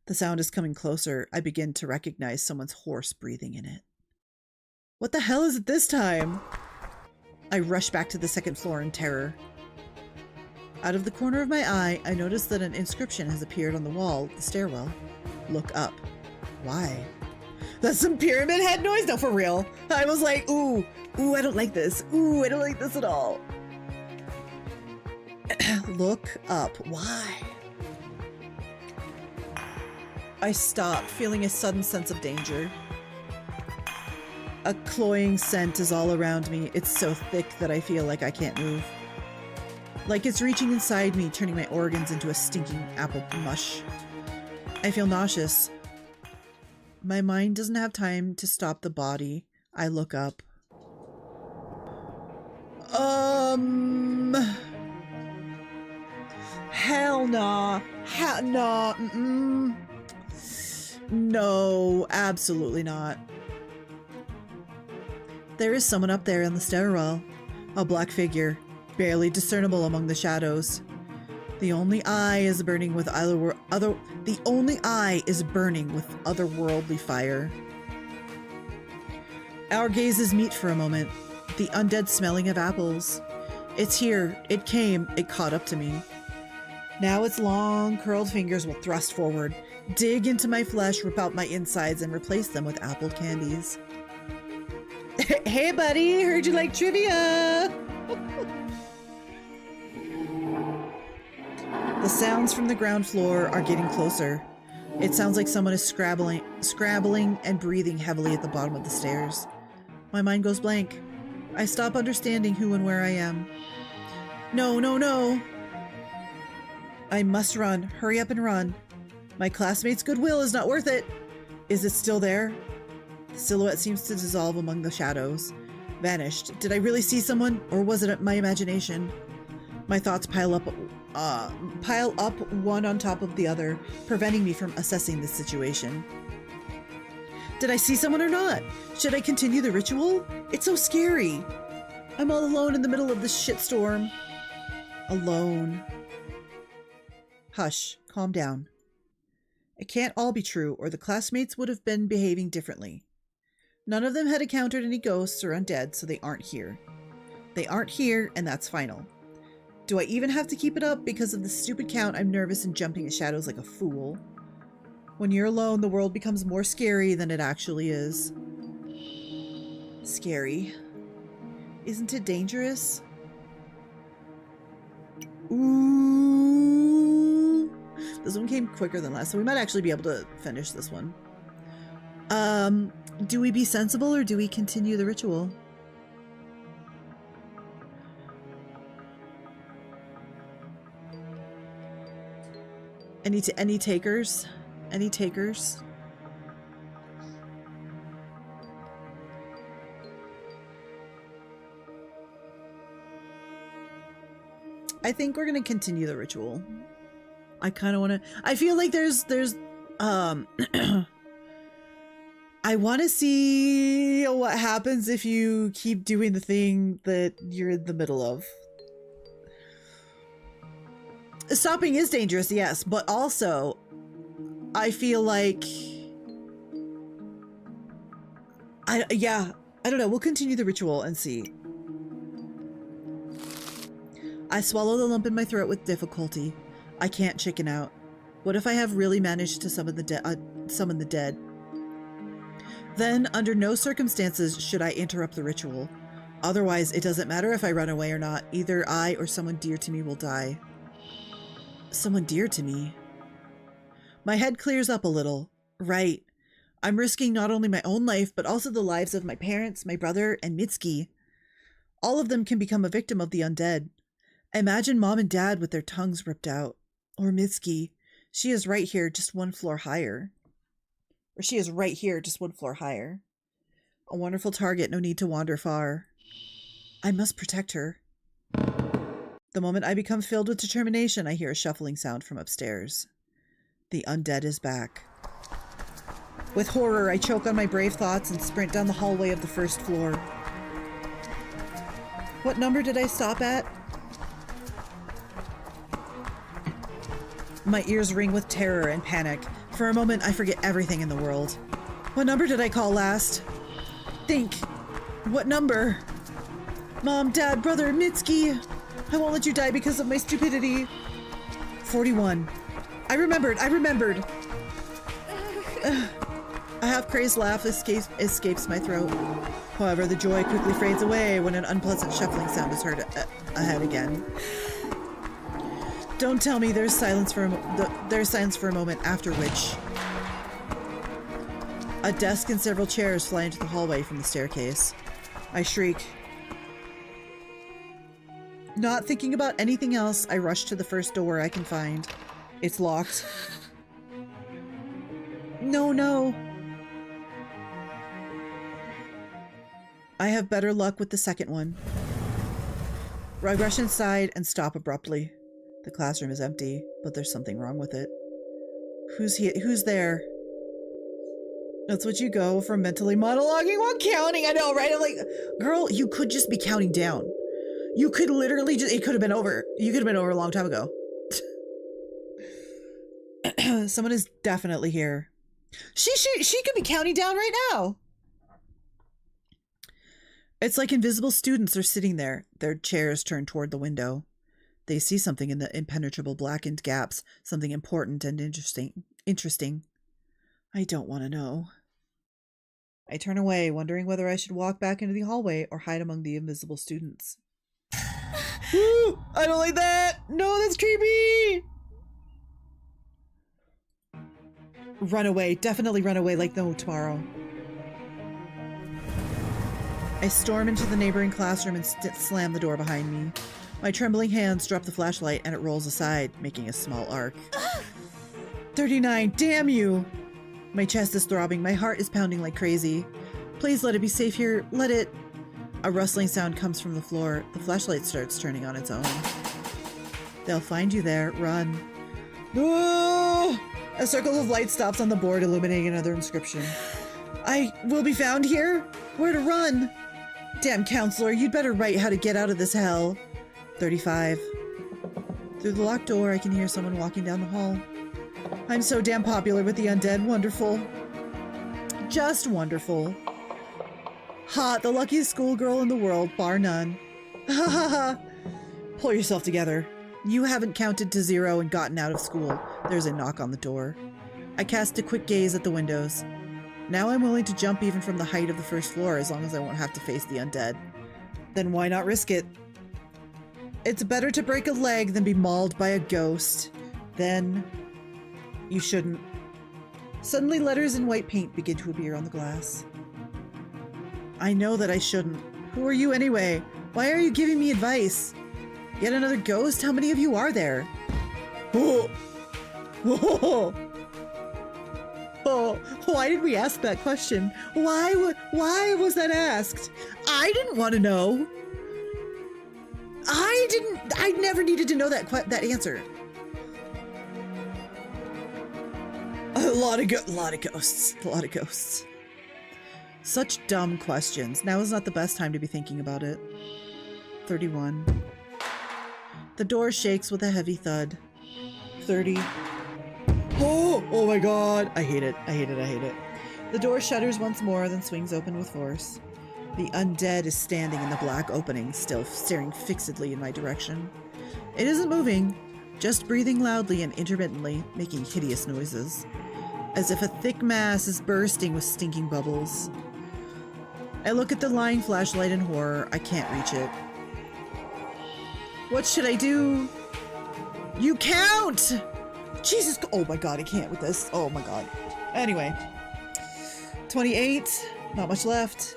The sound is coming closer. I begin to recognize someone's hoarse breathing in it. What the hell is it this time? I rush back to the second floor in terror. Out of the corner of my eye, I notice that an inscription has appeared on the wall of the stairwell. Look up. Why? That's some pyramid head noise? No, for real. I was like, ooh, I don't like this. Ooh, I don't like this at all. Look up. Why? I stop, feeling a sudden sense of danger. A cloying scent is all around me. It's so thick that I feel like I can't move. Like it's reaching inside me, turning my organs into a stinking apple mush. I feel nauseous. My mind doesn't have time to stop the body. I look up. Hell nah. Hell nah. No, absolutely not. There is someone up there in the stairwell. A black figure, barely discernible among the shadows. The only eye is burning with otherworldly fire. Our gazes meet for a moment. The undead smelling of apples. It's here. It came. It caught up to me. Now its long, curled fingers will thrust forward, dig into my flesh, rip out my insides, and replace them with apple candies. Hey, buddy! Heard you like trivia! The sounds from the ground floor are getting closer. It sounds like someone is scrabbling and breathing heavily at the bottom of the stairs. My mind goes blank. I stop understanding who and where I am. No, no, no! I must run. Hurry up and run. My classmate's goodwill is not worth it. Is it still there? The silhouette seems to dissolve among the shadows. Vanished. Did I really see someone, or was it my imagination? My thoughts pile up one on top of the other, preventing me from assessing the situation. Did I see someone or not? Should I continue the ritual? It's so scary. I'm all alone in the middle of this shitstorm. Alone. Hush. Calm down. It can't all be true, or the classmates would have been behaving differently. None of them had encountered any ghosts or undead, so they aren't here. They aren't here, and that's final. Do I even have to keep it up? Because of the stupid count, I'm nervous and jumping at shadows like a fool. When you're alone, the world becomes more scary than it actually is. Scary. Isn't it dangerous? Ooh. This one came quicker than last, so we might actually be able to finish this one. Do we be sensible or do we continue the ritual? Any takers? Any takers? I think we're gonna continue the ritual. I kind of want to. I feel like there's I want to see what happens if you keep doing the thing that you're in the middle of. Stopping is dangerous, yes, but also I feel like I don't know. We'll continue the ritual and see. I swallow the lump in my throat with difficulty. I can't chicken out. What if I have really managed to summon the dead? Then, under no circumstances should I interrupt the ritual. Otherwise, it doesn't matter if I run away or not. Either I or someone dear to me will die. Someone dear to me? My head clears up a little. Right. I'm risking not only my own life, but also the lives of my parents, my brother, and Mitsuki. All of them can become a victim of the undead. Imagine Mom and Dad with their tongues ripped out. Or Mitsuki. She is right here, just one floor higher. Or she is right here, just one floor higher. A wonderful target, no need to wander far. I must protect her. The moment I become filled with determination, I hear a shuffling sound from upstairs. The undead is back. With horror, I choke on my brave thoughts and sprint down the hallway of the first floor. What number did I stop at? My ears ring with terror and panic. For a moment, I forget everything in the world. What number did I call last? Think. What number? Mom, Dad, brother, Mitski. I won't let you die because of my stupidity. 41. I remembered. A half-crazed laugh escapes my throat. However, the joy quickly fades away when an unpleasant shuffling sound is heard ahead again. Don't tell me there's silence for a moment, after which a desk and several chairs fly into the hallway from the staircase. I shriek. Not thinking about anything else, I rush to the first door I can find. It's locked. No. I have better luck with the second one. I rush inside and stop abruptly. The classroom is empty, but there's something wrong with it. Who's there? That's what you go for mentally monologuing while counting. I know, right? I'm like, girl, you could just be counting down. You could literally just, it could have been over. You could have been over a long time ago. Someone is definitely here. She could be counting down right now. It's like invisible students are sitting there, their chairs turned toward the window. They see something in the impenetrable blackened gaps, something important and interesting. I don't want to know. I turn away, wondering whether I should walk back into the hallway or hide among the invisible students. Ooh, I don't like that! No, that's creepy! Run away. Definitely run away like no tomorrow. I storm into the neighboring classroom and slam the door behind me. My trembling hands drop the flashlight and it rolls aside, making a small arc. 39, damn you! My chest is throbbing, my heart is pounding like crazy. Please let it be safe here, let it... A rustling sound comes from the floor. The flashlight starts turning on its own. They'll find you there, run. No! A circle of light stops on the board, illuminating another inscription. I will be found here? Where to run? Damn, counselor, you'd better write how to get out of this hell. 35. Through the locked door, I can hear someone walking down the hall. I'm so damn popular with the undead. Wonderful. Just wonderful. Hot, the luckiest schoolgirl in the world, bar none. Ha ha ha. Pull yourself together. You haven't counted to 0 and gotten out of school. There's a knock on the door. I cast a quick gaze at the windows. Now I'm willing to jump even from the height of the first floor as long as I won't have to face the undead. Then why not risk it? It's better to break a leg than be mauled by a ghost. Then you shouldn't. Suddenly letters in white paint begin to appear on the glass. I know that I shouldn't. Who are you anyway? Why are you giving me advice? Yet another ghost? How many of you are there? Oh! Whoa! Oh, why did we ask that question? Why was that asked? I didn't want to know. I never needed to know that answer. A lot of ghosts. Such dumb questions. Now is not the best time to be thinking about it. 31. The door shakes with a heavy thud. 30. Oh my god. I hate it. The door shudders once more, then swings open with force. The undead is standing in the black opening, still staring fixedly in my direction. It isn't moving, just breathing loudly and intermittently, making hideous noises. As if a thick mass is bursting with stinking bubbles. I look at the lying flashlight in horror. I can't reach it. What should I do? You count! Jesus, oh my god, I can't with this. Oh my god. Anyway. 28, not much left.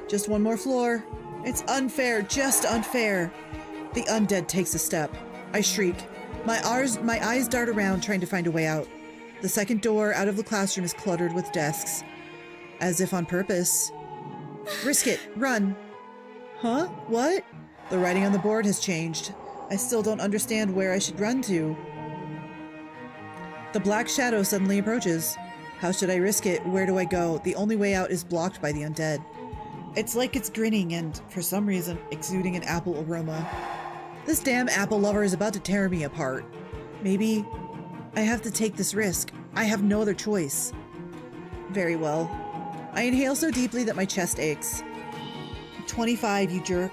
Just one more floor. It's unfair, just unfair. The undead takes a step. I shriek. My eyes dart around trying to find a way out. The second door out of the classroom is cluttered with desks. As if on purpose. Risk it, run. Huh? What? The writing on the board has changed. I still don't understand where I should run to. The black shadow suddenly approaches. How should I risk it? Where do I go? The only way out is blocked by the undead. It's like it's grinning and, for some reason, exuding an apple aroma. This damn apple lover is about to tear me apart. Maybe I have to take this risk. I have no other choice. Very well. I inhale so deeply that my chest aches. 25, you jerk.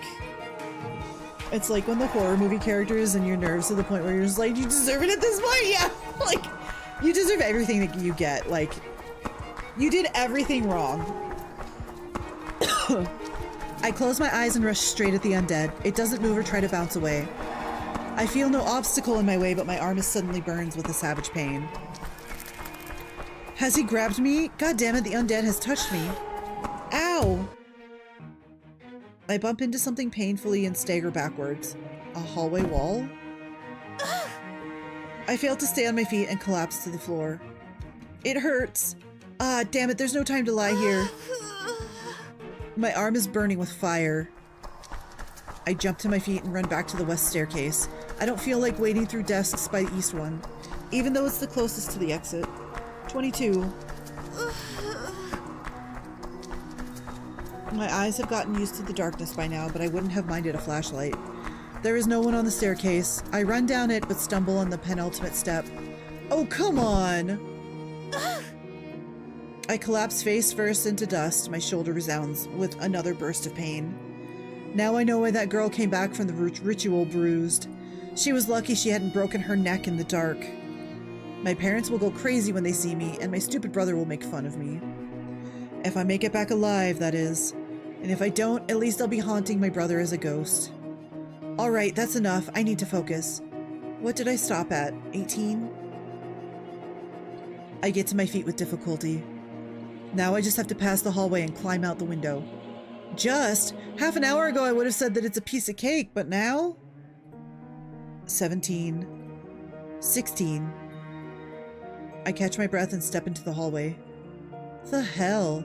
It's like when the horror movie characters and your nerves to the point where you're just like, you deserve it at this point? Yeah! Like, you deserve everything that you get. Like, you did everything wrong. I close my eyes and rush straight at the undead. It doesn't move or try to bounce away. I feel no obstacle in my way, but my arm suddenly burns with a savage pain. Has he grabbed me? God damn it, the undead has touched me. Ow! I bump into something painfully and stagger backwards. A hallway wall? I fail to stay on my feet and collapse to the floor. It hurts. Ah, damn it, there's no time to lie here. My arm is burning with fire. I jump to my feet and run back to the west staircase. I don't feel like wading through desks by the east one, even though it's the closest to the exit. 22. My eyes have gotten used to the darkness by now, but I wouldn't have minded a flashlight. There is no one on the staircase. I run down it, but stumble on the penultimate step. Oh, come on! I collapse face first into dust. My shoulder resounds with another burst of pain. Now I know why that girl came back from the ritual bruised. She was lucky she hadn't broken her neck in the dark. My parents will go crazy when they see me, and my stupid brother will make fun of me. If I make it back alive, that is. And if I don't, at least I'll be haunting my brother as a ghost. Alright, that's enough. I need to focus. What did I stop at? 18? I get to my feet with difficulty. Now I just have to pass the hallway and climb out the window. Just? Half an hour ago I would have said that it's a piece of cake, but now? 17. 16. I catch my breath and step into the hallway. The hell?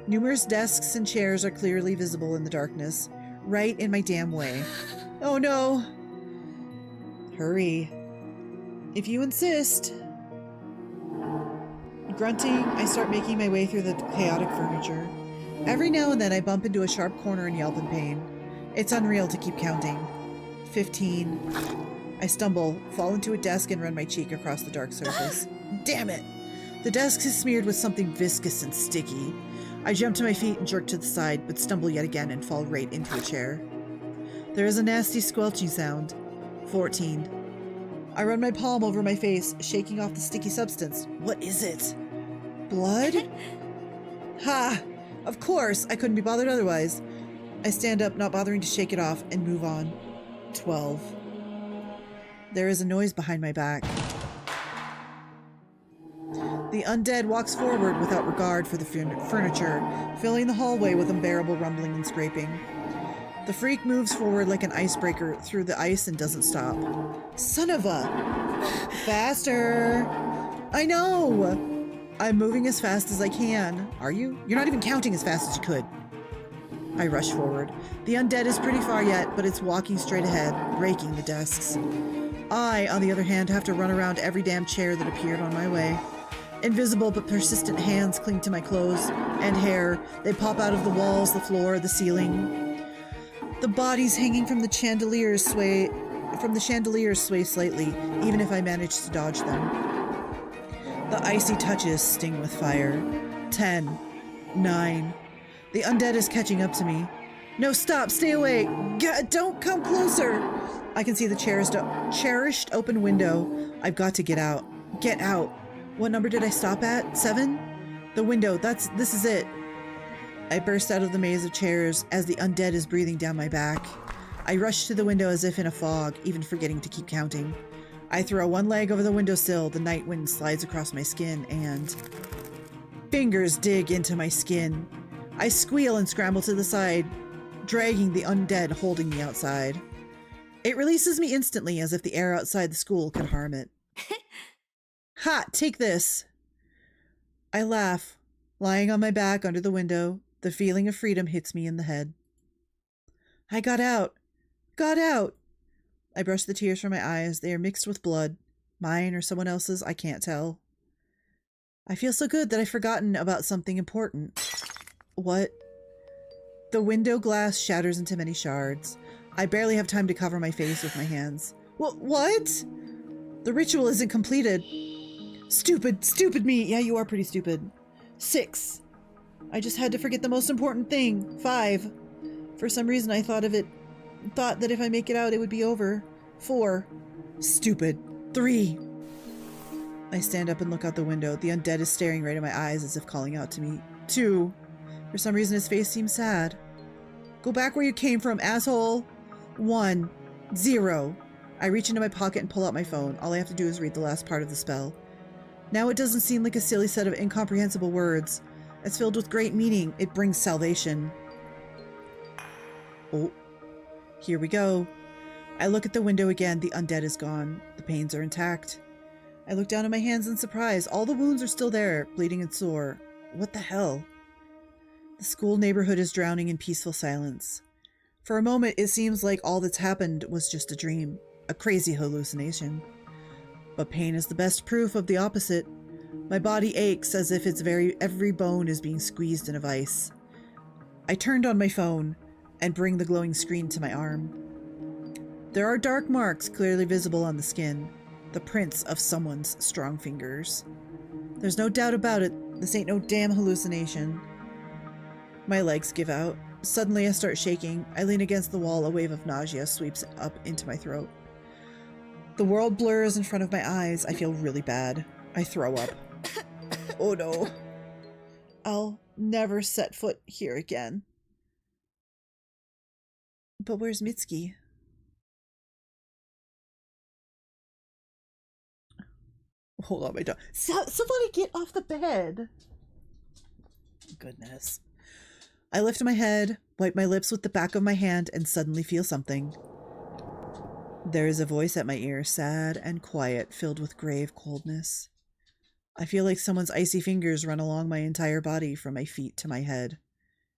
Numerous desks and chairs are clearly visible in the darkness, right in my damn way. Oh no! Hurry. If you insist. Grunting, I start making my way through the chaotic furniture. Every now and then I bump into a sharp corner and yelp in pain. It's unreal to keep counting. 15. I stumble, fall into a desk and run my cheek across the dark surface. Damn it! The desk is smeared with something viscous and sticky. I jump to my feet and jerk to the side, but stumble yet again and fall right into a chair. There is a nasty squelching sound. 14. I run my palm over my face, shaking off the sticky substance. What is it? Blood? Ha! Of course! I couldn't be bothered otherwise. I stand up, not bothering to shake it off, and move on. 12. There is a noise behind my back. The undead walks forward without regard for the furniture, filling the hallway with unbearable rumbling and scraping. The freak moves forward like an icebreaker through the ice and doesn't stop. Son of a... Faster! I know! I'm moving as fast as I can. Are you? You're not even counting as fast as you could. I rush forward. The undead is pretty far yet, but it's walking straight ahead, raking the desks. I, on the other hand, have to run around every damn chair that appeared on my way. Invisible but persistent hands cling to my clothes and hair. They pop out of the walls, the floor, the ceiling. The bodies hanging from the chandeliers sway slightly, even if I manage to dodge them. The icy touches sting with fire. 10. 9. The undead is catching up to me. No, stop! Stay away! Don't come closer! I can see the cherished open window. I've got to get out. Get out! What number did I stop at? 7? The window. This is it. I burst out of the maze of chairs as the undead is breathing down my back. I rush to the window as if in a fog, even forgetting to keep counting. I throw one leg over the windowsill, the night wind slides across my skin, and... fingers dig into my skin. I squeal and scramble to the side, dragging the undead holding me outside. It releases me instantly, as if the air outside the school could harm it. Ha! Take this! I laugh. Lying on my back under the window, the feeling of freedom hits me in the head. I got out. Got out. I brush the tears from my eyes. They are mixed with blood. Mine or someone else's, I can't tell. I feel so good that I've forgotten about something important. What? The window glass shatters into many shards. I barely have time to cover my face with my hands. What? The ritual isn't completed. Stupid me. Yeah, you are pretty stupid. 6. I just had to forget the most important thing. 5. For some reason I thought that if I make it out it would be over. 4. Stupid. 3. I stand up and look out the window. The undead is staring right at my eyes as if calling out to me. 2. For some reason his face seems sad. Go back where you came from, asshole. 1. 0. I reach into my pocket and pull out my phone. All I have to do is read the last part of the spell. Now it doesn't seem like a silly set of incomprehensible words. It's filled with great meaning. It brings salvation. Oh, here we go. I look at the window again. The undead is gone. The pains are intact. I look down at my hands in surprise. All the wounds are still there, bleeding and sore. What the hell? The school neighborhood is drowning in peaceful silence. For a moment, it seems like all that's happened was just a dream, a crazy hallucination. But pain is the best proof of the opposite. My body aches as if every bone is being squeezed in a vice. I turned on my phone and bring the glowing screen to my arm. There are dark marks clearly visible on the skin, the prints of someone's strong fingers. There's no doubt about it, this ain't no damn hallucination. My legs give out. Suddenly I start shaking. I lean against the wall. A wave of nausea sweeps up into my throat. The world blurs in front of my eyes. I feel really bad. I throw up. Oh no. I'll never set foot here again. But where's Mitsuki? Hold on, my dog. Somebody get off the bed. Goodness. I lift my head, wipe my lips with the back of my hand, and suddenly feel something. There is a voice at my ear, sad and quiet, filled with grave coldness. I feel like someone's icy fingers run along my entire body from my feet to my head.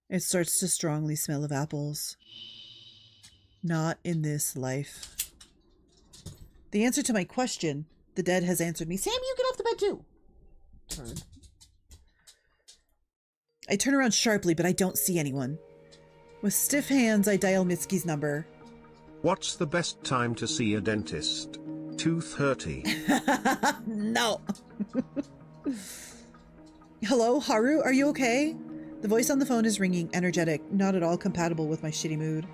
It starts to strongly smell of apples. Not in this life. The answer to my question, the dead has answered me. Sam, you get off the bed too. Turd. I turn around sharply, but I don't see anyone. With stiff hands, I dial Mitsuki's number. What's the best time to see a dentist? 2:30. No. Hello, Haru, are you okay? The voice on the phone is ringing, energetic, not at all compatible with my shitty mood.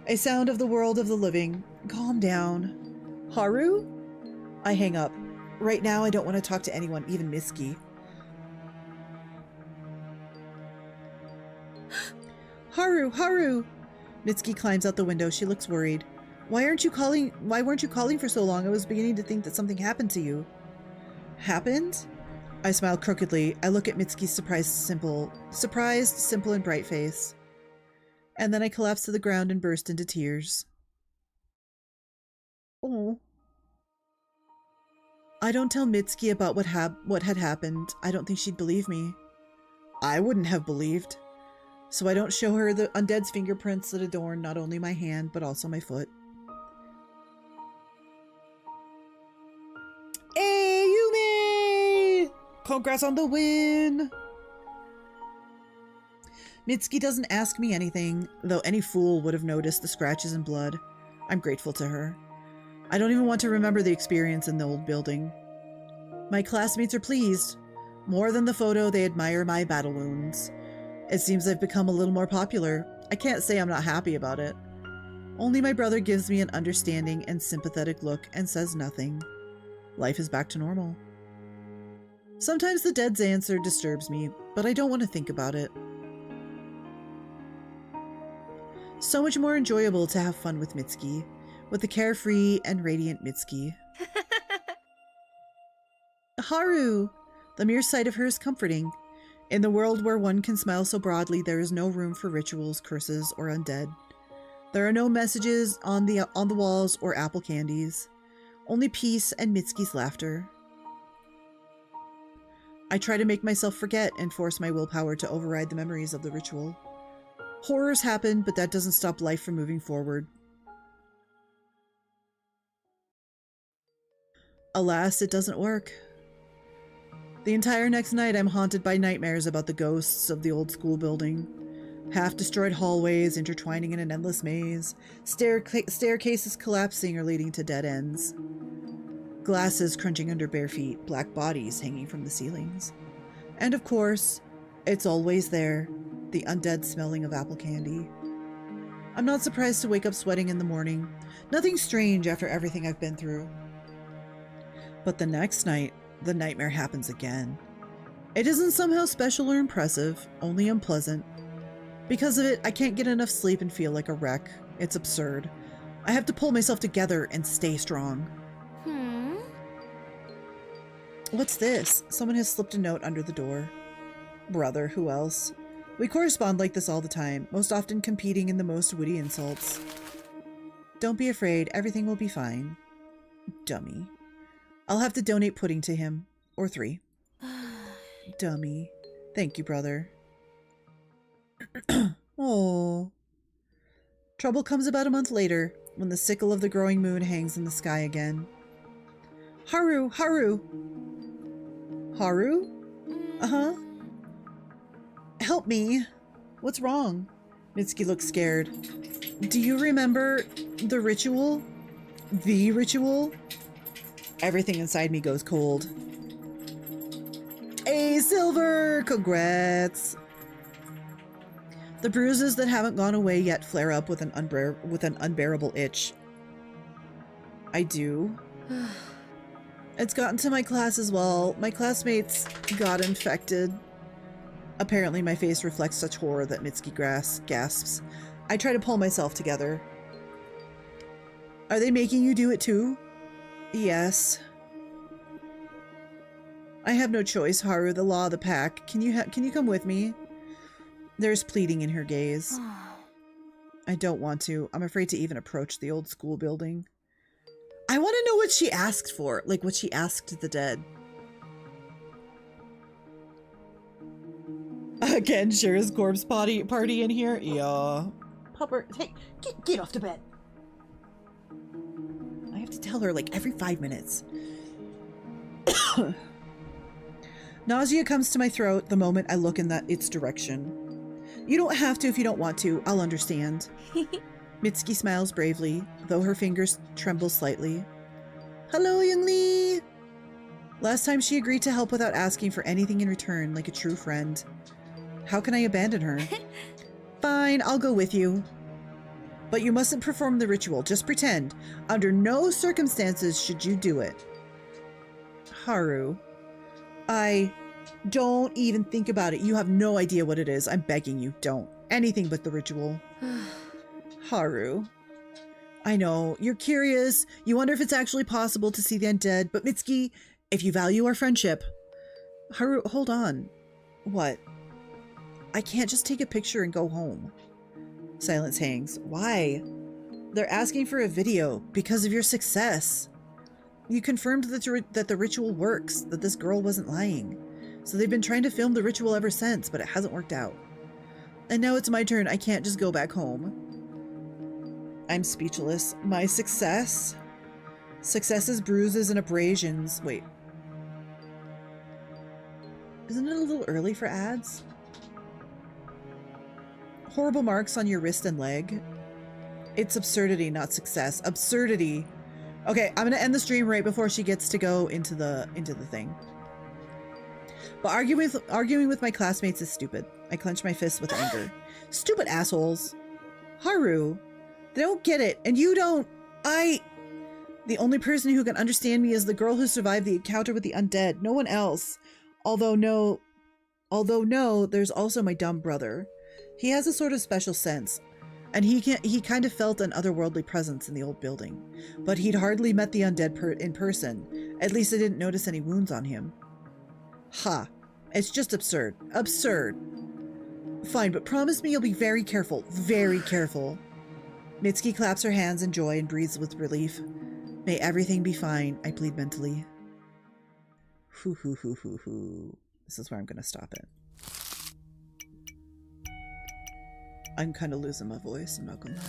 A sound of the world of the living. Calm down. Haru? I hang up. Right now, I don't want to talk to anyone, even Mitsuki. Haru! Mitsuki climbs out the window. She looks worried. Why weren't you calling for so long? I was beginning to think that something happened to you. Happened? I smile crookedly. I look at Mitsuki's surprised, simple and bright face. And then I collapse to the ground and burst into tears. Oh. I don't tell Mitsuki about what had happened. I don't think she'd believe me. I wouldn't have believed. So I don't show her the undead's fingerprints that adorn not only my hand, but also my foot. Hey, Yumi! Congrats on the win! Mitsuki doesn't ask me anything, though any fool would have noticed the scratches and blood. I'm grateful to her. I don't even want to remember the experience in the old building. My classmates are pleased. More than the photo, they admire my battle wounds. It seems I've become a little more popular. I can't say I'm not happy about it. Only my brother gives me an understanding and sympathetic look and says nothing. Life is back to normal. Sometimes the dead's answer disturbs me, but I don't want to think about it. So much more enjoyable to have fun with Mitsuki, with the carefree and radiant Mitsuki. Haru! The mere sight of her is comforting. In the world where one can smile so broadly, there is no room for rituals, curses, or undead. There are no messages on the walls or apple candies. Only peace and Mitsuki's laughter. I try to make myself forget and force my willpower to override the memories of the ritual. Horrors happen, but that doesn't stop life from moving forward. Alas, it doesn't work. The entire next night, I'm haunted by nightmares about the ghosts of the old school building. Half-destroyed hallways intertwining in an endless maze, staircases collapsing or leading to dead ends. Glasses crunching under bare feet, black bodies hanging from the ceilings. And of course, it's always there, the undead smelling of apple candy. I'm not surprised to wake up sweating in the morning. Nothing strange after everything I've been through. But the next night, the nightmare happens again. It isn't somehow special or impressive, only unpleasant. Because of it, I can't get enough sleep and feel like a wreck. It's absurd. I have to pull myself together and stay strong. What's this? Someone has slipped a note under the door. Brother, who else? We correspond like this all the time, most often competing in the most witty insults. Don't be afraid, everything will be fine. Dummy. I'll have to donate pudding to him. Or 3. Dummy. Thank you, brother. Oh. Trouble comes about a month later, when the sickle of the growing moon hangs in the sky again. Haru! Haru! Haru? Uh-huh. Help me. What's wrong? Mitsuki looks scared. Do you remember the ritual? The ritual? Everything inside me goes cold. Hey, Silver! Congrats! The bruises that haven't gone away yet flare up with an unbearable itch. I do. It's gotten to my class as well. My classmates got infected. Apparently my face reflects such horror that Mitsuki gasps. I try to pull myself together. Are they making you do it too? Yes. I have no choice, Haru, the law of the pack. Can you come with me? There's pleading in her gaze. I don't want to. I'm afraid to even approach the old school building. I want to know what she asked for, like what she asked the dead. Again, Shira's corpse party in here? Yeah. Pupper, hey, get off to bed. I have to tell her like every 5 minutes. Nausea comes to my throat the moment I look in its direction. You don't have to if you don't want to. I'll understand. Mitsuki smiles bravely, though her fingers tremble slightly. Hello, Young Lee! Last time she agreed to help without asking for anything in return, like a true friend. How can I abandon her? Fine, I'll go with you. But you mustn't perform the ritual, just pretend. Under no circumstances should you do it. Haru. Don't even think about it. You have no idea what it is. I'm begging you, don't. Anything but the ritual. Haru. I know, you're curious. You wonder if it's actually possible to see the undead, but Mitsuki, if you value our friendship... Haru, hold on. What? I can't just take a picture and go home. Silence hangs. Why? They're asking for a video because of your success. You confirmed that the ritual works, that this girl wasn't lying. So they've been trying to film the ritual ever since, but it hasn't worked out. And now it's my turn. I can't just go back home. I'm speechless. My success? Successes, bruises, and abrasions. Wait. Isn't it a little early for ads? Horrible marks on your wrist and leg. It's absurdity, not success. Absurdity. Okay, I'm gonna end the stream right before she gets to go into the thing. But arguing with my classmates is stupid. I clench my fists with anger. Stupid assholes. Haru. They don't get it, and you don't. The only person who can understand me is the girl who survived the encounter with the undead. No one else. Although no, there's also my dumb brother. He has a sort of special sense, and he kind of felt an otherworldly presence in the old building. But he'd hardly met the undead in person. At least I didn't notice any wounds on him. Ha. It's just absurd. Absurd. Fine, but promise me you'll be very careful. Very careful. Mitsuki claps her hands in joy and breathes with relief. May everything be fine, I plead mentally. Hoo hoo hoo hoo hoo. This is where I'm gonna stop it. I'm kind of losing my voice, I'm not gonna lie.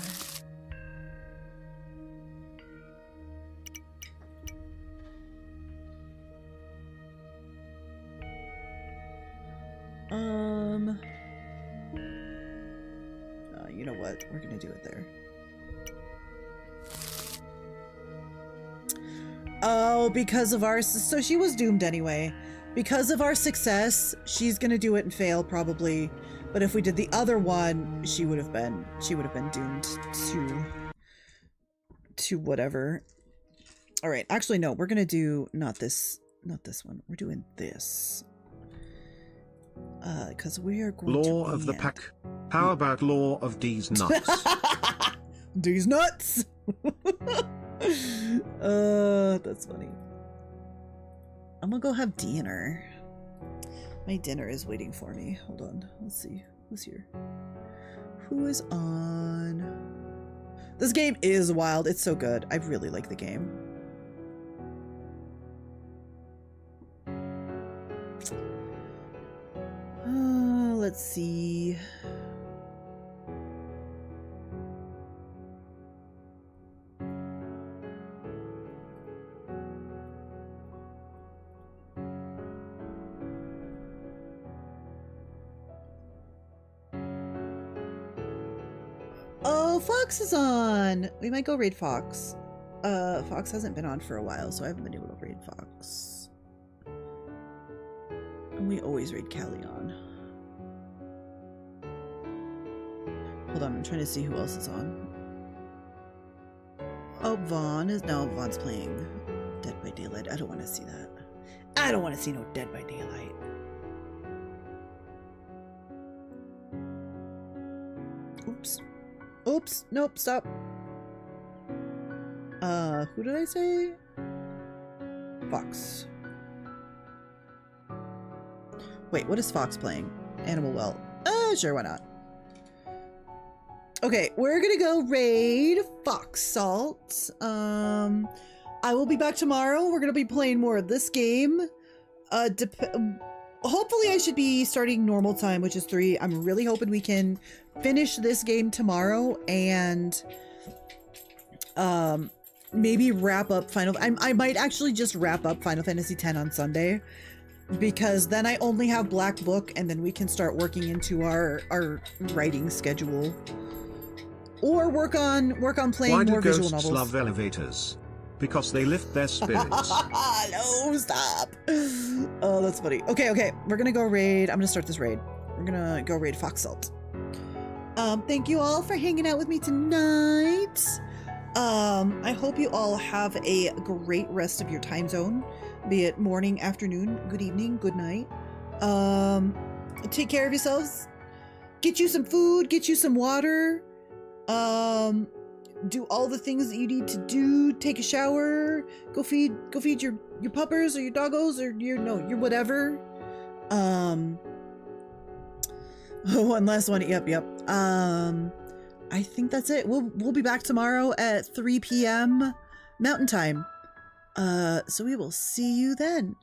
You know what? We're gonna do it there. Oh, because of our... So she was doomed anyway. Because of our success, she's gonna do it and fail probably. But if we did the other one, she would have been doomed to whatever. All right, actually no, we're gonna do not this one. We're doing this. Because we are going to Law of the pack. How about law of D's nuts? D's nuts. That's funny. I'm gonna go have dinner. My dinner is waiting for me. Hold on. Let's see. Who's here? Who is on? This game is wild. It's so good. I really like the game. Let's see. Oh, Fox is on. We might go raid Fox. Fox hasn't been on for a while, so I haven't been able to raid Fox. And we always raid Callie on. Hold on, I'm trying to see who else is on. Oh, Vaughn is... No, Vaughn's playing Dead by Daylight. I don't want to see that. I don't want to see no Dead by Daylight. Oops. Oops. Nope, stop. Who did I say? Fox. Wait, what is Fox playing? Animal Well. Sure, why not? Okay, we're gonna go raid Fox Salt. I will be back tomorrow. We're gonna be playing more of this game. Hopefully I should be starting normal time, which is 3. I'm really hoping we can finish this game tomorrow and maybe wrap up I might actually just wrap up Final Fantasy X on Sunday, because then I only have Black Book and then we can start working into our writing schedule. Or work on playing Why more do visual ghosts novels. love elevators? Because they lift their spirits. No, stop. Oh, that's funny. Okay. We're gonna go raid. I'm gonna start this raid. We're gonna go raid Fox Salt. Thank you all for hanging out with me tonight. I hope you all have a great rest of your time zone, be it morning, afternoon, good evening, good night. Take care of yourselves. Get you some food, get you some water. Do all the things that you need to do. Take a shower. Go feed your puppers or your doggos or your whatever. One last one. Yep. I think that's it. We'll be back tomorrow at 3 p.m. Mountain Time. So we will see you then.